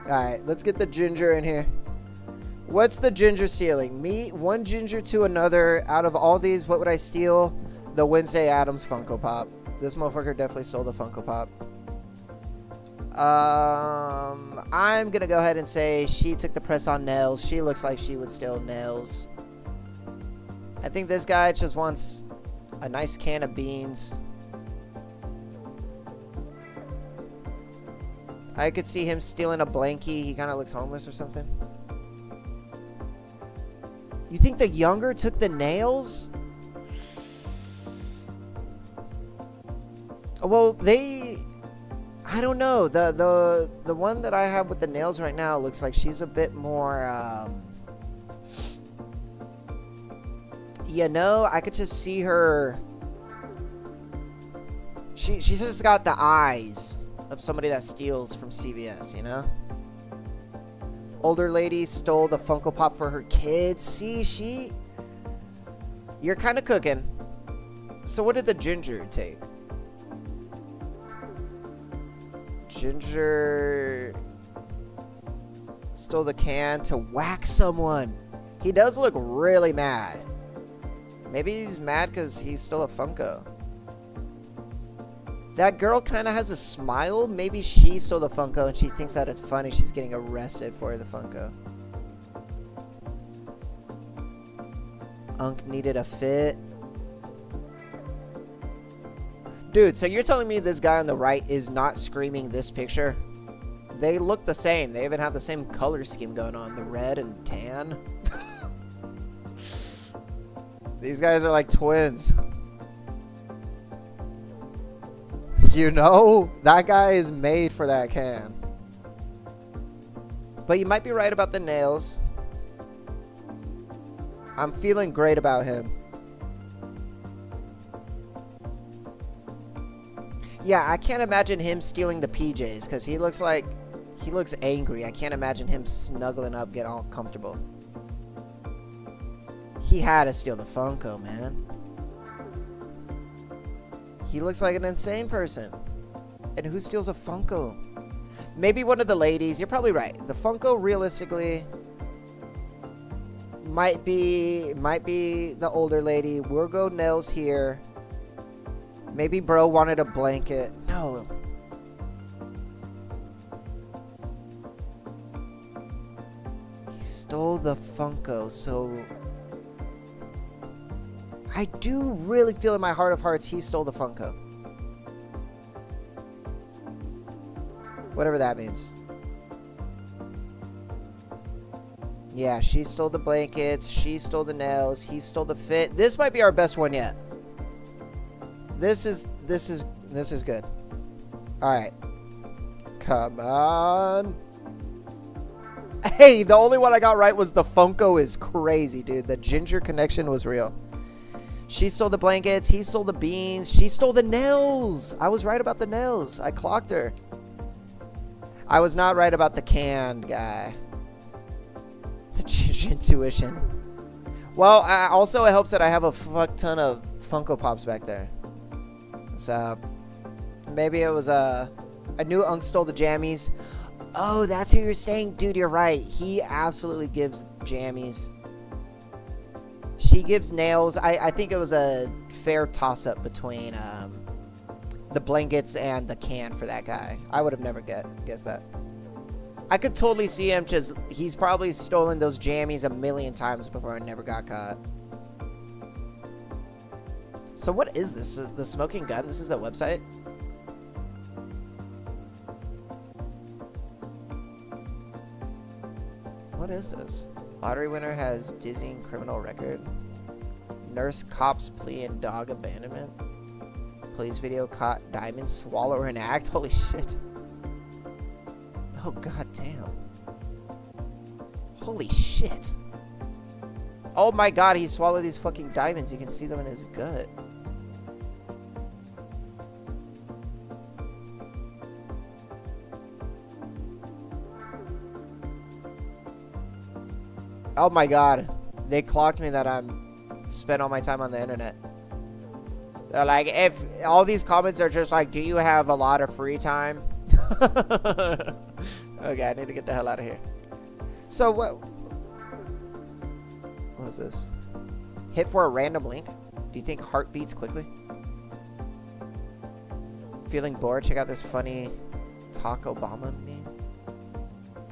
Alright, let's get the ginger in here. What's the ginger stealing? Me, one ginger to another. Out of all these, what would I steal? The Wednesday Addams Funko Pop. This motherfucker definitely stole the Funko Pop. I'm gonna go ahead and say she took the press-on nails. She looks like she would steal nails. I think this guy just wants a nice can of beans. I could see him stealing a blankie. He kind of looks homeless or something. You think the younger took the nails? Well, they... I don't know. The one that I have with the nails right now looks like she's a bit more... you know, I could just see her... She's just got the eyes of somebody that steals from CVS, you know? Older lady stole the Funko Pop for her kids. See, you're kind of cooking. So what did the ginger take? Ginger stole the can to whack someone. He does look really mad. Maybe he's mad because he stole a Funko. That girl kind of has a smile. Maybe she stole the Funko and she thinks that it's funny. She's getting arrested for the Funko. Unk needed a fit. Dude, so you're telling me this guy on the right is not screaming this picture? They look the same. They even have the same color scheme going on. The red and tan. These guys are like twins. You know, that guy is made for that can. But you might be right about the nails. I'm feeling great about him. Yeah, I can't imagine him stealing the PJs because he looks angry. I can't imagine him snuggling up, getting all comfortable. He had to steal the Funko, man. He looks like an insane person. And who steals a Funko? Maybe one of the ladies. You're probably right. The Funko, realistically, might be the older lady. We'll go nails here. Maybe bro wanted a blanket. No. He stole the Funko, so I do really feel in my heart of hearts he stole the Funko. Whatever that means. Yeah, she stole the blankets. She stole the nails. He stole the fit. This might be our best one yet. This is good. All right. Come on. Hey, the only one I got right was the Funko is crazy, dude. The ginger connection was real. She stole the blankets. He stole the beans. She stole the nails. I was right about the nails. I clocked her. I was not right about the canned guy. The ginger intuition. Well, also it helps that I have a fuck ton of Funko Pops back there. So maybe it was I knew Unk stole the jammies. Oh, that's who you're saying? Dude, you're right. He absolutely gives jammies. She gives nails. I think it was a fair toss-up between the blankets and the can for that guy. I would have never guessed that. I could totally see him just... He's probably stolen those jammies a million times before and never got caught. So what is this? The smoking gun? This is the website? What is this? Lottery winner has dizzying criminal record. Nurse cops plea in dog abandonment. Police video caught diamond swallower in act. Holy shit. Oh god damn. Holy shit. Oh my god, he swallowed these fucking diamonds. You can see them in his gut. Oh my god. They clocked me that I'm spent all my time on the internet. They're like, if all these comments are just like, do you have a lot of free time? Okay, I need to get the hell out of here. So what is this? Hit for a random link? Do you think heart beats quickly? Feeling bored? Check out this funny Taco Obama meme.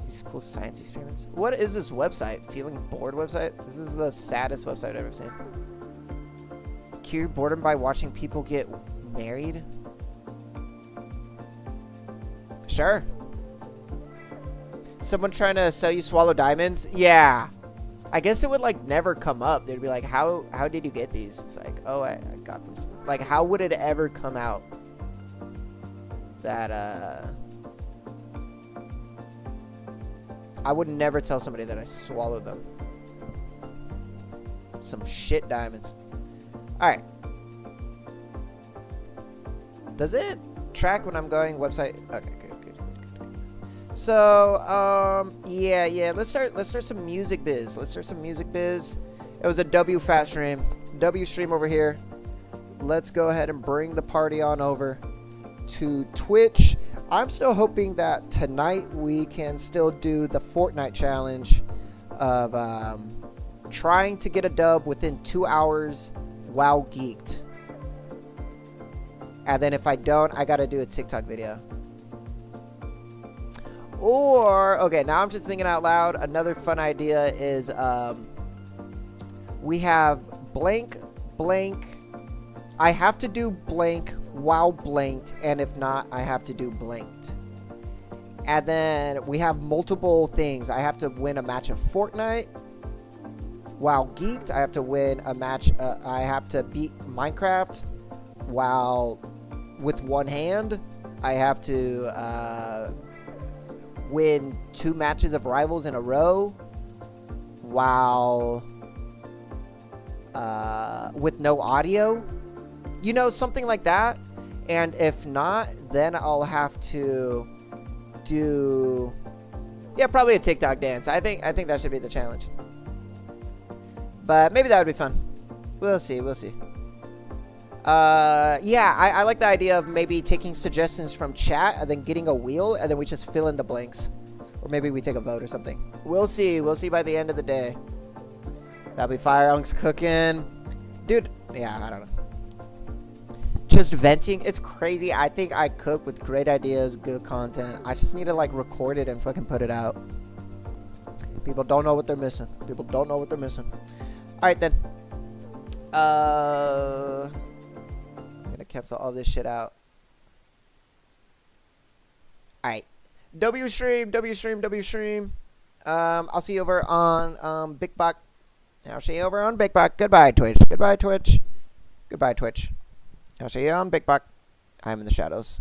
These cool science experiments. What is this website? Feeling bored website? This is the saddest website I've ever seen. Cure boredom by watching people get married? Sure. Someone trying to sell you swallow diamonds? Yeah. I guess it would like never come up. They'd be like, how did you get these? It's like, oh, I got them. Like, how would it ever come out that I would never tell somebody that I swallowed them. Some shit diamonds. Alright. Does it track when I'm going website? Okay, good. So, yeah. Let's start some music biz. It was a W fat stream. W stream over here. Let's go ahead and bring the party on over to Twitch. I'm still hoping that tonight we can still do the Fortnite challenge of trying to get a dub within 2 hours while geeked. And then if I don't, I gotta do a TikTok video. Or, okay, now I'm just thinking out loud. Another fun idea is we have blank. I have to do blank while blanked, and if not, I have to do blanked. And then we have multiple things. I have to win a match of Fortnite while geeked. I have to win a match. I have to beat Minecraft while with one hand. I have to win 2 matches of Rivals in a row while with no audio. You know, something like that. And if not, then I'll have to do, yeah, probably a TikTok dance. I think that should be the challenge. But maybe that would be fun. We'll see. Yeah, I like the idea of maybe taking suggestions from chat and then getting a wheel and then we just fill in the blanks. Or maybe we take a vote or something. We'll see by the end of the day. That'll be fire. Unk's cooking. Dude, yeah, I don't know. Just venting. It's crazy. I think I cook with great ideas, good content. I just need to like record it and fucking put it out. People don't know what they're missing. Alright then. I'm gonna cancel all this shit out. Alright. W stream. I'll see you over on Big Buck. I'll see you over on Big Buck. Goodbye, Twitch. I'll see you on Big Buck. I'm in the shadows.